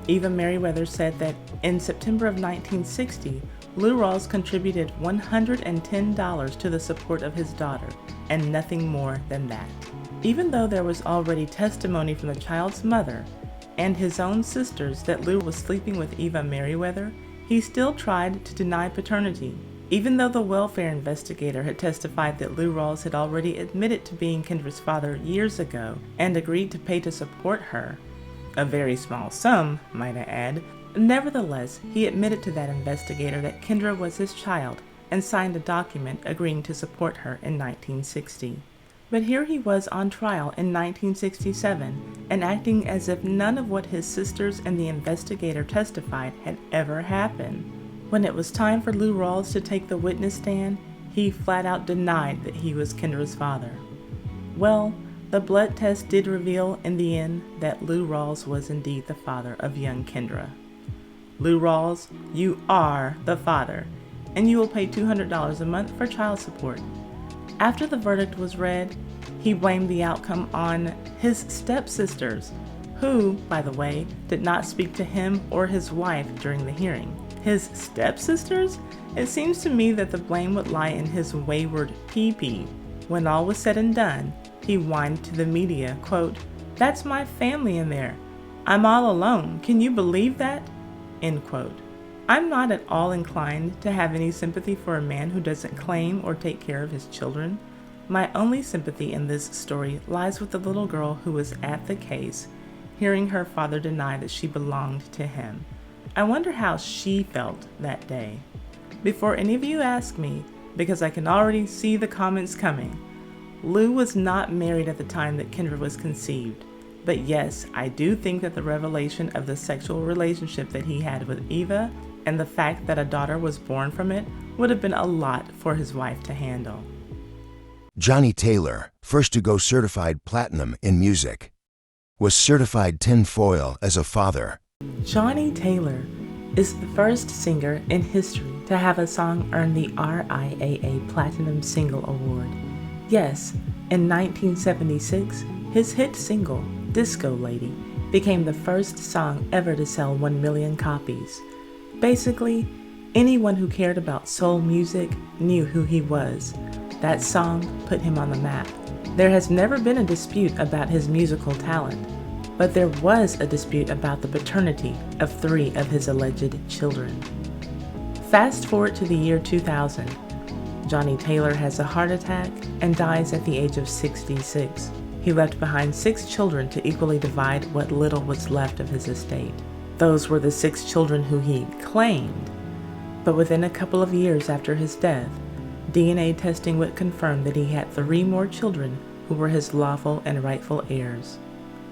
Eva Merriweather said that in September of 1960, Lou Rawls contributed $110 to the support of his daughter, and nothing more than that. Even though there was already testimony from the child's mother and his own sisters that Lou was sleeping with Eva Merriweather, he still tried to deny paternity. Even though the welfare investigator had testified that Lou Rawls had already admitted to being Kendra's father years ago and agreed to pay to support her, a very small sum, might I add, nevertheless, he admitted to that investigator that Kendra was his child and signed a document agreeing to support her in 1960. But here he was on trial in 1967 and acting as if none of what his sisters and the investigator testified had ever happened. When it was time for Lou Rawls to take the witness stand, he flat out denied that he was Kendra's father. Well, the blood test did reveal in the end that Lou Rawls was indeed the father of young Kendra. Lou Rawls, you are the father, and you will pay $200 a month for child support. After the verdict was read, he blamed the outcome on his stepsisters, who, by the way, did not speak to him or his wife during the hearing. His stepsisters? It seems to me that the blame would lie in his wayward pee-pee. When all was said and done, he whined to the media, quote, "That's my family in there. I'm all alone. Can you believe that?" end quote. I'm not at all inclined to have any sympathy for a man who doesn't claim or take care of his children. My only sympathy in this story lies with the little girl who was at the case, hearing her father deny that she belonged to him. I wonder how she felt that day. Before any of you ask me, because I can already see the comments coming, Lou was not married at the time that Kendra was conceived. But yes, I do think that the revelation of the sexual relationship that he had with Eva and the fact that a daughter was born from it would have been a lot for his wife to handle. Johnnie Taylor, first to go certified platinum in music, was certified tinfoil as a father. Johnnie Taylor is the first singer in history to have a song earn the RIAA Platinum Single Award. Yes, in 1976, his hit single, Disco Lady, became the first song ever to sell 1 million copies. Basically, anyone who cared about soul music knew who he was. That song put him on the map. There has never been a dispute about his musical talent, but there was a dispute about the paternity of 3 of his alleged children. Fast forward to the year 2000. Johnnie Taylor has a heart attack and dies at the age of 66. He left behind 6 children to equally divide what little was left of his estate. Those were the 6 children who he claimed. But within a couple of years after his death, DNA testing would confirm that he had 3 more children who were his lawful and rightful heirs.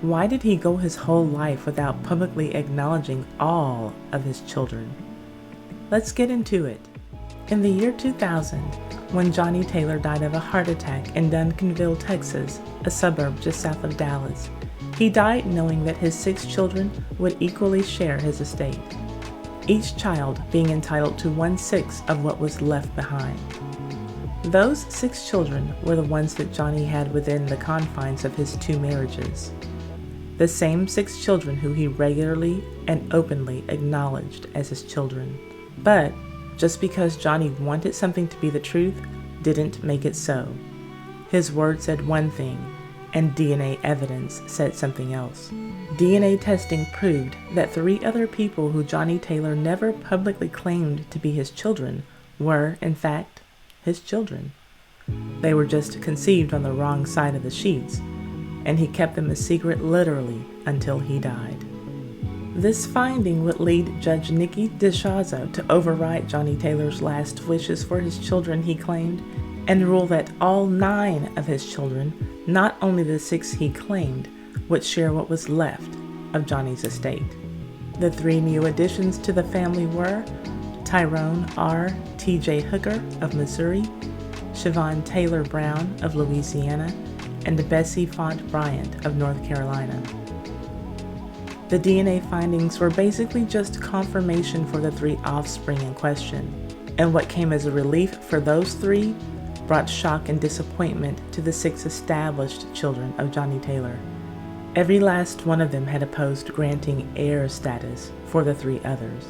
Why did he go his whole life without publicly acknowledging all of his children? Let's get into it. In the year 2000, when Johnnie Taylor died of a heart attack in Duncanville, Texas, a suburb just south of Dallas, he died knowing that his 6 children would equally share his estate, each child being entitled to 1/6 of what was left behind. Those 6 children were the ones that Johnnie had within the confines of his 2 marriages. The same 6 children who he regularly and openly acknowledged as his children. But just because Johnnie wanted something to be the truth didn't make it so. His word said one thing, and DNA evidence said something else. DNA testing proved that 3 other people who Johnnie Taylor never publicly claimed to be his children were, in fact, his children. They were just conceived on the wrong side of the sheets, and he kept them a secret literally until he died. This finding would lead Judge Nikki DeShazo to override Johnnie Taylor's last wishes for his children, he claimed, and rule that all 9 of his children, not only the 6 he claimed, would share what was left of Johnnie's estate. The 3 new additions to the family were Tyrone R. T.J. Hooker of Missouri, Siobhan Taylor Brown of Louisiana, and Bessie Font Bryant of North Carolina. The DNA findings were basically just confirmation for the 3 offspring in question, and what came as a relief for those 3 brought shock and disappointment to the 6 established children of Johnnie Taylor. Every last one of them had opposed granting heir status for the 3 others.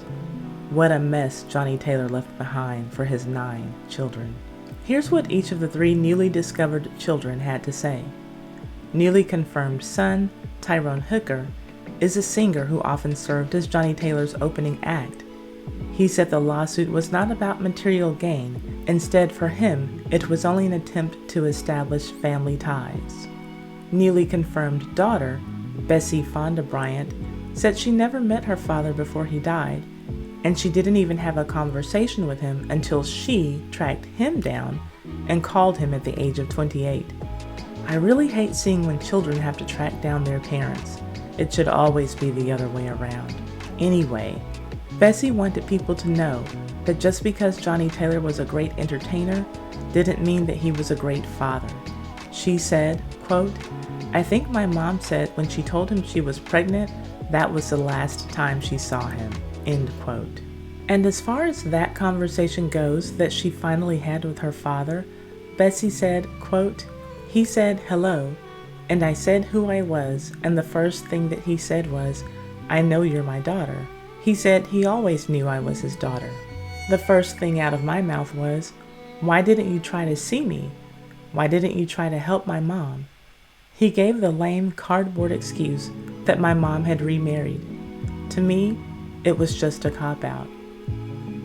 What a mess Johnnie Taylor left behind for his 9 children. Here's what each of the 3 newly discovered children had to say. Newly confirmed son, Tyrone Hooker, is a singer who often served as Johnnie Taylor's opening act. He said the lawsuit was not about material gain. Instead, for him, it was only an attempt to establish family ties. Newly confirmed daughter, Bessie Fonda Bryant, said she never met her father before he died, and she didn't even have a conversation with him until she tracked him down and called him at the age of 28. I really hate seeing when children have to track down their parents. It should always be the other way around. Anyway, Bessie wanted people to know that just because Johnnie Taylor was a great entertainer didn't mean that he was a great father. She said, quote, "I think my mom said when she told him she was pregnant, that was the last time she saw him," end quote. And as far as that conversation goes that she finally had with her father, Bessie said, quote, "He said hello, and I said who I was, and the first thing that he said was, 'I know you're my daughter.' He said he always knew I was his daughter. The first thing out of my mouth was, 'Why didn't you try to see me? Why didn't you try to help my mom?' He gave the lame cardboard excuse that my mom had remarried. To me, it was just a cop-out.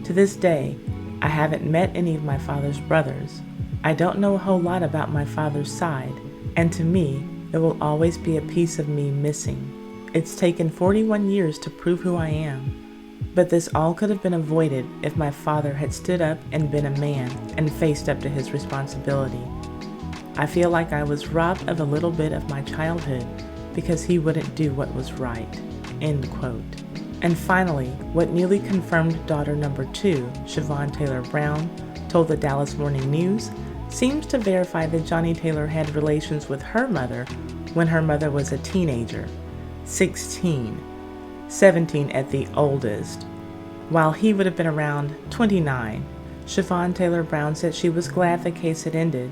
To this day, I haven't met any of my father's brothers. I don't know a whole lot about my father's side, and to me, there will always be a piece of me missing. It's taken 41 years to prove who I am, but this all could have been avoided if my father had stood up and been a man and faced up to his responsibility. I feel like I was robbed of a little bit of my childhood because he wouldn't do what was right." End quote. And finally, what newly confirmed daughter number 2, Siobhan Taylor Brown, told the Dallas Morning News seems to verify that Johnnie Taylor had relations with her mother when her mother was a teenager, 16, 17 at the oldest, while he would have been around 29. Siobhan Taylor Brown said she was glad the case had ended,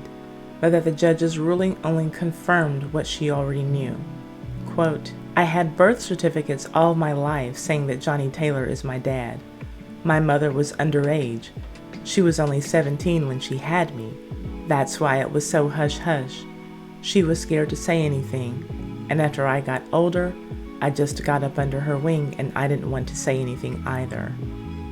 but that the judge's ruling only confirmed what she already knew. Quote, "I had birth certificates all my life saying that Johnnie Taylor is my dad. My mother was underage. She was only 17 when she had me. That's why it was so hush-hush. She was scared to say anything, and after I got older, I just got up under her wing and I didn't want to say anything either."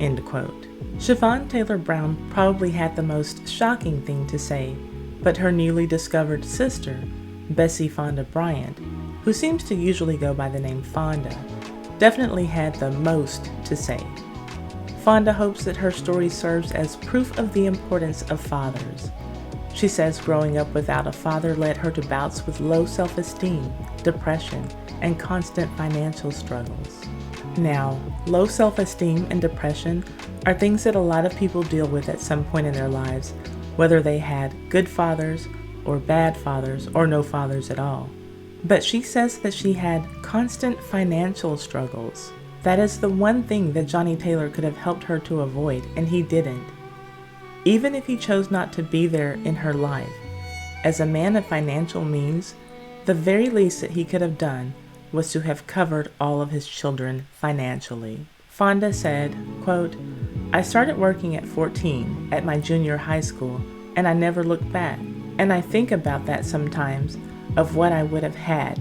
End quote. Siobhan Taylor Brown probably had the most shocking thing to say, but her newly discovered sister, Bessie Fonda Bryant, who seems to usually go by the name Fonda, definitely had the most to say. Fonda hopes that her story serves as proof of the importance of fathers. She says growing up without a father led her to bouts with low self-esteem, depression, and constant financial struggles. Now, low self-esteem and depression are things that a lot of people deal with at some point in their lives, whether they had good fathers or bad fathers or no fathers at all. But she says that she had constant financial struggles. That is the one thing that Johnnie Taylor could have helped her to avoid, and he didn't. Even if he chose not to be there in her life, as a man of financial means, the very least that he could have done was to have covered all of his children financially. Fonda said, quote, "I started working at 14 at my junior high school, and I never looked back. And I think about that sometimes, of what I would have had,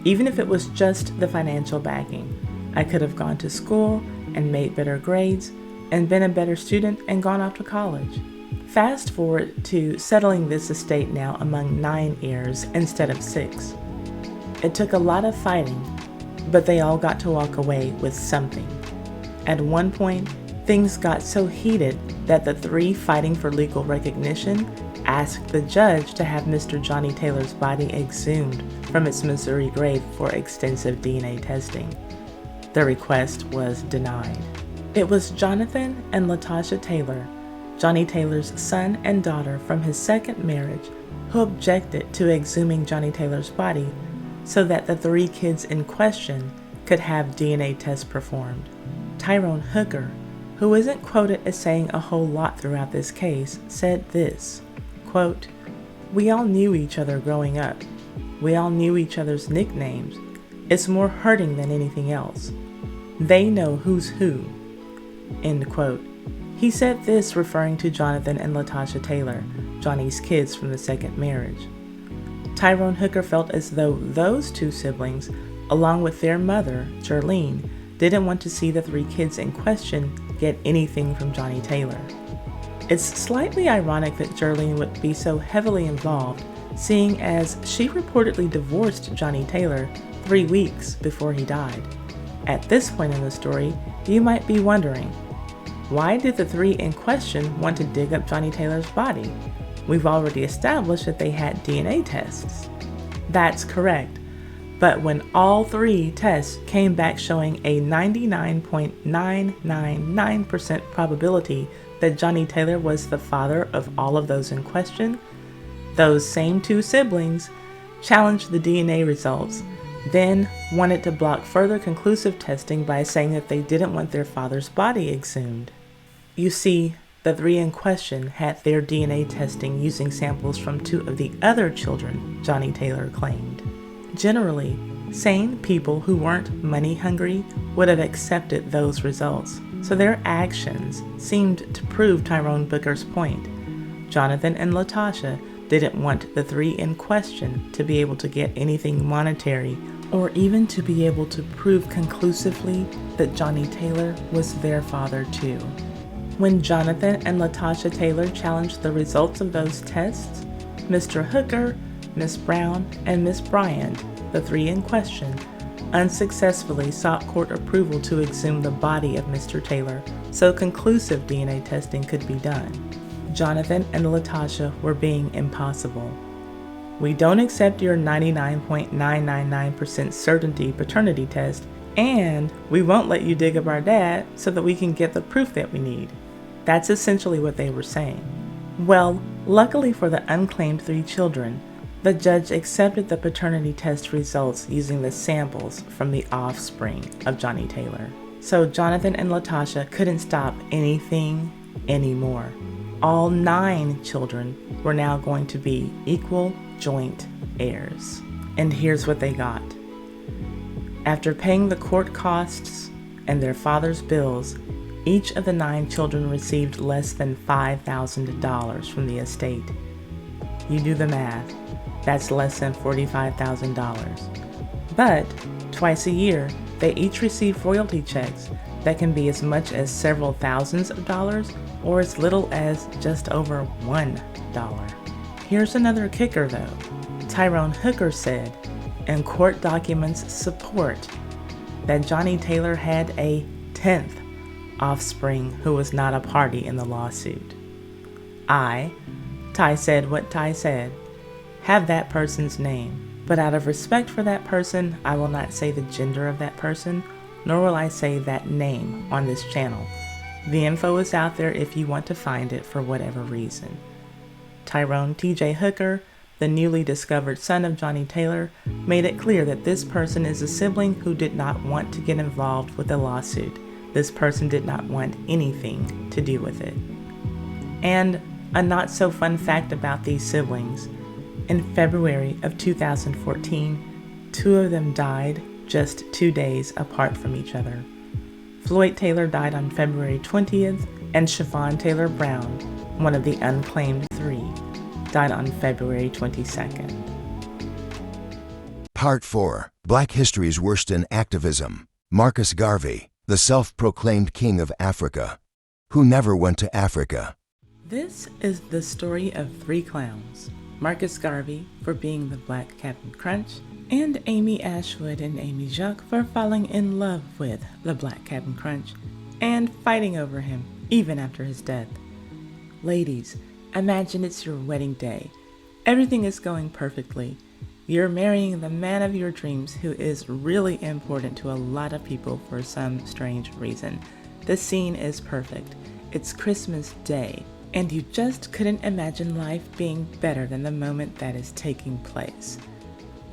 even if it was just the financial backing. I could have gone to school and made better grades and been a better student and gone off to college." Fast forward to settling this estate now among 9 heirs instead of 6. It took a lot of fighting, but they all got to walk away with something. At one point, things got so heated that the 3 fighting for legal recognition asked the judge to have Mr. Johnnie Taylor's body exhumed from its Missouri grave for extensive DNA testing. The request was denied. It was Jonathan and Latasha Taylor, Johnnie Taylor's son and daughter from his second marriage, who objected to exhuming Johnnie Taylor's body so that the 3 kids in question could have DNA tests performed. Tyrone Hooker, who isn't quoted as saying a whole lot throughout this case, said this, quote, "We all knew each other growing up. We all knew each other's nicknames. It's more hurting than anything else. They know who's who." End quote. He said this referring to Jonathan and Latasha Taylor, Johnnie's kids from the second marriage. Tyrone Hooker felt as though those 2 siblings, along with their mother, Jerlene, didn't want to see the 3 kids in question get anything from Johnnie Taylor. It's slightly ironic that Jerlene would be so heavily involved, seeing as she reportedly divorced Johnnie Taylor 3 weeks before he died. At this point in the story, you might be wondering, why did the 3 in question want to dig up Johnnie Taylor's body? We've already established that they had DNA tests. That's correct. But when all 3 tests came back showing a 99.999% probability that Johnnie Taylor was the father of all of those in question, those same 2 siblings challenged the DNA results, then wanted to block further conclusive testing by saying that they didn't want their father's body exhumed. You see, the 3 in question had their DNA testing using samples from 2 of the other children Johnnie Taylor claimed. Generally, sane people who weren't money hungry would have accepted those results, so their actions seemed to prove Tyrone Hooker's point. Jonathan and Latasha didn't want the 3 in question to be able to get anything monetary or even to be able to prove conclusively that Johnnie Taylor was their father too. When Jonathan and Latasha Taylor challenged the results of those tests, Mr. Hooker, Miss Brown, and Miss Bryant, the three in question, unsuccessfully sought court approval to exhume the body of Mr. Taylor so conclusive DNA testing could be done. Jonathan and Latasha were being impossible. We don't accept your 99.999% certainty paternity test, and we won't let you dig up our dad so that we can get the proof that we need. That's essentially what they were saying. Well, luckily for the unclaimed 3 children, the judge accepted the paternity test results using the samples from the offspring of Johnnie Taylor. So Jonathan and Latasha couldn't stop anything anymore. All 9 children were now going to be equal joint heirs. And here's what they got. After paying the court costs and their father's bills, each of the 9 children received less than $5,000 from the estate. You do the math. That's less than $45,000. But twice a year, they each receive royalty checks that can be as much as several thousands of dollars or as little as just over $1. Here's another kicker though. Tyrone Hooker said, and court documents support, that Johnnie Taylor had a 10th offspring who was not a party in the lawsuit. Ty said what Ty said, have that person's name, but out of respect for that person, I will not say the gender of that person, nor will I say that name on this channel. The info is out there if you want to find it for whatever reason. Tyrone T.J. Hooker, the newly discovered son of Johnnie Taylor, made it clear that this person is a sibling who did not want to get involved with the lawsuit. This person did not want anything to do with it. And a not so fun fact about these siblings. In February of 2014, 2 of them died just 2 days apart from each other. Floyd Taylor died on February 20th, and Siobhan Taylor Brown, one of the unclaimed 3, died on February 22nd. Part 4. Black History's Worst in Activism. Marcus Garvey, the self-proclaimed king of Africa, who never went to Africa. This is the story of 3 clowns. Marcus Garvey for being the Black Captain Crunch, and Amy Ashwood and Amy Jacques for falling in love with the Black Captain Crunch and fighting over him even after his death. Ladies, imagine it's your wedding day. Everything is going perfectly. You're marrying the man of your dreams who is really important to a lot of people for some strange reason. The scene is perfect. It's Christmas Day, and you just couldn't imagine life being better than the moment that is taking place.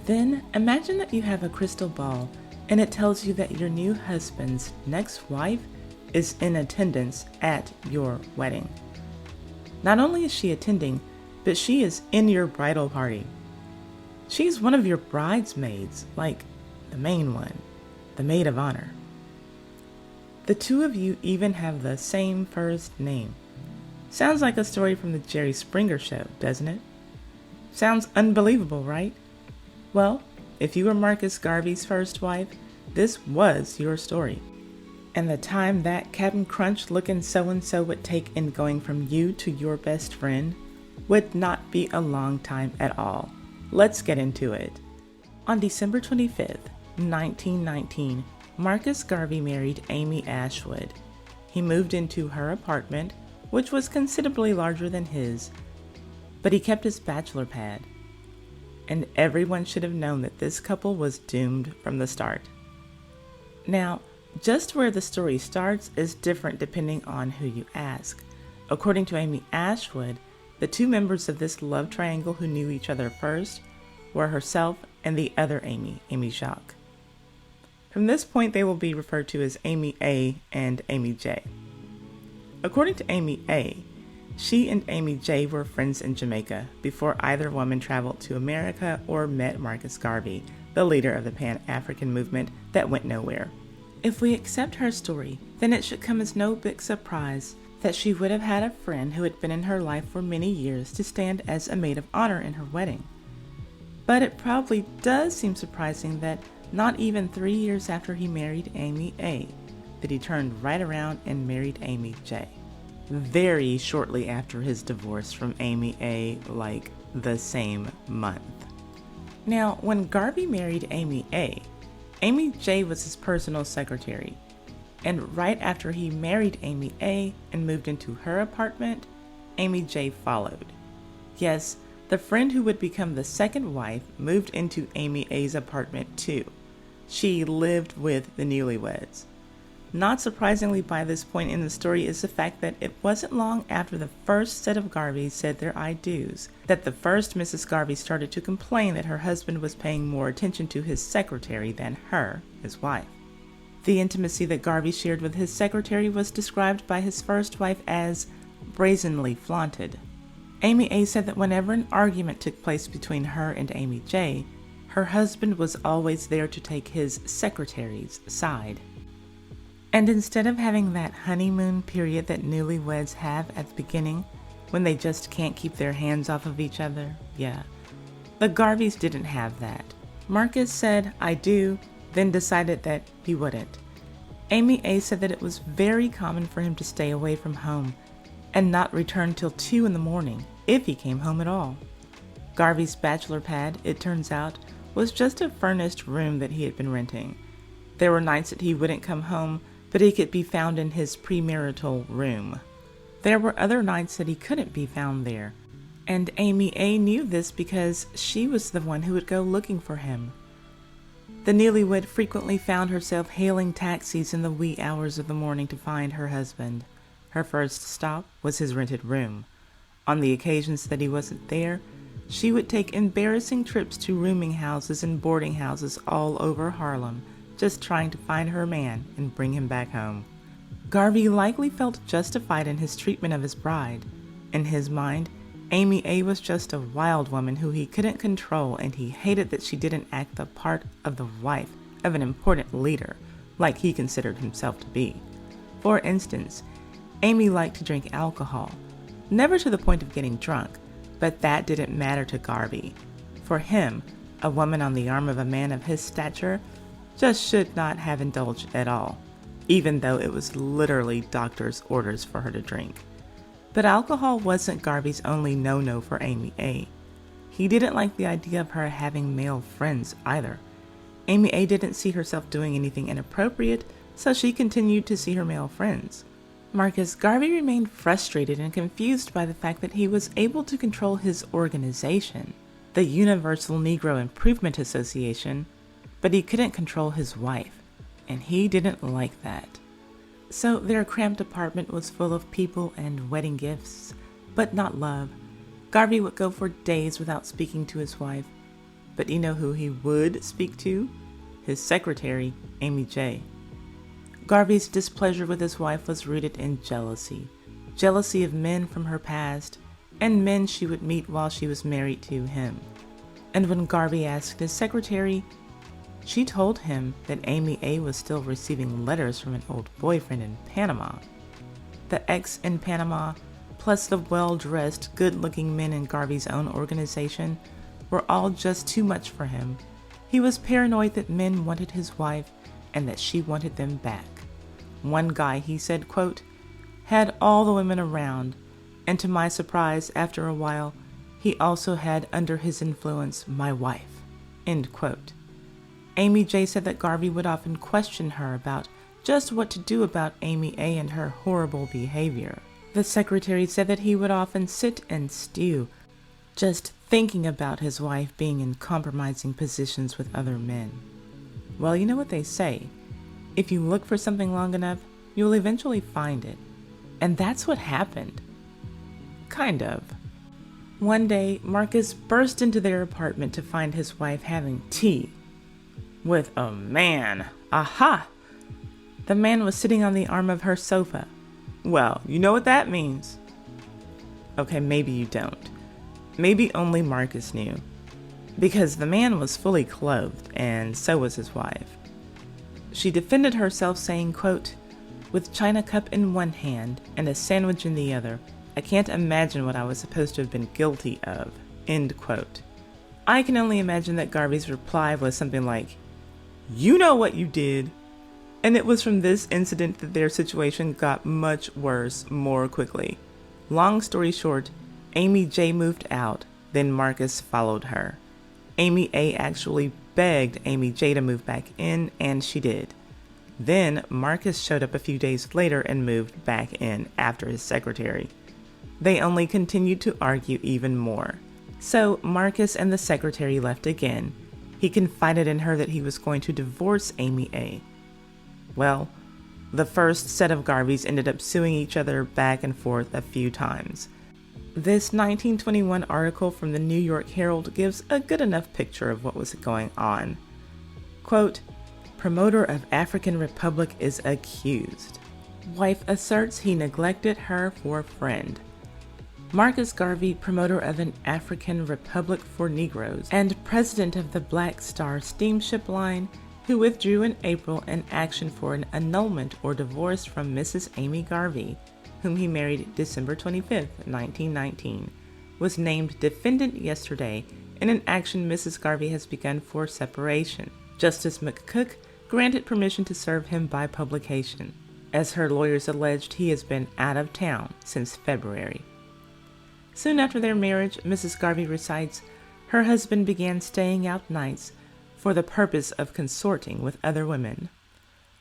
Then imagine that you have a crystal ball and it tells you that your new husband's next wife is in attendance at your wedding. Not only is she attending, but she is in your bridal party. She's one of your bridesmaids, like the main one, the maid of honor. The 2 of you even have the same first name. Sounds like a story from the Jerry Springer Show, doesn't it? Sounds unbelievable, right? Well, if you were Marcus Garvey's first wife, this was your story. And the time that Captain Crunch looking so-and-so would take in going from you to your best friend would not be a long time at all. Let's get into it. On December 25th, 1919, Marcus Garvey married Amy Ashwood. He moved into her apartment, which was considerably larger than his, but he kept his bachelor pad. And everyone should have known that this couple was doomed from the start. Now, just where the story starts is different depending on who you ask. According to Amy Ashwood, the 2 members of this love triangle who knew each other first were herself and the other Amy, Amy Jacques. From this point, they will be referred to as Amy A and Amy J. According to Amy A, she and Amy J were friends in Jamaica before either woman traveled to America or met Marcus Garvey, the leader of the Pan-African movement that went nowhere. If we accept her story, then it should come as no big surprise that she would have had a friend who had been in her life for many years to stand as a maid of honor in her wedding. But it probably does seem surprising that not even 3 years after he married Amy A, that he turned right around and married Amy J. Very shortly after his divorce from Amy A, like the same month. Now, when Garvey married Amy A, Amy J was his personal secretary. And right after he married Amy A and moved into her apartment, Amy J followed. Yes, the friend who would become the second wife moved into Amy A's apartment too. She lived with the newlyweds. Not surprisingly, by this point in the story is the fact that it wasn't long after the first set of Garveys said their I do's that the first Mrs. Garvey started to complain that her husband was paying more attention to his secretary than her, his wife. The intimacy that Garvey shared with his secretary was described by his first wife as brazenly flaunted. Amy A said that whenever an argument took place between her and Amy J, her husband was always there to take his secretary's side. And instead of having that honeymoon period that newlyweds have at the beginning, when they just can't keep their hands off of each other, the Garveys didn't have that. Marcus said, "I do," then decided that he wouldn't. Amy A said that it was very common for him to stay away from home and not return till 2 in the morning, if he came home at all. Garvey's bachelor pad, it turns out, was just a furnished room that he had been renting. There were nights that he wouldn't come home, but he could be found in his premarital room. There were other nights that he couldn't be found there, and Amy A knew this because she was the one who would go looking for him. The newlywed frequently found herself hailing taxis in the wee hours of the morning to find her husband. Her first stop was his rented room. On the occasions that he wasn't there, she would take embarrassing trips to rooming houses and boarding houses all over Harlem, just trying to find her man and bring him back home. Garvey likely felt justified in his treatment of his bride. In his mind, Amy A was just a wild woman who he couldn't control, and he hated that she didn't act the part of the wife of an important leader, like he considered himself to be. For instance, Amy liked to drink alcohol, never to the point of getting drunk, but that didn't matter to Garvey. For him, a woman on the arm of a man of his stature just should not have indulged at all, even though it was literally doctor's orders for her to drink. But alcohol wasn't Garvey's only no-no for Amy A. He didn't like the idea of her having male friends either. Amy A didn't see herself doing anything inappropriate, so she continued to see her male friends. Marcus Garvey remained frustrated and confused by the fact that he was able to control his organization, the Universal Negro Improvement Association, but he couldn't control his wife, and he didn't like that. So their cramped apartment was full of people and wedding gifts, but not love. Garvey would go for days without speaking to his wife, but you know who he would speak to? His secretary, Amy J. Garvey's displeasure with his wife was rooted in jealousy. Jealousy of men from her past, and men she would meet while she was married to him. And when Garvey asked his secretary, she told him that Amy A was still receiving letters from an old boyfriend in Panama. The ex in Panama, plus the well-dressed, good-looking men in Garvey's own organization, were all just too much for him. He was paranoid that men wanted his wife and that she wanted them back. One guy, he said, quote, had all the women around, and to my surprise, after a while, he also had under his influence my wife, end quote. Amy J said that Garvey would often question her about just what to do about Amy A and her horrible behavior. The secretary said that he would often sit and stew, just thinking about his wife being in compromising positions with other men. Well, you know what they say. If you look for something long enough, you'll eventually find it. And that's what happened. Kind of. One day, Marcus burst into their apartment to find his wife having tea with a man. Aha! The man was sitting on the arm of her sofa. Well, you know what that means. Okay, maybe you don't. Maybe only Marcus knew. Because the man was fully clothed, and so was his wife. She defended herself saying, quote, with china cup in one hand and a sandwich in the other, I can't imagine what I was supposed to have been guilty of, end quote. I can only imagine that Garvey's reply was something like, "You know what you did." And it was from this incident that their situation got much worse more quickly. Long story short, Amy J moved out, then Marcus followed her. Amy A actually begged Amy J to move back in, and she did. Then Marcus showed up a few days later and moved back in after his secretary. They only continued to argue even more. So Marcus and the secretary left again. He confided in her that he was going to divorce Amy A. Well, the first set of Garveys ended up suing each other back and forth a few times. This 1921 article from the New York Herald gives a good enough picture of what was going on. Quote, "Promoter of African Republic is accused. Wife asserts he neglected her for friend. Marcus Garvey, promoter of an African Republic for Negroes and president of the Black Star Steamship Line, who withdrew in April an action for an annulment or divorce from Mrs. Amy Garvey, whom he married December 25, 1919, was named defendant yesterday in an action Mrs. Garvey has begun for separation. Justice McCook granted permission to serve him by publication. As her lawyers alleged, he has been out of town since February." Soon after their marriage, Mrs. Garvey recites, her husband began staying out nights for the purpose of consorting with other women.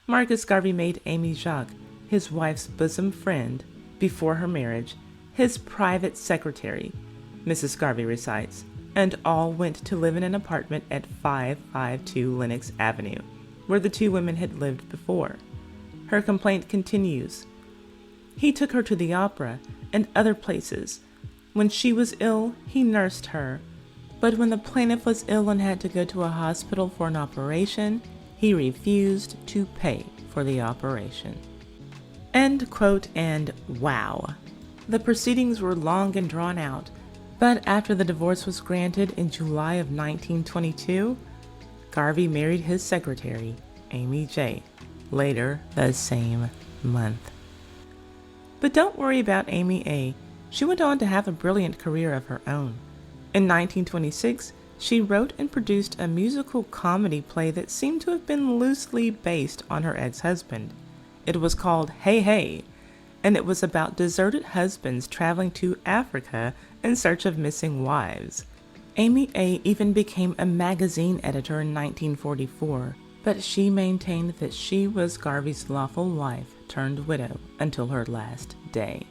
Marcus Garvey made Amy Jacques, his wife's bosom friend, before her marriage, his private secretary, Mrs. Garvey recites, and all went to live in an apartment at 552 Lenox Avenue, where the two women had lived before. Her complaint continues. He took her to the opera and other places. When she was ill, he nursed her. But when the plaintiff was ill and had to go to a hospital for an operation, he refused to pay for the operation. End quote, and wow. The proceedings were long and drawn out, but after the divorce was granted in July of 1922, Garvey married his secretary, Amy J, later the same month. But don't worry about Amy A. She went on to have a brilliant career of her own. In 1926, she wrote and produced a musical comedy play that seemed to have been loosely based on her ex-husband. It was called Hey Hey, and it was about deserted husbands traveling to Africa in search of missing wives. Amy A. even became a magazine editor in 1944, but she maintained that she was Garvey's lawful wife turned widow until her last day.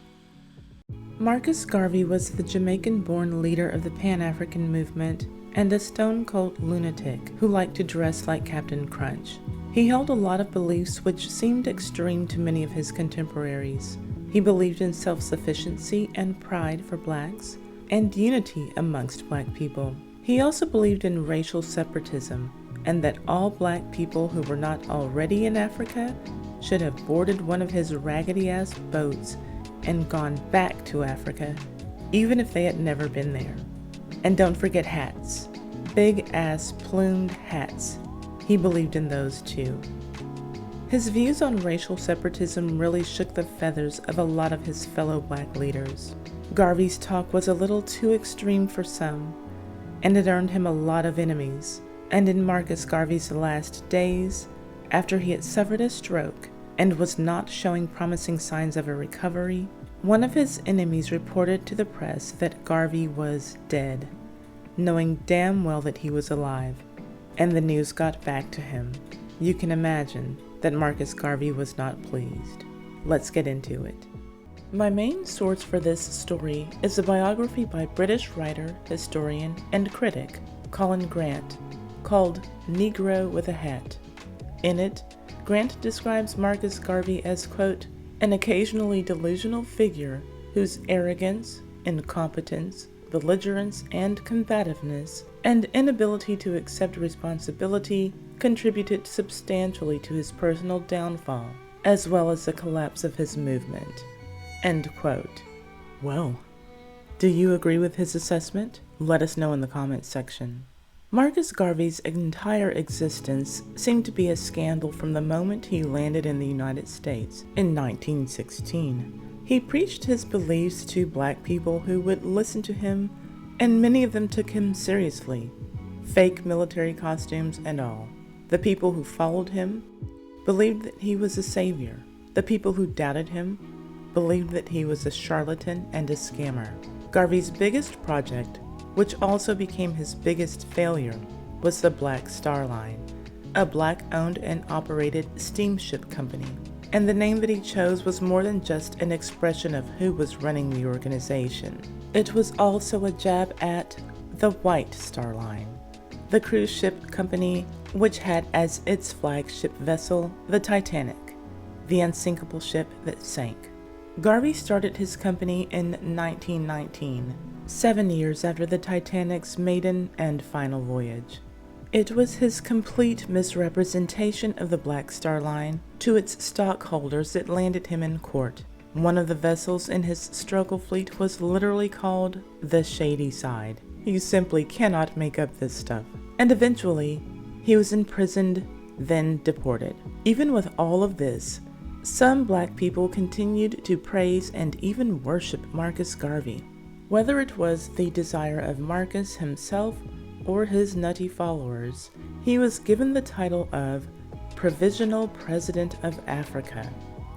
Marcus Garvey was the Jamaican-born leader of the Pan-African movement and a stone-cold lunatic who liked to dress like Captain Crunch. He held a lot of beliefs which seemed extreme to many of his contemporaries. He believed in self-sufficiency and pride for blacks, and unity amongst black people. He also believed in racial separatism, and that all black people who were not already in Africa should have boarded one of his raggedy-ass boats and gone back to Africa, even if they had never been there. And don't forget hats. Big-ass plumed hats. He believed in those too. His views on racial separatism really shook the feathers of a lot of his fellow black leaders. Garvey's talk was a little too extreme for some, and it earned him a lot of enemies. And in Marcus Garvey's last days, after he had suffered a stroke and was not showing promising signs of a recovery, one of his enemies reported to the press that Garvey was dead, knowing damn well that he was alive, and the news got back to him. You can imagine that Marcus Garvey was not pleased. Let's get into it. My main source for this story is a biography by British writer, historian, and critic Colin Grant, called Negro with a Hat. In it, Grant describes Marcus Garvey as, quote, an occasionally delusional figure whose arrogance, incompetence, belligerence, and combativeness, and inability to accept responsibility contributed substantially to his personal downfall, as well as the collapse of his movement. End quote. Well, do you agree with his assessment? Let us know in the comments section. Marcus Garvey's entire existence seemed to be a scandal from the moment he landed in the United States in 1916. He preached his beliefs to black people who would listen to him, and many of them took him seriously, fake military costumes and all. The people who followed him believed that he was a savior. The people who doubted him believed that he was a charlatan and a scammer. Garvey's biggest project, which also became his biggest failure, was the Black Star Line, a black-owned and operated steamship company. And the name that he chose was more than just an expression of who was running the organization. It was also a jab at the White Star Line, the cruise ship company which had as its flagship vessel the Titanic, the unsinkable ship that sank. Garvey started his company in 1919, 7 years after the Titanic's maiden and final voyage. It was his complete misrepresentation of the Black Star Line to its stockholders that landed him in court. One of the vessels in his struggle fleet was literally called the Shady Side. You simply cannot make up this stuff. And eventually, he was imprisoned, then deported. Even with all of this, some black people continued to praise and even worship Marcus Garvey. Whether it was the desire of Marcus himself or his nutty followers, he was given the title of Provisional President of Africa,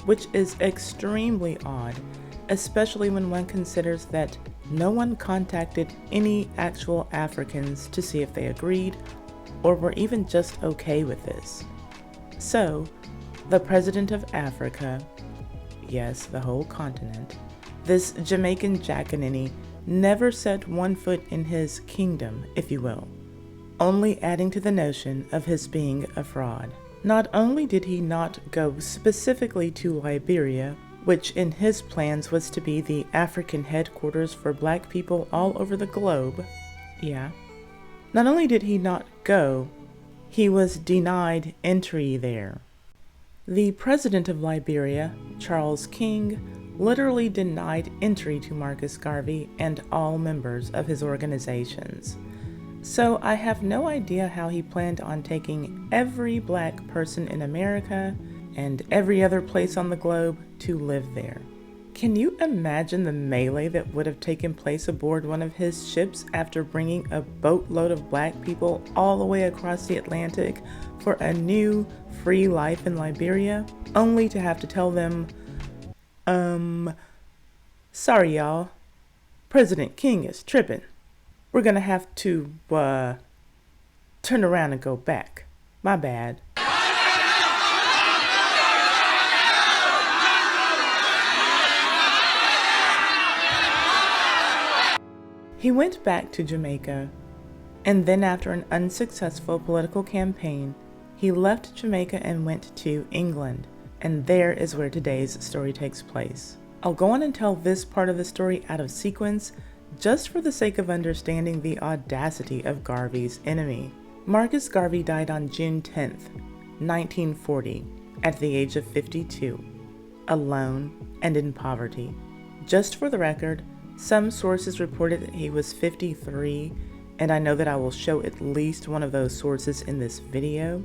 which is extremely odd, especially when one considers that no one contacted any actual Africans to see if they agreed or were even just okay with this. So, the President of Africa, yes, the whole continent, this Jamaican jackanini never set one foot in his kingdom, if you will, only adding to the notion of his being a fraud. Not only did he not go specifically to Liberia, which in his plans was to be the African headquarters for black people all over the globe, not only did he not go, he was denied entry there. The president of Liberia, Charles King, literally denied entry to Marcus Garvey and all members of his organizations. So I have no idea how he planned on taking every black person in America and every other place on the globe to live there. Can you imagine the melee that would have taken place aboard one of his ships after bringing a boatload of black people all the way across the Atlantic for a new, free life in Liberia, only to have to tell them, sorry y'all, President King is tripping. We're gonna have to, turn around and go back. My bad. He went back to Jamaica, and then after an unsuccessful political campaign, he left Jamaica and went to England, and there is where today's story takes place. I'll go on and tell this part of the story out of sequence, just for the sake of understanding the audacity of Garvey's enemy. Marcus Garvey died on June 10th, 1940, at the age of 52, alone and in poverty. Just for the record, some sources reported that he was 53, and I know that I will show at least one of those sources in this video,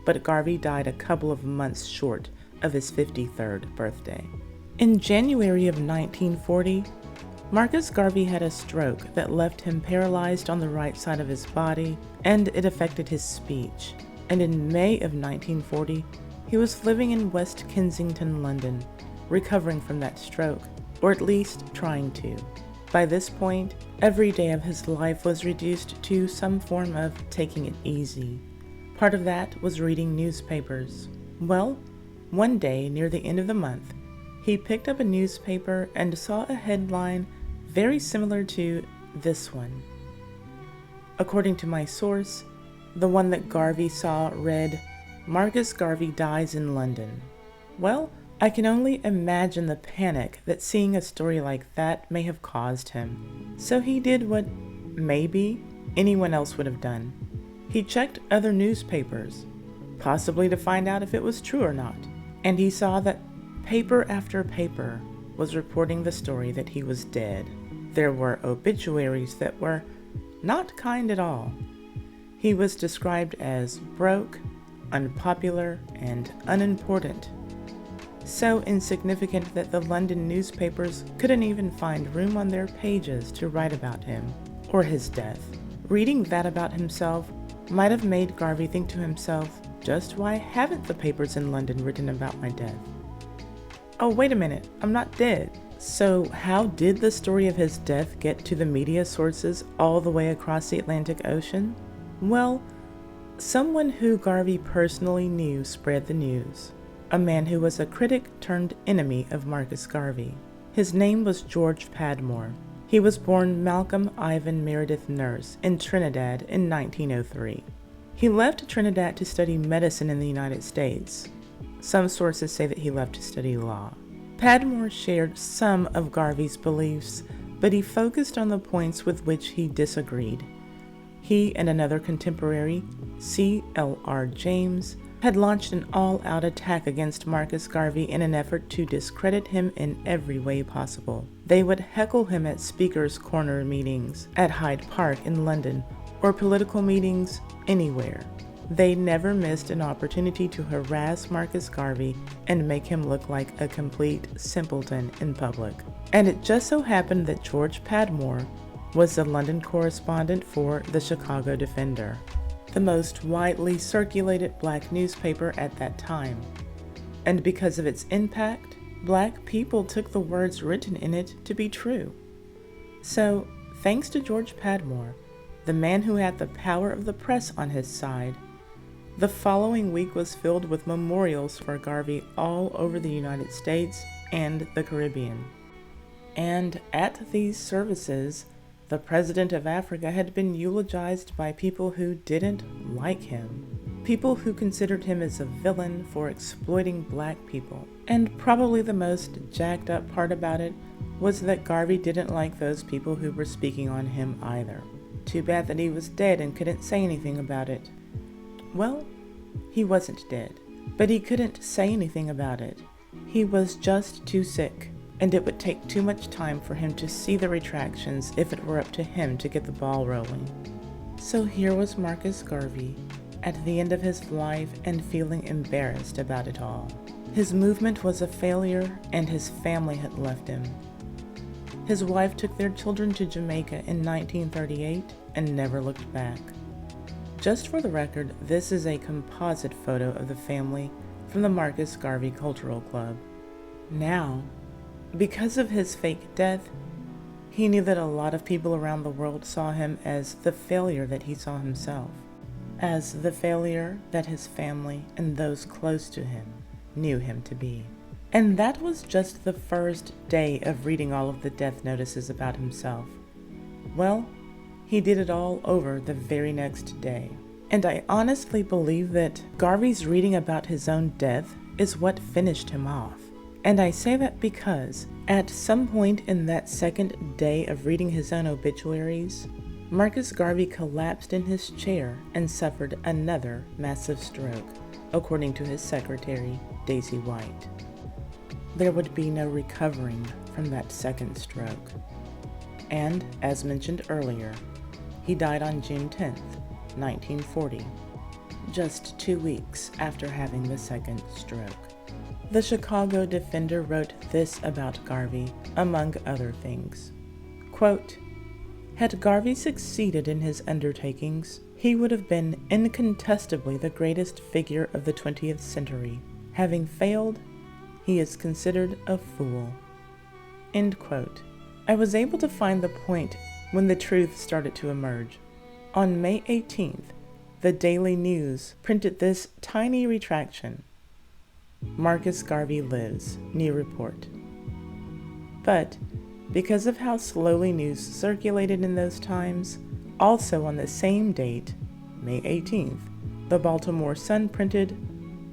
but Garvey died a couple of months short of his 53rd birthday. In January of 1940, Marcus Garvey had a stroke that left him paralyzed on the right side of his body, and it affected his speech. And in May of 1940, he was living in West Kensington, London, recovering from that stroke, or at least trying to. By this point, every day of his life was reduced to some form of taking it easy. Part of that was reading newspapers. Well, one day near the end of the month, he picked up a newspaper and saw a headline very similar to this one. According to my source, the one that Garvey saw read, "Marcus Garvey dies in London." Well, I can only imagine the panic that seeing a story like that may have caused him. So he did what maybe anyone else would have done. He checked other newspapers, possibly to find out if it was true or not, and he saw that paper after paper was reporting the story that he was dead. There were obituaries that were not kind at all. He was described as broke, unpopular, and unimportant. So insignificant that the London newspapers couldn't even find room on their pages to write about him or his death. Reading that about himself might have made Garvey think to himself, just why haven't the papers in London written about my death? Oh, wait a minute, I'm not dead. So how did the story of his death get to the media sources all the way across the Atlantic Ocean? Well, someone who Garvey personally knew spread the news. A man who was a critic turned enemy of Marcus Garvey. His name was George Padmore. He was born Malcolm Ivan Meredith Nurse in Trinidad in 1903. He left Trinidad to study medicine in the United States. Some sources say that he left to study law. Padmore shared some of Garvey's beliefs, but he focused on the points with which he disagreed. He and another contemporary, C.L.R. James, had launched an all-out attack against Marcus Garvey in an effort to discredit him in every way possible. They would heckle him at speakers' corner meetings at Hyde Park in London, or political meetings anywhere. They never missed an opportunity to harass Marcus Garvey and make him look like a complete simpleton in public. And it just so happened that George Padmore was the London correspondent for the Chicago Defender, the most widely circulated black newspaper at that time. And because of its impact, black people took the words written in it to be true. So, thanks to George Padmore, the man who had the power of the press on his side, the following week was filled with memorials for Garvey all over the United States and the Caribbean. And at these services, the president of Africa had been eulogized by people who didn't like him, people who considered him as a villain for exploiting black people. And probably the most jacked up part about it was that Garvey didn't like those people who were speaking on him either. Too bad that he was dead and couldn't say anything about it. Well, he wasn't dead, but he couldn't say anything about it. He was just too sick, and it would take too much time for him to see the retractions if it were up to him to get the ball rolling. So here was Marcus Garvey, at the end of his life and feeling embarrassed about it all. His movement was a failure, and his family had left him. His wife took their children to Jamaica in 1938 and never looked back. Just for the record, this is a composite photo of the family from the Marcus Garvey Cultural Club. Now, because of his fake death, he knew that a lot of people around the world saw him as the failure that he saw himself, as the failure that his family and those close to him knew him to be. And that was just the first day of reading all of the death notices about himself. Well, he did it all over the very next day. And I honestly believe that Garvey's reading about his own death is what finished him off. And I say that because at some point in that second day of reading his own obituaries, Marcus Garvey collapsed in his chair and suffered another massive stroke, according to his secretary, Daisy White. There would be no recovering from that second stroke. And, as mentioned earlier, he died on June 10th, 1940, just 2 weeks after having the second stroke. The Chicago Defender wrote this about Garvey, among other things. Quote, "Had Garvey succeeded in his undertakings, he would have been incontestably the greatest figure of the 20th century. Having failed, he is considered a fool." End quote. I was able to find the point when the truth started to emerge. On May 18th, the Daily News printed this tiny retraction. Marcus Garvey lives, new report. But because of how slowly news circulated in those times, also on the same date, May 18th, the Baltimore Sun printed,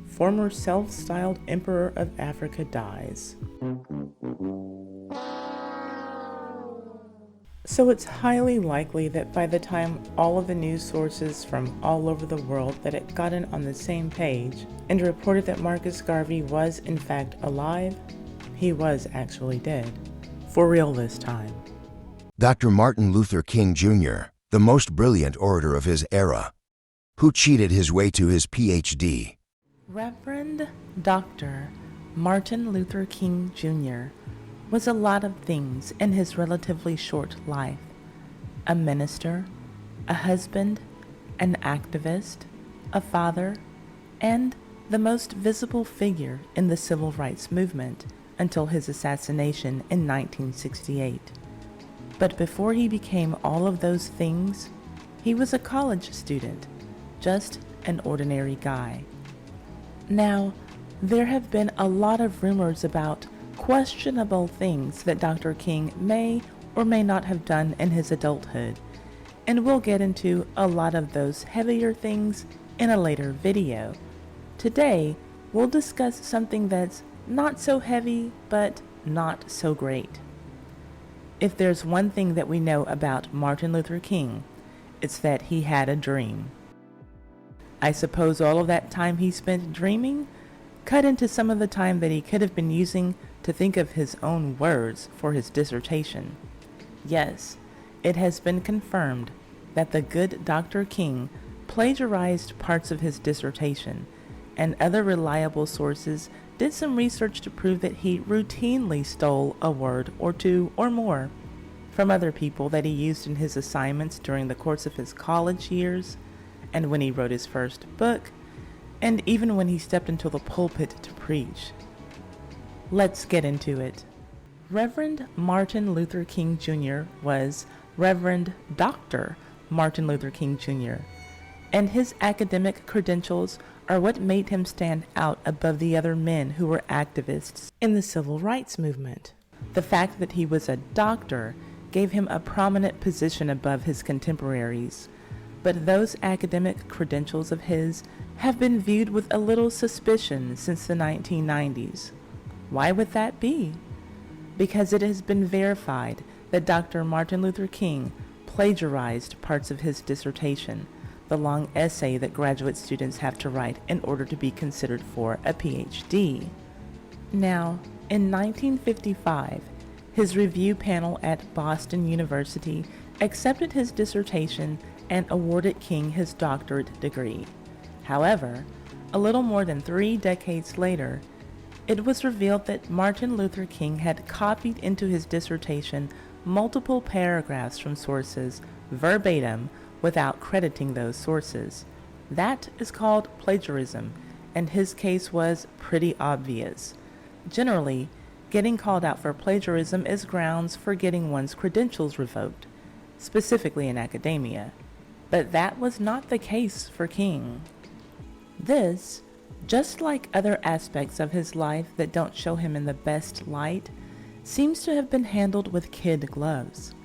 "Former self-styled Emperor of Africa dies." So it's highly likely that by the time all of the news sources from all over the world that had gotten on the same page and reported that Marcus Garvey was in fact alive, he was actually dead. For real this time. Dr. Martin Luther King Jr., the most brilliant orator of his era, who cheated his way to his Ph.D. Reverend Dr. Martin Luther King Jr. was a lot of things in his relatively short life. A minister, a husband, an activist, a father, and the most visible figure in the civil rights movement until his assassination in 1968. But before he became all of those things, he was a college student, just an ordinary guy. Now, there have been a lot of rumors about questionable things that Dr. King may or may not have done in his adulthood, and we'll get into a lot of those heavier things in a later video. Today, we'll discuss something that's not so heavy, but not so great. If there's one thing that we know about Martin Luther King, it's that he had a dream. I suppose all of that time he spent dreaming cut into some of the time that he could have been using to think of his own words for his dissertation. Yes, it has been confirmed that the good Dr. King plagiarized parts of his dissertation, and other reliable sources did some research to prove that he routinely stole a word or two or more from other people that he used in his assignments during the course of his college years, and when he wrote his first book, and even when he stepped into the pulpit to preach. Let's get into it. Reverend Martin Luther King Jr. was Reverend Dr. Martin Luther King Jr., and his academic credentials are what made him stand out above the other men who were activists in the civil rights movement. The fact that he was a doctor gave him a prominent position above his contemporaries, but those academic credentials of his have been viewed with a little suspicion since the 1990s. Why would that be? Because it has been verified that Dr. Martin Luther King plagiarized parts of his dissertation, the long essay that graduate students have to write in order to be considered for a PhD. Now, in 1955, his review panel at Boston University accepted his dissertation and awarded King his doctorate degree. However, a little more than 3 decades later, it was revealed that Martin Luther King had copied into his dissertation multiple paragraphs from sources verbatim without crediting those sources. That is called plagiarism, and his case was pretty obvious. Generally, getting called out for plagiarism is grounds for getting one's credentials revoked, specifically in academia. But that was not the case for King. This, just like other aspects of his life that don't show him in the best light, seems to have been handled with kid gloves.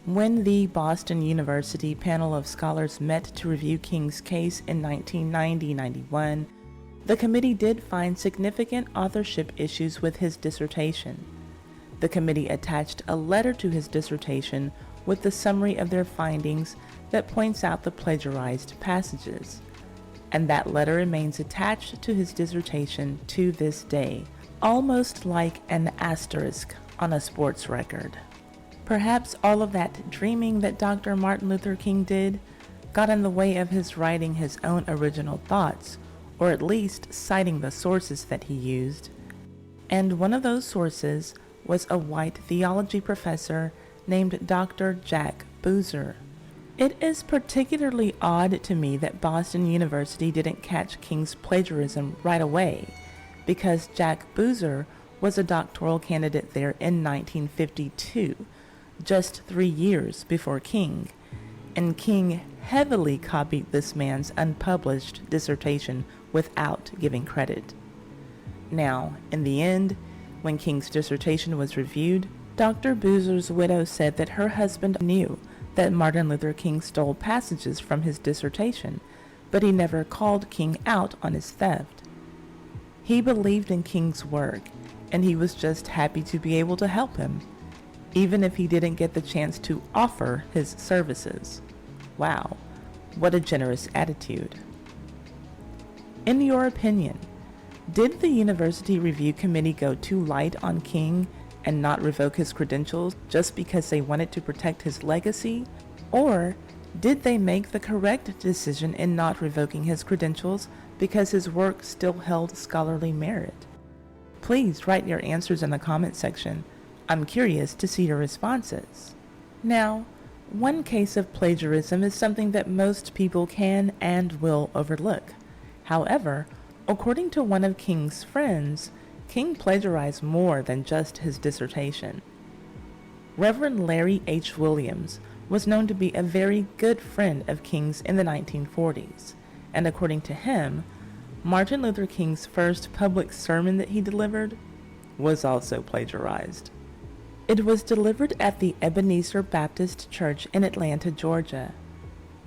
When the Boston University panel of scholars met to review King's case in 1990-91, the committee did find significant authorship issues with his dissertation. The committee attached a letter to his dissertation with the summary of their findings that points out the plagiarized passages, and that letter remains attached to his dissertation to this day, almost like an asterisk on a sports record. Perhaps all of that dreaming that Dr. Martin Luther King did got in the way of his writing his own original thoughts, or at least citing the sources that he used. And one of those sources was a white theology professor named Dr. Jack Boozer. It is particularly odd to me that Boston University didn't catch King's plagiarism right away, because Jack Boozer was a doctoral candidate there in 1952, just 3 years before King, and King heavily copied this man's unpublished dissertation without giving credit. Now, in the end, when King's dissertation was reviewed, Dr. Boozer's widow said that her husband knew that Martin Luther King stole passages from his dissertation, but he never called King out on his theft. He believed in King's work, and he was just happy to be able to help him, even if he didn't get the chance to offer his services. Wow, what a generous attitude. In your opinion, did the University Review Committee go too light on King and not revoke his credentials just because they wanted to protect his legacy? Or did they make the correct decision in not revoking his credentials because his work still held scholarly merit? Please write your answers in the comment section. I'm curious to see your responses. Now, one case of plagiarism is something that most people can and will overlook. However, according to one of King's friends, King plagiarized more than just his dissertation. Reverend Larry H. Williams was known to be a very good friend of King's in the 1940s, and according to him, Martin Luther King's first public sermon that he delivered was also plagiarized. It was delivered at the Ebenezer Baptist Church in Atlanta, Georgia.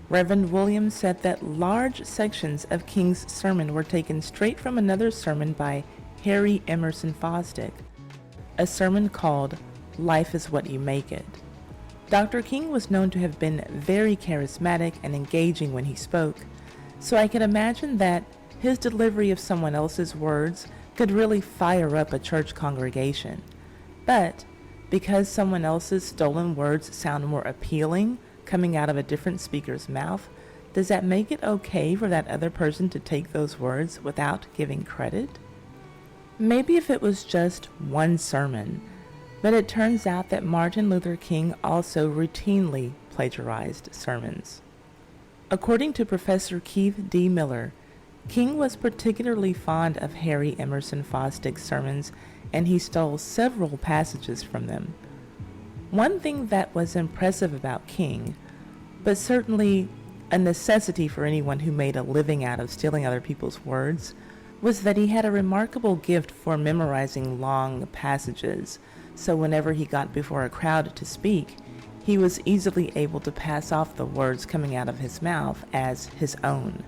Reverend Williams said that large sections of King's sermon were taken straight from another sermon by Harry Emerson Fosdick, a sermon called Life is What You Make It. Dr. King was known to have been very charismatic and engaging when he spoke, so I can imagine that his delivery of someone else's words could really fire up a church congregation. But because someone else's stolen words sound more appealing coming out of a different speaker's mouth, does that make it okay for that other person to take those words without giving credit? Maybe if it was just one sermon, but it turns out that Martin Luther King also routinely plagiarized sermons. According to Professor Keith D. Miller, King was particularly fond of Harry Emerson Fosdick's sermons, and he stole several passages from them. One thing that was impressive about King, but certainly a necessity for anyone who made a living out of stealing other people's words, was that he had a remarkable gift for memorizing long passages, so whenever he got before a crowd to speak, he was easily able to pass off the words coming out of his mouth as his own.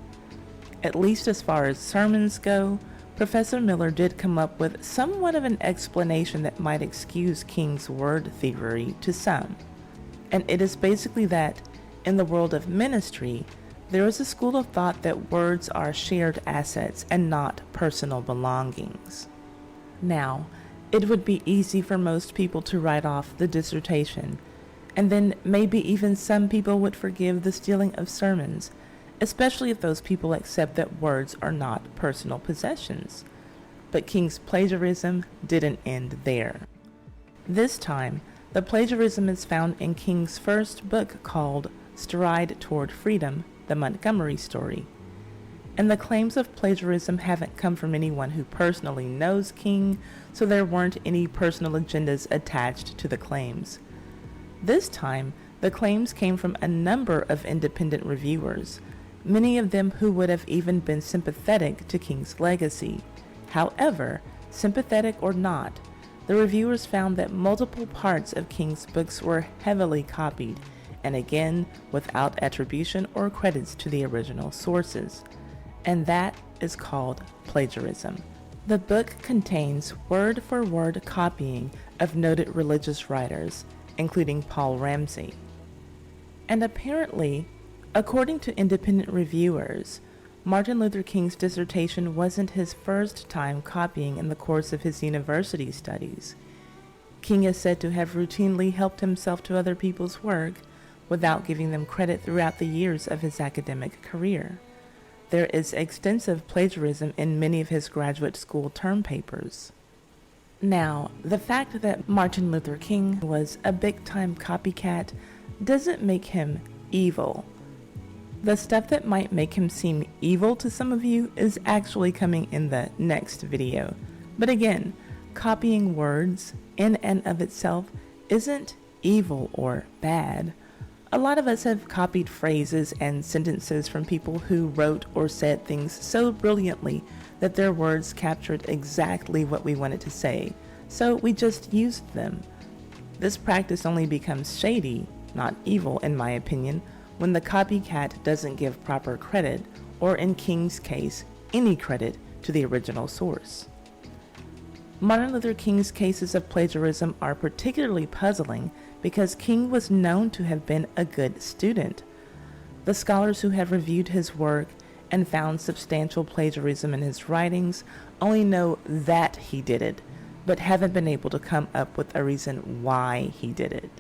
At least as far as sermons go, Professor Miller did come up with somewhat of an explanation that might excuse King's word thievery to some. And it is basically that, in the world of ministry, there is a school of thought that words are shared assets and not personal belongings. Now, it would be easy for most people to write off the dissertation, and then maybe even some people would forgive the stealing of sermons, especially if those people accept that words are not personal possessions. But King's plagiarism didn't end there. This time, the plagiarism is found in King's first book called Stride Toward Freedom, the Montgomery Story. And the claims of plagiarism haven't come from anyone who personally knows King, so there weren't any personal agendas attached to the claims. This time, the claims came from a number of independent reviewers, many of them who would have even been sympathetic to King's legacy. However, sympathetic or not, the reviewers found that multiple parts of King's books were heavily copied, and again, without attribution or credits to the original sources. And that is called plagiarism. The book contains word-for-word copying of noted religious writers, including Paul Ramsey. And apparently, according to independent reviewers, Martin Luther King's dissertation wasn't his first time copying in the course of his university studies. King is said to have routinely helped himself to other people's work without giving them credit throughout the years of his academic career. There is extensive plagiarism in many of his graduate school term papers. Now, the fact that Martin Luther King was a big-time copycat doesn't make him evil. The stuff that might make him seem evil to some of you is actually coming in the next video. But again, copying words in and of itself isn't evil or bad. A lot of us have copied phrases and sentences from people who wrote or said things so brilliantly that their words captured exactly what we wanted to say, so we just used them. This practice only becomes shady, not evil in my opinion, when the copycat doesn't give proper credit, or in King's case, any credit to the original source. Martin Luther King's cases of plagiarism are particularly puzzling because King was known to have been a good student. The scholars who have reviewed his work and found substantial plagiarism in his writings only know that he did it, but haven't been able to come up with a reason why he did it.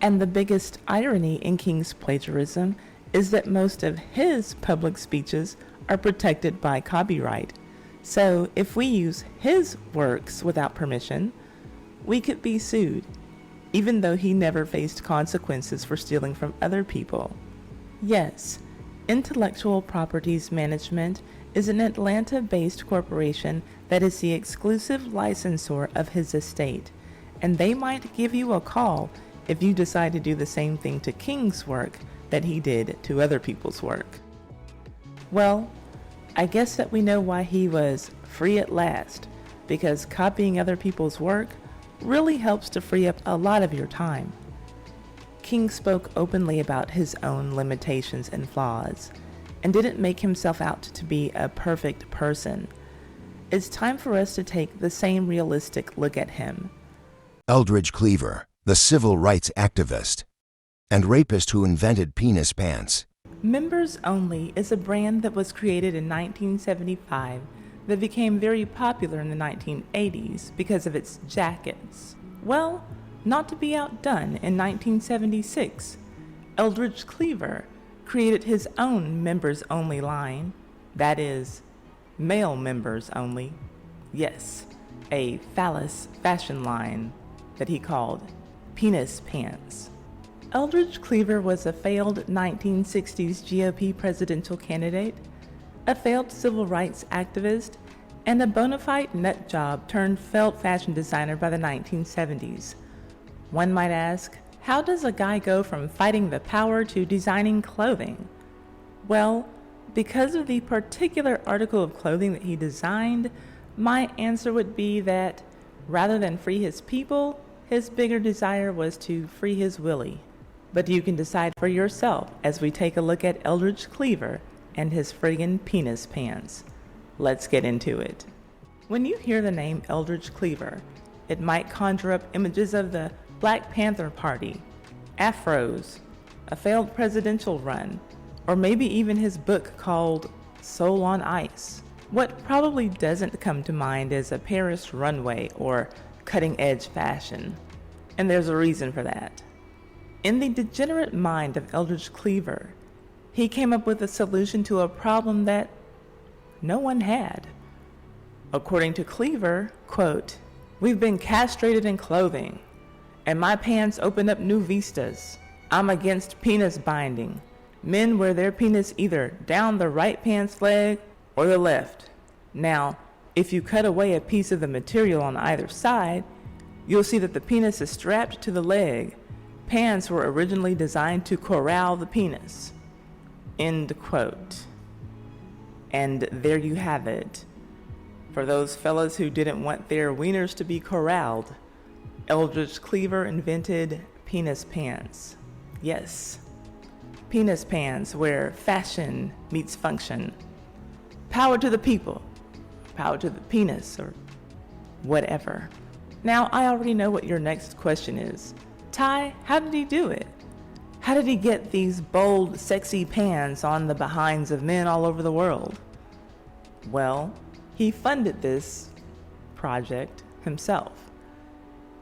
And the biggest irony in King's plagiarism is that most of his public speeches are protected by copyright. So if we use his works without permission, we could be sued, even though he never faced consequences for stealing from other people. Yes, Intellectual Properties Management is an Atlanta-based corporation that is the exclusive licensor of his estate, and they might give you a call if you decide to do the same thing to King's work that he did to other people's work. Well, I guess that we know why he was free at last, because copying other people's work really helps to free up a lot of your time. King spoke openly about his own limitations and flaws, and didn't make himself out to be a perfect person. It's time for us to take the same realistic look at him. Eldridge Cleaver, the civil rights activist and rapist who invented penis pants. Members Only is a brand that was created in 1975 that became very popular in the 1980s because of its jackets. Well, not to be outdone, in 1976, Eldridge Cleaver created his own Members Only line, that is, male members only. Yes, a phallus fashion line that he called Penis Pants. Eldridge Cleaver was a failed 1960s GOP presidential candidate, a failed civil rights activist, and a bona fide nut job turned felt fashion designer by the 1970s. One might ask, how does a guy go from fighting the power to designing clothing? Well, because of the particular article of clothing that he designed, my answer would be that rather than free his people, his bigger desire was to free his willy. But you can decide for yourself as we take a look at Eldridge Cleaver and his friggin' penis pants. Let's get into it. When you hear the name Eldridge Cleaver, it might conjure up images of the Black Panther Party, afros, a failed presidential run, or maybe even his book called Soul on Ice. What probably doesn't come to mind is a Paris runway or cutting-edge fashion, and there's a reason for that. In the degenerate mind of Eldridge Cleaver, he came up with a solution to a problem that no one had. According to Cleaver, quote, "We've been castrated in clothing, and my pants open up new vistas. I'm against penis binding. Men wear their penis either down the right pants leg or the left. Now, if you cut away a piece of the material on either side, you'll see that the penis is strapped to the leg. Pants were originally designed to corral the penis." End quote. And there you have it. For those fellas who didn't want their wieners to be corralled, Eldridge Cleaver invented penis pants. Yes, penis pants where fashion meets function. Power to the people, power to the penis, or whatever. Now, I already know what your next question is. Ty, how did he do it? How did he get these bold, sexy pants on the behinds of men all over the world? Well, he funded this project himself.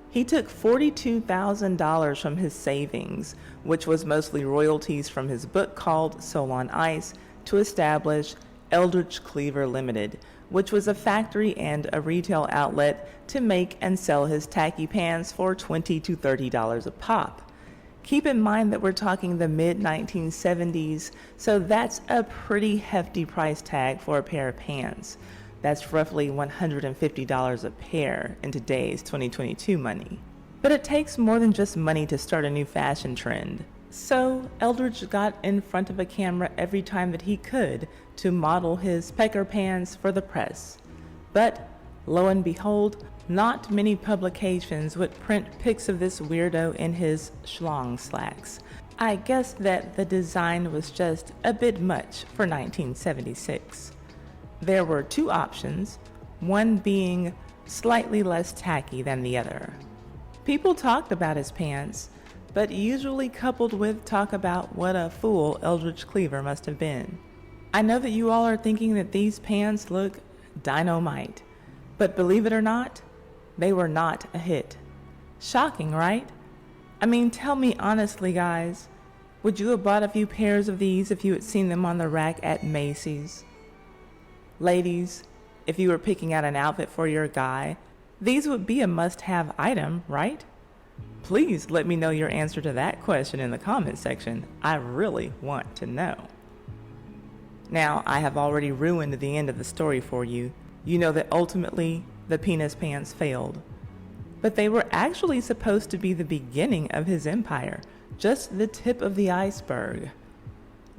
He took $42,000 from his savings, which was mostly royalties from his book called Soul on Ice, to establish Eldridge Cleaver Limited, which was a factory and a retail outlet to make and sell his tacky pants for $20 to $30 a pop. Keep in mind that we're talking the mid-1970s, so that's a pretty hefty price tag for a pair of pants. That's roughly $150 a pair in today's 2022 money. But it takes more than just money to start a new fashion trend. So Eldridge got in front of a camera every time that he could to model his pecker pants for the press. But lo and behold, not many publications would print pics of this weirdo in his schlong slacks. I guess that the design was just a bit much for 1976. There were two options, one being slightly less tacky than the other. People talked about his pants, but usually coupled with talk about what a fool Eldridge Cleaver must have been. I know that you all are thinking that these pants look dynamite, but believe it or not, they were not a hit. Shocking, right? I mean, tell me honestly, guys, would you have bought a few pairs of these if you had seen them on the rack at Macy's? Ladies, if you were picking out an outfit for your guy, these would be a must-have item, right? Please let me know your answer to that question in the comment section. I really want to know. Now, I have already ruined the end of the story for you. You know that ultimately the penis pants failed. But they were actually supposed to be the beginning of his empire, just the tip of the iceberg.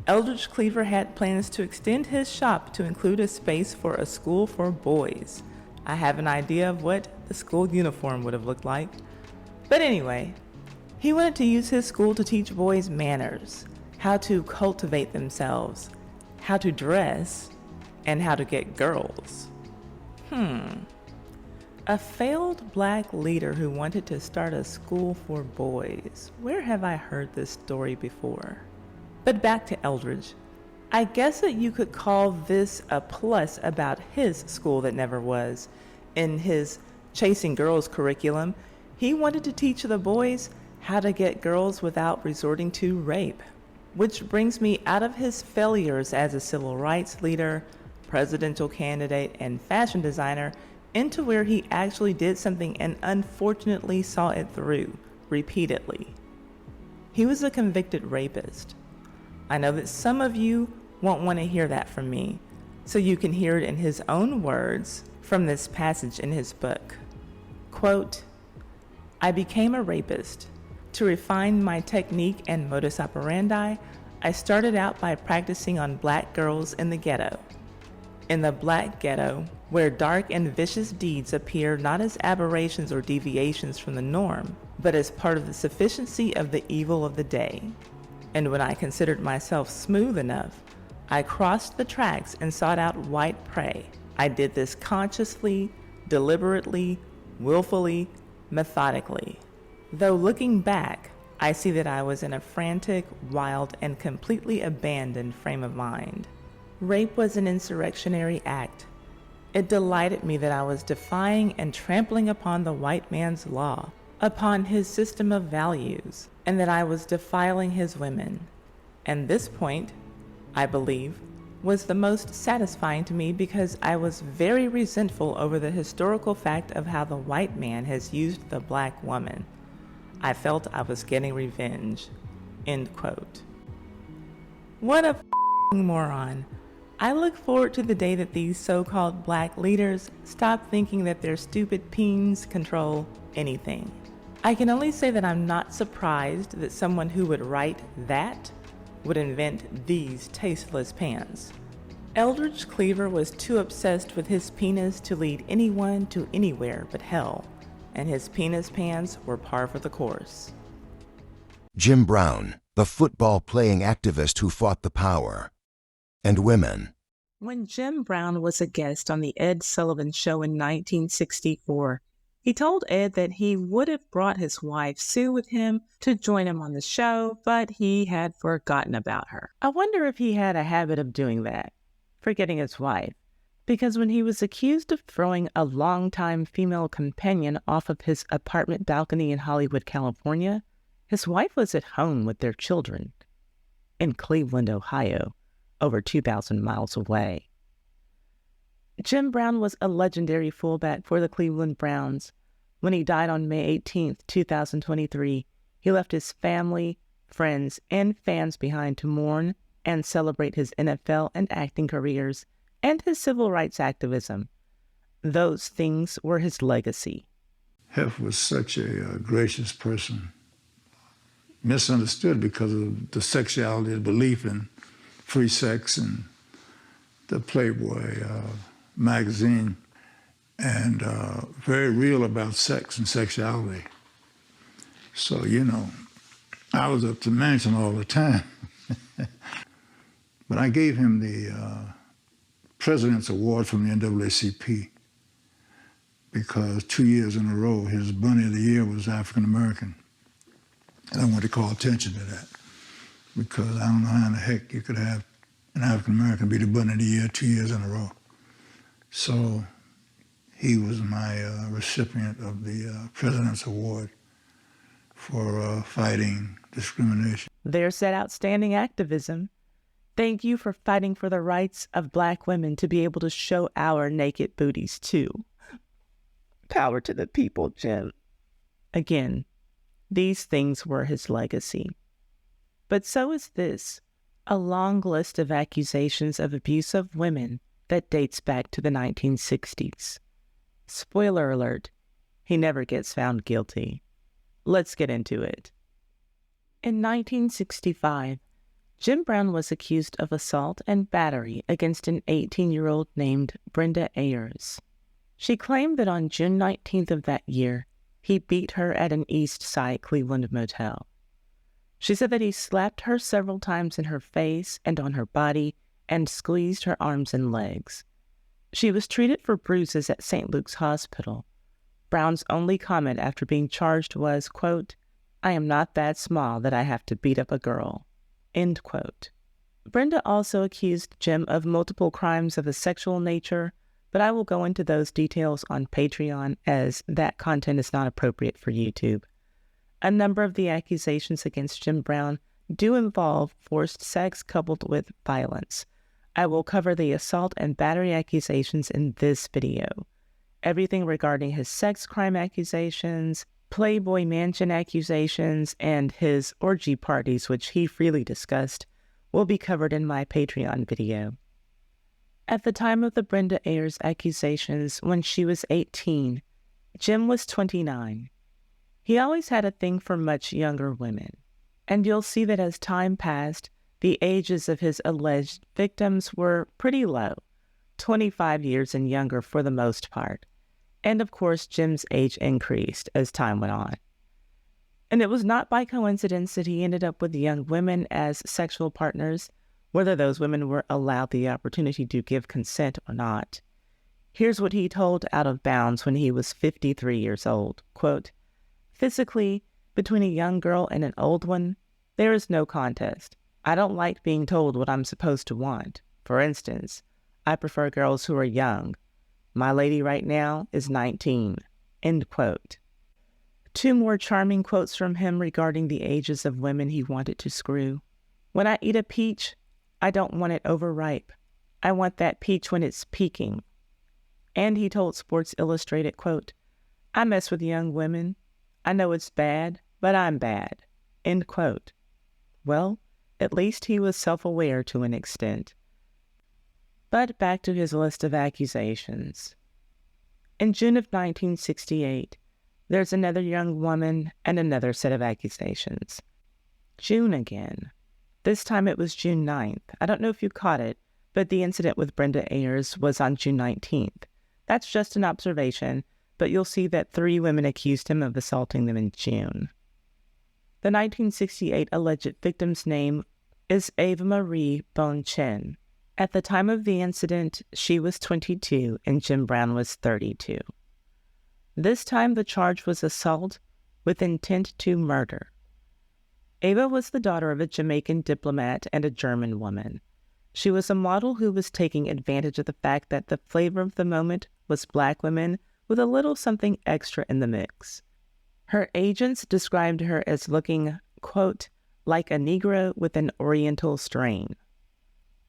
Eldridge Cleaver had plans to extend his shop to include a space for a school for boys. I have an idea of what the school uniform would have looked like. But anyway, he wanted to use his school to teach boys manners, how to cultivate themselves, how to dress, and how to get girls. A failed black leader who wanted to start a school for boys. Where have I heard this story before? But back to Eldridge. I guess that you could call this a plus about his school that never was. In his Chasing Girls curriculum, he wanted to teach the boys how to get girls without resorting to rape. Which brings me out of his failures as a civil rights leader, presidential candidate, and fashion designer into where he actually did something and unfortunately saw it through, repeatedly. He was a convicted rapist. I know that some of you won't want to hear that from me, so you can hear it in his own words from this passage in his book. Quote, "I became a rapist. To refine my technique and modus operandi, I started out by practicing on black girls in the ghetto. In the black ghetto, where dark and vicious deeds appear not as aberrations or deviations from the norm, but as part of the sufficiency of the evil of the day. And when I considered myself smooth enough, I crossed the tracks and sought out white prey. I did this consciously, deliberately, willfully, methodically. Though looking back, I see that I was in a frantic, wild, and completely abandoned frame of mind. Rape was an insurrectionary act. It delighted me that I was defying and trampling upon the white man's law, upon his system of values, and that I was defiling his women. And this point, I believe, was the most satisfying to me because I was very resentful over the historical fact of how the white man has used the black woman. I felt I was getting revenge." End quote. What a moron. I look forward to the day that these so-called black leaders stop thinking that their stupid peens control anything. I can only say that I'm not surprised that someone who would write that would invent these tasteless pants. Eldridge Cleaver was too obsessed with his penis to lead anyone to anywhere but hell, and his penis pants were par for the course. Jim Brown, the football-playing activist who fought the power. And women. When Jim Brown was a guest on the Ed Sullivan Show in 1964, he told Ed that he would have brought his wife Sue with him to join him on the show, but he had forgotten about her. I wonder if he had a habit of doing that, forgetting his wife, because when he was accused of throwing a longtime female companion off of his apartment balcony in Hollywood, California, his wife was at home with their children in Cleveland, Ohio, over 2,000 miles away. Jim Brown was a legendary fullback for the Cleveland Browns. When he died on May 18, 2023, he left his family, friends, and fans behind to mourn and celebrate his NFL and acting careers and his civil rights activism. Those things were his legacy. Hef was such a gracious person. Misunderstood because of the sexuality, the belief in free sex and the Playboy magazine, and very real about sex and sexuality. So, I was up to mansion all the time. But I gave him the President's Award from the NAACP because 2 years in a row, his Bunny of the Year was African American. And I want to call attention to that because I don't know how in the heck you could have an African American be the Bunny of the Year 2 years in a row. So he was my recipient of the President's Award for fighting discrimination. There's that outstanding activism. Thank you for fighting for the rights of black women to be able to show our naked booties too. Power to the people, Jim. Again, these things were his legacy. But so is this. a long list of accusations of abuse of women that dates back to the 1960s. Spoiler alert, he never gets found guilty. Let's get into it. In 1965, Jim Brown was accused of assault and battery against an 18-year-old named Brenda Ayers. She claimed that on June 19th of that year, he beat her at an East Side Cleveland motel. She said that he slapped her several times in her face and on her body and squeezed her arms and legs. She was treated for bruises at St. Luke's Hospital. Brown's only comment after being charged was, quote, "I am not that small that I have to beat up a girl," end quote. Brenda also accused Jim of multiple crimes of a sexual nature, but I will go into those details on Patreon as that content is not appropriate for YouTube. A number of the accusations against Jim Brown do involve forced sex coupled with violence. I will cover the assault and battery accusations in this video. Everything regarding his sex crime accusations, Playboy Mansion accusations, and his orgy parties, which he freely discussed, will be covered in my Patreon video. At the time of the Brenda Ayers accusations, when she was 18, Jim was 29. He always had a thing for much younger women, and you'll see that as time passed, the ages of his alleged victims were pretty low, 25 years and younger for the most part. And of course, Jim's age increased as time went on. And it was not by coincidence that he ended up with young women as sexual partners, whether those women were allowed the opportunity to give consent or not. Here's what he told Out of Bounds when he was 53 years old, quote, "Physically, between a young girl and an old one, there is no contest. I don't like being told what I'm supposed to want. For instance, I prefer girls who are young. My lady right now is 19, end quote. Two more charming quotes from him regarding the ages of women he wanted to screw. "When I eat a peach, I don't want it overripe. I want that peach when it's peaking." And he told Sports Illustrated, quote, "I mess with young women. I know it's bad, but I'm bad," end quote. Well, at least he was self-aware to an extent. But back to his list of accusations. In June of 1968, there's another young woman and another set of accusations. June again. This time it was June 9th. I don't know if you caught it, but the incident with Brenda Ayers was on June 19th. That's just an observation, but you'll see that 3 women accused him of assaulting them in June. The 1968 alleged victim's name is Ava Marie Bonchen. At the time of the incident, she was 22 and Jim Brown was 32. This time the charge was assault with intent to murder. Ava was the daughter of a Jamaican diplomat and a German woman. She was a model who was taking advantage of the fact that the flavor of the moment was black women with a little something extra in the mix. Her agents described her as looking, quote, like a Negro with an Oriental strain.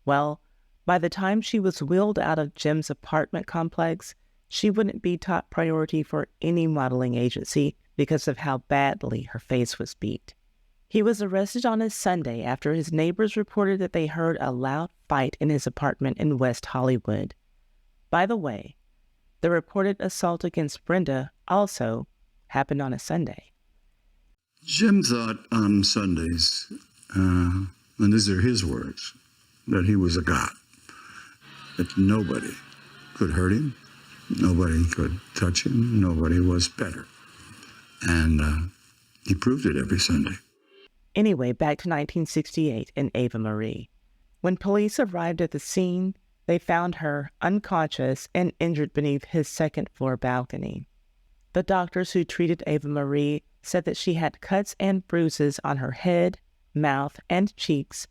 Well, by the time she was wheeled out of Jim's apartment complex, she wouldn't be top priority for any modeling agency because of how badly her face was beat. He was arrested on a Sunday after his neighbors reported that they heard a loud fight in his apartment in West Hollywood. By the way, the reported assault against Brenda also happened on a Sunday. Jim thought on Sundays, and these are his words, that he was a god, that nobody could hurt him, nobody could touch him, nobody was better. And he proved it every Sunday. Anyway, back to 1968 and Ava Marie. When police arrived at the scene, they found her unconscious and injured beneath his second-floor balcony. The doctors who treated Ava Marie said that she had cuts and bruises on her head, mouth, and cheeks,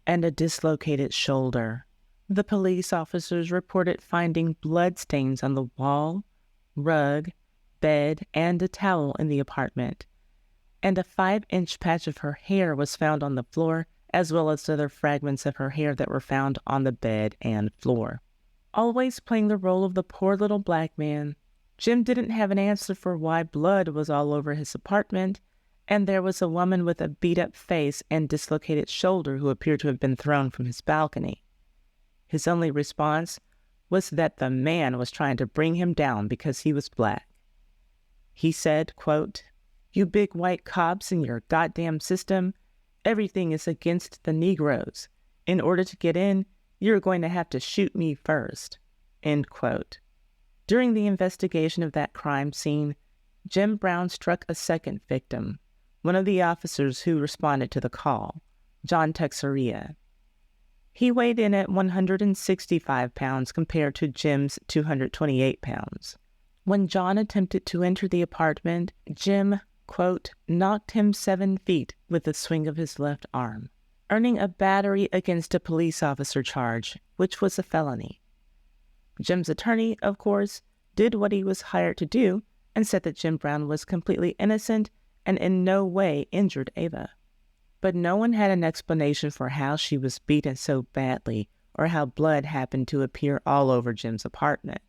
and a dislocated shoulder. The police officers reported finding blood stains on the wall, rug, bed, and a towel in the apartment. And a 5-inch patch of her hair was found on the floor, as well as other fragments of her hair that were found on the bed and floor. Always playing the role of the poor little black man, Jim didn't have an answer for why blood was all over his apartment, And there was a woman with a beat-up face and dislocated shoulder who appeared to have been thrown from his balcony. His only response was that the man was trying to bring him down because he was black. He said, quote, "You big white cops in your goddamn system, everything is against the Negroes. In order to get in, you're going to have to shoot me first." End quote. During the investigation of that crime scene, Jim Brown struck a second victim, one of the officers who responded to the call, John Texeria. He weighed in at 165 pounds compared to Jim's 228 pounds. When John attempted to enter the apartment, Jim, quote, knocked him 7 feet with the swing of his left arm, earning a battery against a police officer charge, which was a felony. Jim's attorney, of course, did what he was hired to do and said that Jim Brown was completely innocent and in no way injured Ava. But no one had an explanation for how she was beaten so badly or how blood happened to appear all over Jim's apartment.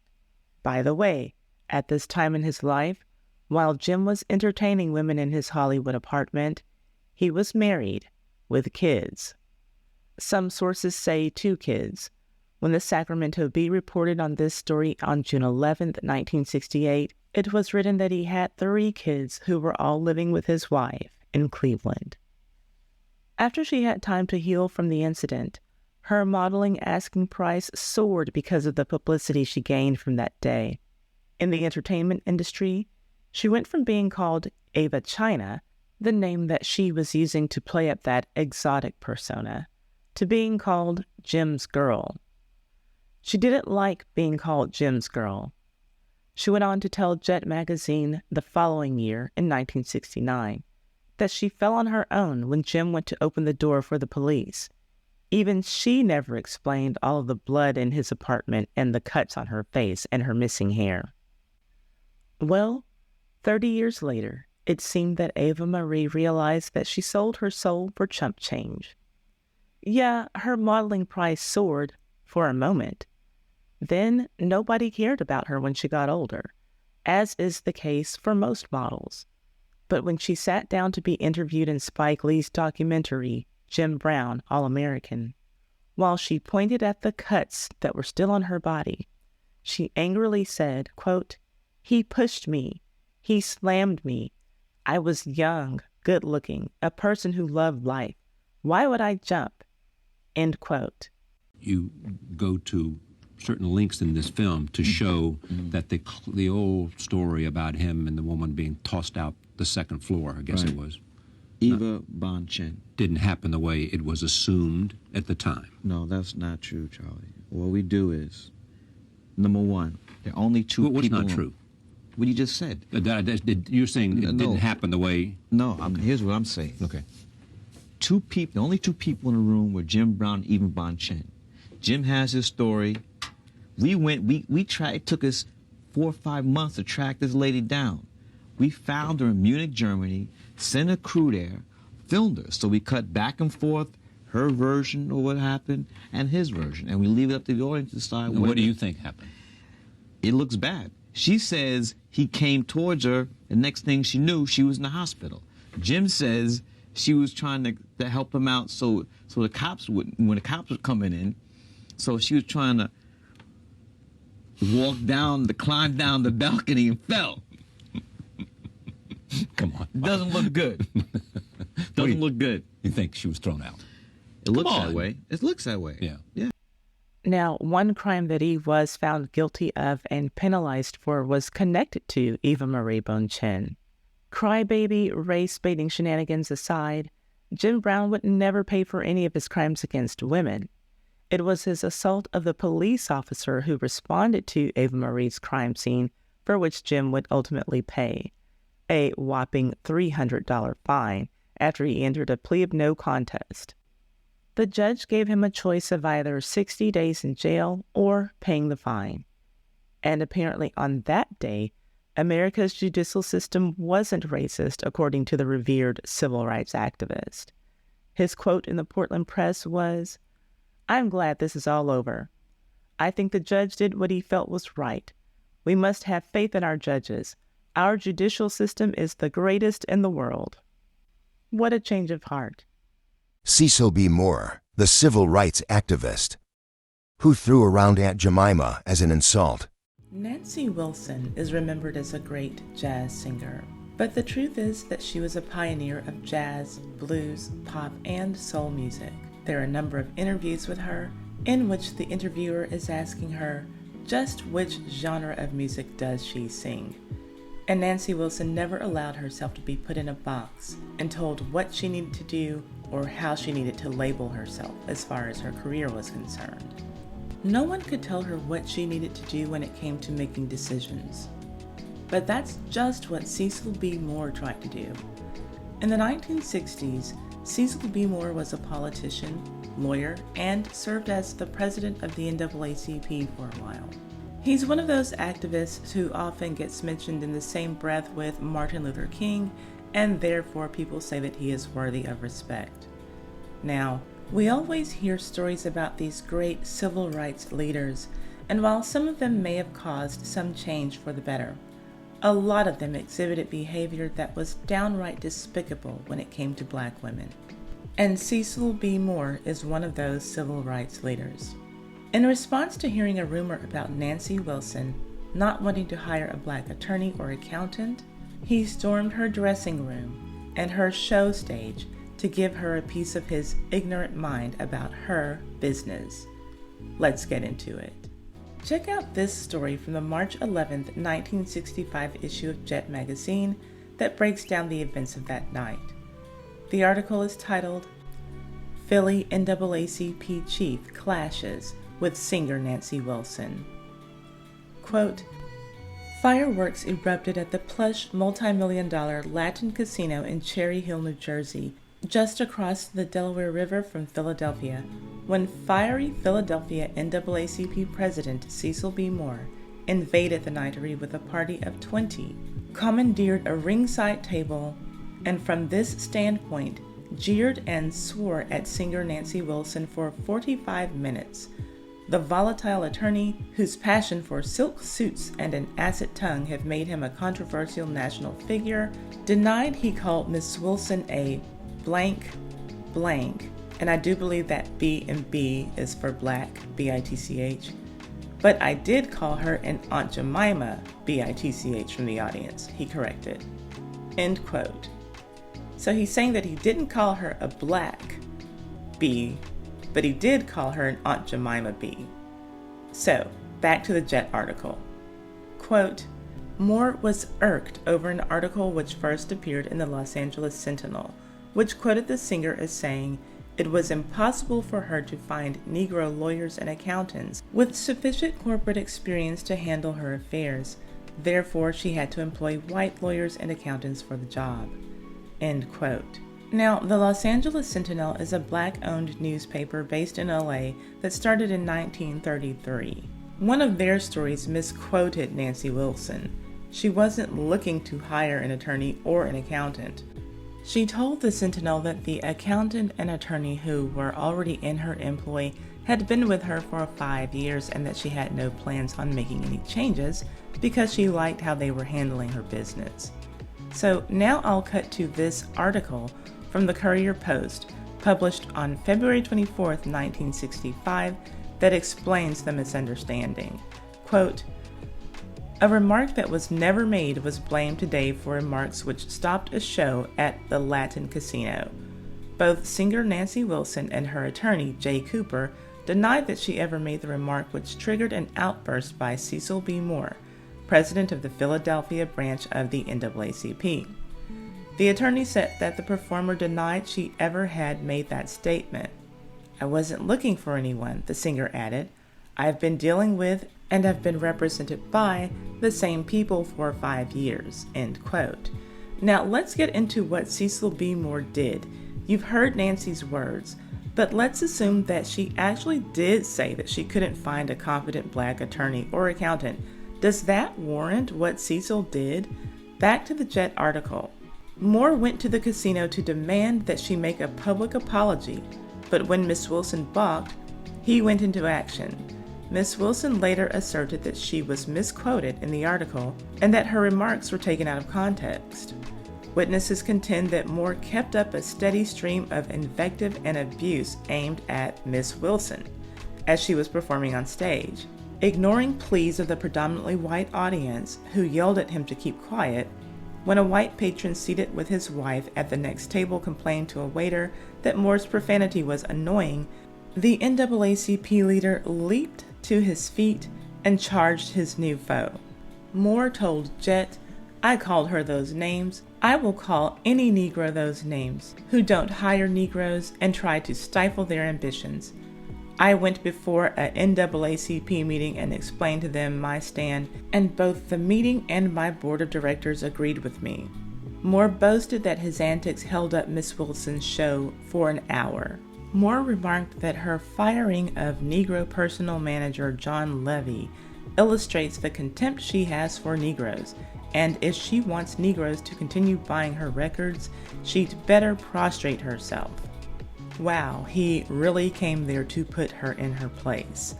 By the way, at this time in his life, while Jim was entertaining women in his Hollywood apartment, he was married with kids. Some sources say 2 kids. When the Sacramento Bee reported on this story on June 11, 1968, it was written that he had 3 kids who were all living with his wife in Cleveland. After she had time to heal from the incident, her modeling asking price soared because of the publicity she gained from that day. In the entertainment industry, she went from being called Ava China, the name that she was using to play up that exotic persona, to being called Jim's Girl. She didn't like being called Jim's Girl. She went on to tell Jet magazine the following year, in 1969, that she fell on her own when Jim went to open the door for the police. Even she never explained all of the blood in his apartment and the cuts on her face and her missing hair. Well, 30 years later, it seemed that Ava Marie realized that she sold her soul for chump change. Yeah, her modeling price soared for a moment. Then nobody cared about her when she got older, as is the case for most models. But when she sat down to be interviewed in Spike Lee's documentary, Jim Brown, All-American, while she pointed at the cuts that were still on her body, she angrily said, quote, "He pushed me. He slammed me. I was young, good-looking, a person who loved life. Why would I jump?" End quote. You go to certain links in this film to show that the old story about him and the woman being tossed out the second floor, I guess it was. Eva Von Chen. Didn't happen the way it was assumed at the time. No, that's not true, Charlie. What we do is, number one, there are only 2 What's people. not true? What you just said. You're saying it didn't happen the way... No, here's what I'm saying. Okay. 2 people, the only 2 people in the room were Jim Brown and Eva Von Chen. Jim has his story. We tried, it took us 4 or 5 months to track this lady down. We found her in Munich, Germany, sent a crew there, filmed her. So we cut back and forth, her version of what happened and his version. And we leave it up to the audience to decide what do you think happened? It looks bad. She says he came towards her, and next thing she knew, she was in the hospital. Jim says she was trying to help him out so the cops wouldn't, when the cops were coming in, so she was trying to climb down the balcony and fell. Come on. Doesn't look good. Doesn't look good. You think she was thrown out? It looks that way. It looks that way. Yeah. Now, one crime that he was found guilty of and penalized for was connected to Eva Marie Von Chen. Crybaby, race-baiting shenanigans aside, Jim Brown would never pay for any of his crimes against women. It was his assault of the police officer who responded to Eva Marie's crime scene for which Jim would ultimately pay a whopping $300 fine after he entered a plea of no contest. The judge gave him a choice of either 60 days in jail or paying the fine. And apparently on that day, America's judicial system wasn't racist, according to the revered civil rights activist. His quote in the Portland Press was, "I'm glad this is all over. I think the judge did what he felt was right. We must have faith in our judges. Our judicial system is the greatest in the world." What a change of heart. Cecil B. Moore, the civil rights activist, who threw around Aunt Jemima as an insult. Nancy Wilson is remembered as a great jazz singer, but the truth is that she was a pioneer of jazz, blues, pop, and soul music. There are a number of interviews with her in which the interviewer is asking her just which genre of music does she sing. And Nancy Wilson never allowed herself to be put in a box and told what she needed to do or how she needed to label herself as far as her career was concerned. No one could tell her what she needed to do when it came to making decisions. But that's just what Cecil B. Moore tried to do. In the 1960s, Cecil B. Moore was a politician, lawyer, and served as the president of the NAACP for a while. He's one of those activists who often gets mentioned in the same breath with Martin Luther King, and therefore people say that he is worthy of respect. Now, we always hear stories about these great civil rights leaders, and while some of them may have caused some change for the better, a lot of them exhibited behavior that was downright despicable when it came to black women. And Cecil B. Moore is one of those civil rights leaders. In response to hearing a rumor about Nancy Wilson not wanting to hire a black attorney or accountant, he stormed her dressing room and her show stage to give her a piece of his ignorant mind about her business. Let's get into it. Check out this story from the March 11th, 1965 issue of Jet magazine that breaks down the events of that night. The article is titled, "Philly NAACP Chief Clashes with Singer Nancy Wilson." Quote, "Fireworks erupted at the plush multi-million-dollar Latin Casino in Cherry Hill, New Jersey, just across the Delaware River from Philadelphia, when fiery Philadelphia NAACP President Cecil B. Moore invaded the nightery with a party of 20, commandeered a ringside table, and from this standpoint jeered and swore at singer Nancy Wilson for 45 minutes. The volatile attorney, whose passion for silk suits and an acid tongue have made him a controversial national figure, denied he called Miss Wilson a blank, and I do believe that B and B is for black, B-I-T-C-H, but I did call her an Aunt Jemima, B-I-T-C-H, from the audience, he corrected." End quote. So he's saying that he didn't call her a black B, but he did call her an Aunt Jemima B. So, back to the Jet article. Quote, "Moore was irked over an article which first appeared in the Los Angeles Sentinel, which quoted the singer as saying it was impossible for her to find Negro lawyers and accountants with sufficient corporate experience to handle her affairs. Therefore, she had to employ white lawyers and accountants for the job." End quote. Now, the Los Angeles Sentinel is a black-owned newspaper based in LA that started in 1933. One of their stories misquoted Nancy Wilson. She wasn't looking to hire an attorney or an accountant. She told the Sentinel that the accountant and attorney who were already in her employ had been with her for 5 years and that she had no plans on making any changes because she liked how they were handling her business. So now I'll cut to this article from the Courier-Post, published on February 24th, 1965, that explains the misunderstanding. Quote, "A remark that was never made was blamed today for remarks which stopped a show at the Latin Casino. Both singer Nancy Wilson and her attorney, Jay Cooper, denied that she ever made the remark which triggered an outburst by Cecil B. Moore, president of the Philadelphia branch of the NAACP. The attorney said that the performer denied she ever had made that statement. I wasn't looking for anyone," the singer added. "I have been dealing with and have been represented by the same people for 5 years." End quote. Now let's get into what Cecil B. Moore did. You've heard Nancy's words, but let's assume that she actually did say that she couldn't find a competent black attorney or accountant. Does that warrant what Cecil did? Back to the Jet article. Moore went to the casino to demand that she make a public apology, but when Miss Wilson balked, he went into action. Miss Wilson later asserted that she was misquoted in the article and that her remarks were taken out of context. Witnesses contend that Moore kept up a steady stream of invective and abuse aimed at Miss Wilson as she was performing on stage, ignoring pleas of the predominantly white audience who yelled at him to keep quiet. When a white patron seated with his wife at the next table complained to a waiter that Moore's profanity was annoying, the NAACP leader leaped to his feet and charged his new foe. Moore told Jet, "I called her those names. I will call any Negro those names who don't hire Negroes and try to stifle their ambitions. I went before a NAACP meeting and explained to them my stand, and both the meeting and my board of directors agreed with me." Moore boasted that his antics held up Miss Wilson's show for an hour. Moore remarked that her firing of Negro personal manager John Levy illustrates the contempt she has for Negroes, and if she wants Negroes to continue buying her records, she'd better prostrate herself. Wow, he really came there to put her in her place.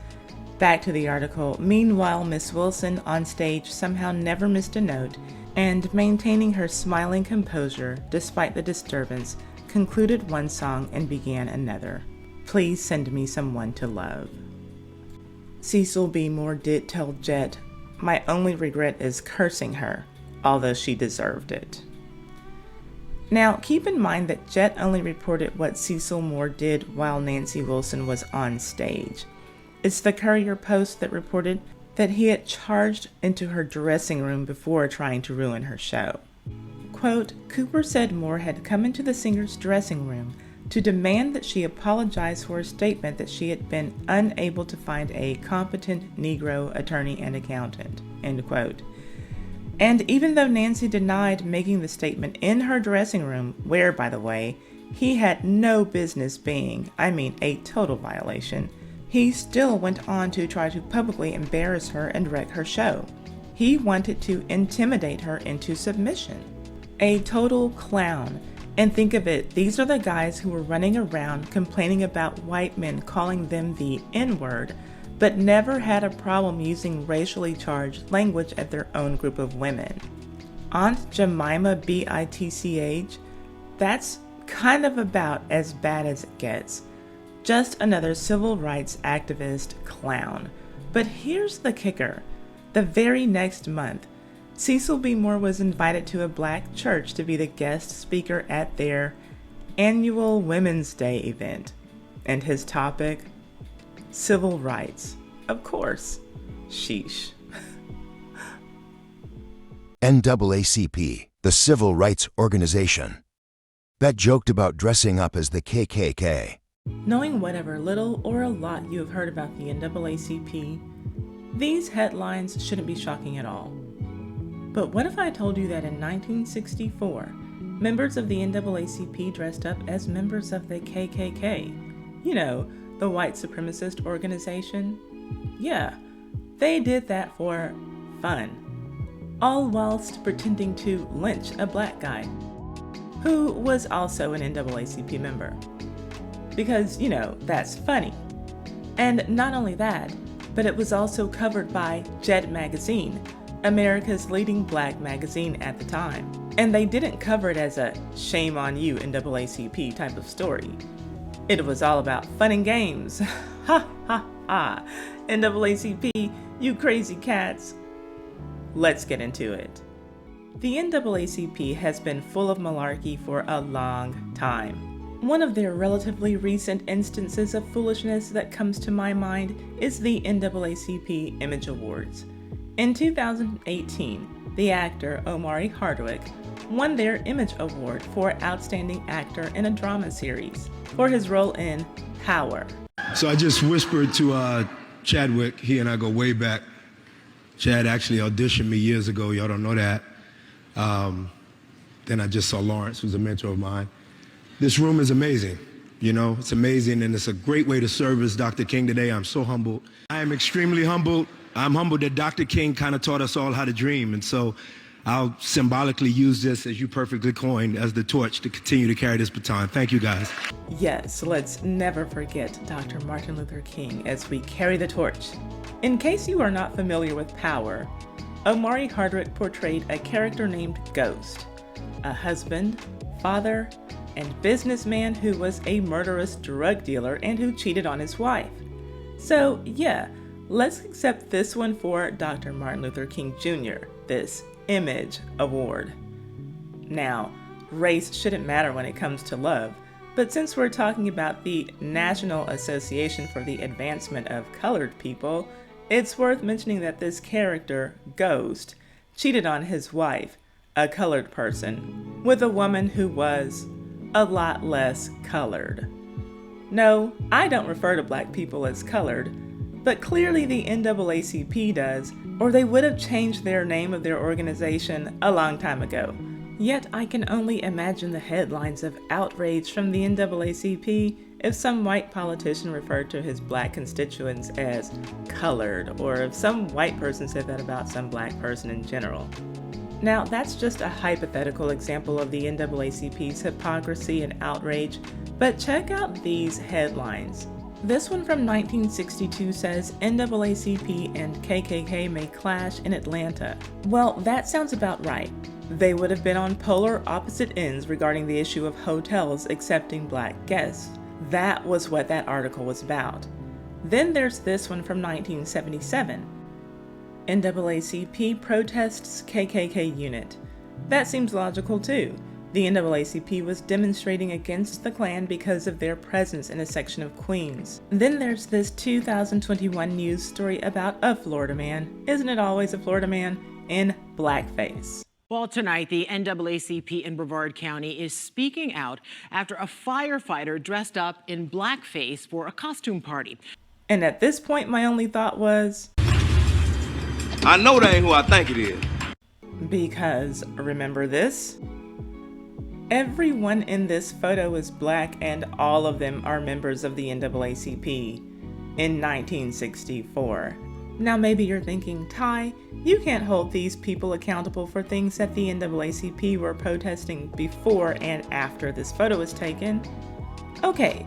Back to the article. Meanwhile, Miss Wilson on stage somehow never missed a note, and maintaining her smiling composure despite the disturbance, concluded one song and began another. "Please send me someone to love." Cecil B. Moore did tell Jet, "My only regret is cursing her, although she deserved it." Now, keep in mind that Jet only reported what Cecil Moore did while Nancy Wilson was on stage. It's the Courier-Post that reported that he had charged into her dressing room before trying to ruin her show. Quote, Cooper said Moore had come into the singer's dressing room to demand that she apologize for a statement that she had been unable to find a competent Negro attorney and accountant, end quote. And even though Nancy denied making the statement in her dressing room, where, by the way, he had no business being, a total violation, he still went on to try to publicly embarrass her and wreck her show. He wanted to intimidate her into submission. A total clown. And think of it, these are the guys who were running around complaining about white men calling them the N-word, but never had a problem using racially charged language at their own group of women. Aunt Jemima Bitch, that's kind of about as bad as it gets. Just another civil rights activist clown. But here's the kicker. The very next month, Cecil B. Moore was invited to a black church to be the guest speaker at their annual Women's Day event. And his topic? Civil rights. Of course. Sheesh. NAACP, the civil rights organization. Bet joked about dressing up as the KKK. Knowing whatever little or a lot you have heard about the NAACP, these headlines shouldn't be shocking at all. But what if I told you that in 1964, members of the NAACP dressed up as members of the KKK? You know, the white supremacist organization? Yeah, they did that for fun. All whilst pretending to lynch a black guy, who was also an NAACP member. Because, that's funny. And not only that, but it was also covered by Jet magazine, America's leading black magazine at the time. And they didn't cover it as a shame on you NAACP type of story. It was all about fun and games. Ha ha ha. NAACP, you crazy cats. Let's get into it. The NAACP has been full of malarkey for a long time. One of their relatively recent instances of foolishness that comes to my mind is the NAACP Image Awards. In 2018, the actor Omari Hardwick won their Image Award for Outstanding Actor in a Drama Series for his role in Power. So I just whispered to Chadwick, he and I go way back. Chad actually auditioned me years ago, y'all don't know that. Then I just saw Lawrence, who's a mentor of mine. This room is amazing, it's amazing, and it's a great way to service Dr. King today. I'm so humbled. I am extremely humbled. I'm humbled that Dr. King kind of taught us all how to dream, and so I'll symbolically use this, as you perfectly coined, as the torch to continue to carry this baton. Thank you, guys. Yes, let's never forget Dr. Martin Luther King as we carry the torch. In case you are not familiar with Power, Omari Hardwick portrayed a character named Ghost, a husband, father, and businessman who was a murderous drug dealer and who cheated on his wife. So yeah, let's accept this one for Dr. Martin Luther King Jr., this Image Award. Now, race shouldn't matter when it comes to love, but since we're talking about the National Association for the Advancement of Colored People, it's worth mentioning that this character, Ghost, cheated on his wife, a colored person, with a woman who was a lot less colored. No, I don't refer to black people as colored, but clearly the NAACP does, or they would have changed their name of their organization a long time ago. Yet I can only imagine the headlines of outrage from the NAACP if some white politician referred to his black constituents as colored, or if some white person said that about some black person in general. Now, that's just a hypothetical example of the NAACP's hypocrisy and outrage, but check out these headlines. This one from 1962 says NAACP and KKK may clash in Atlanta. Well, that sounds about right. They would have been on polar opposite ends regarding the issue of hotels accepting black guests. That was what that article was about. Then there's this one from 1977. NAACP protests KKK unit. That seems logical too. The NAACP was demonstrating against the Klan because of their presence in a section of Queens. Then there's this 2021 news story about a Florida man, isn't it always a Florida man, in blackface. Well, tonight, the NAACP in Brevard County is speaking out after a firefighter dressed up in blackface for a costume party. And at this point, my only thought was, I know that ain't who I think it is. Because, remember this? Everyone in this photo is black and all of them are members of the NAACP in 1964. Now maybe you're thinking, Ty, you can't hold these people accountable for things that the NAACP were protesting before and after this photo was taken. Okay,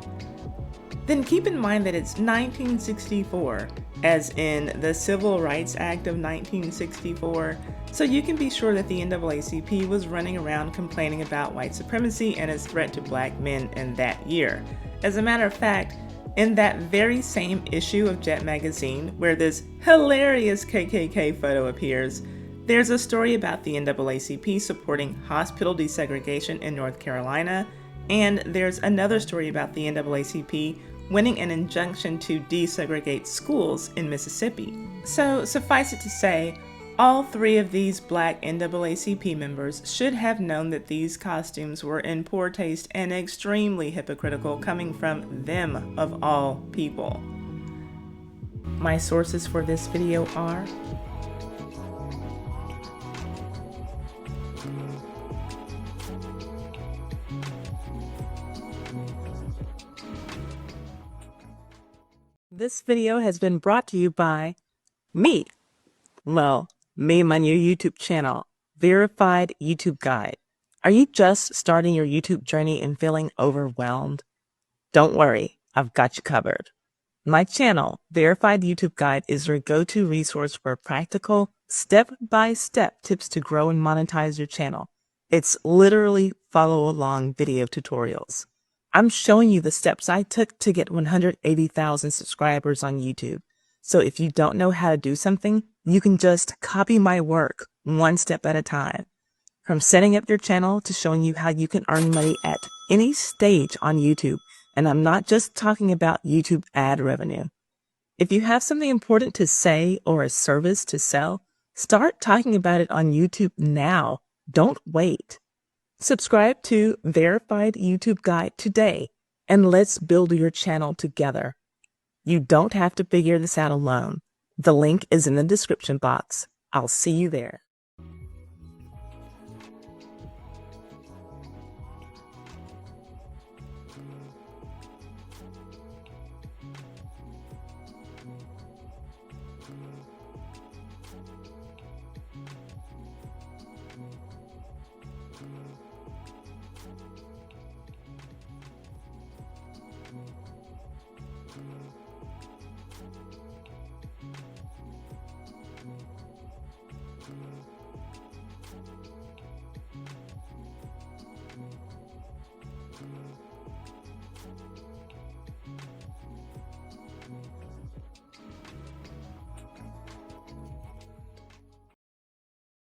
then keep in mind that it's 1964, as in the Civil Rights Act of 1964, so you can be sure that the NAACP was running around complaining about white supremacy and its threat to black men in that year. As a matter of fact, in that very same issue of Jet magazine, where this hilarious KKK photo appears, there's a story about the NAACP supporting hospital desegregation in North Carolina, and there's another story about the NAACP winning an injunction to desegregate schools in Mississippi. So suffice it to say, all three of these black NAACP members should have known that these costumes were in poor taste and extremely hypocritical coming from them of all people. My sources for this video are This video has been brought to you by me. Well, me and my new YouTube channel, Verified YouTube Guide. Are you just starting your YouTube journey and feeling overwhelmed? Don't worry, I've got you covered. My channel, Verified YouTube Guide, is your go-to resource for practical, step-by-step tips to grow and monetize your channel. It's literally follow-along video tutorials. I'm showing you the steps I took to get 180,000 subscribers on YouTube. So if you don't know how to do something, you can just copy my work one step at a time. From setting up your channel to showing you how you can earn money at any stage on YouTube. And I'm not just talking about YouTube ad revenue. If you have something important to say or a service to sell, start talking about it on YouTube now. Don't wait. Subscribe to Verified YouTube Guide today, and let's build your channel together. You don't have to figure this out alone. The link is in the description box. I'll see you there. Thank you.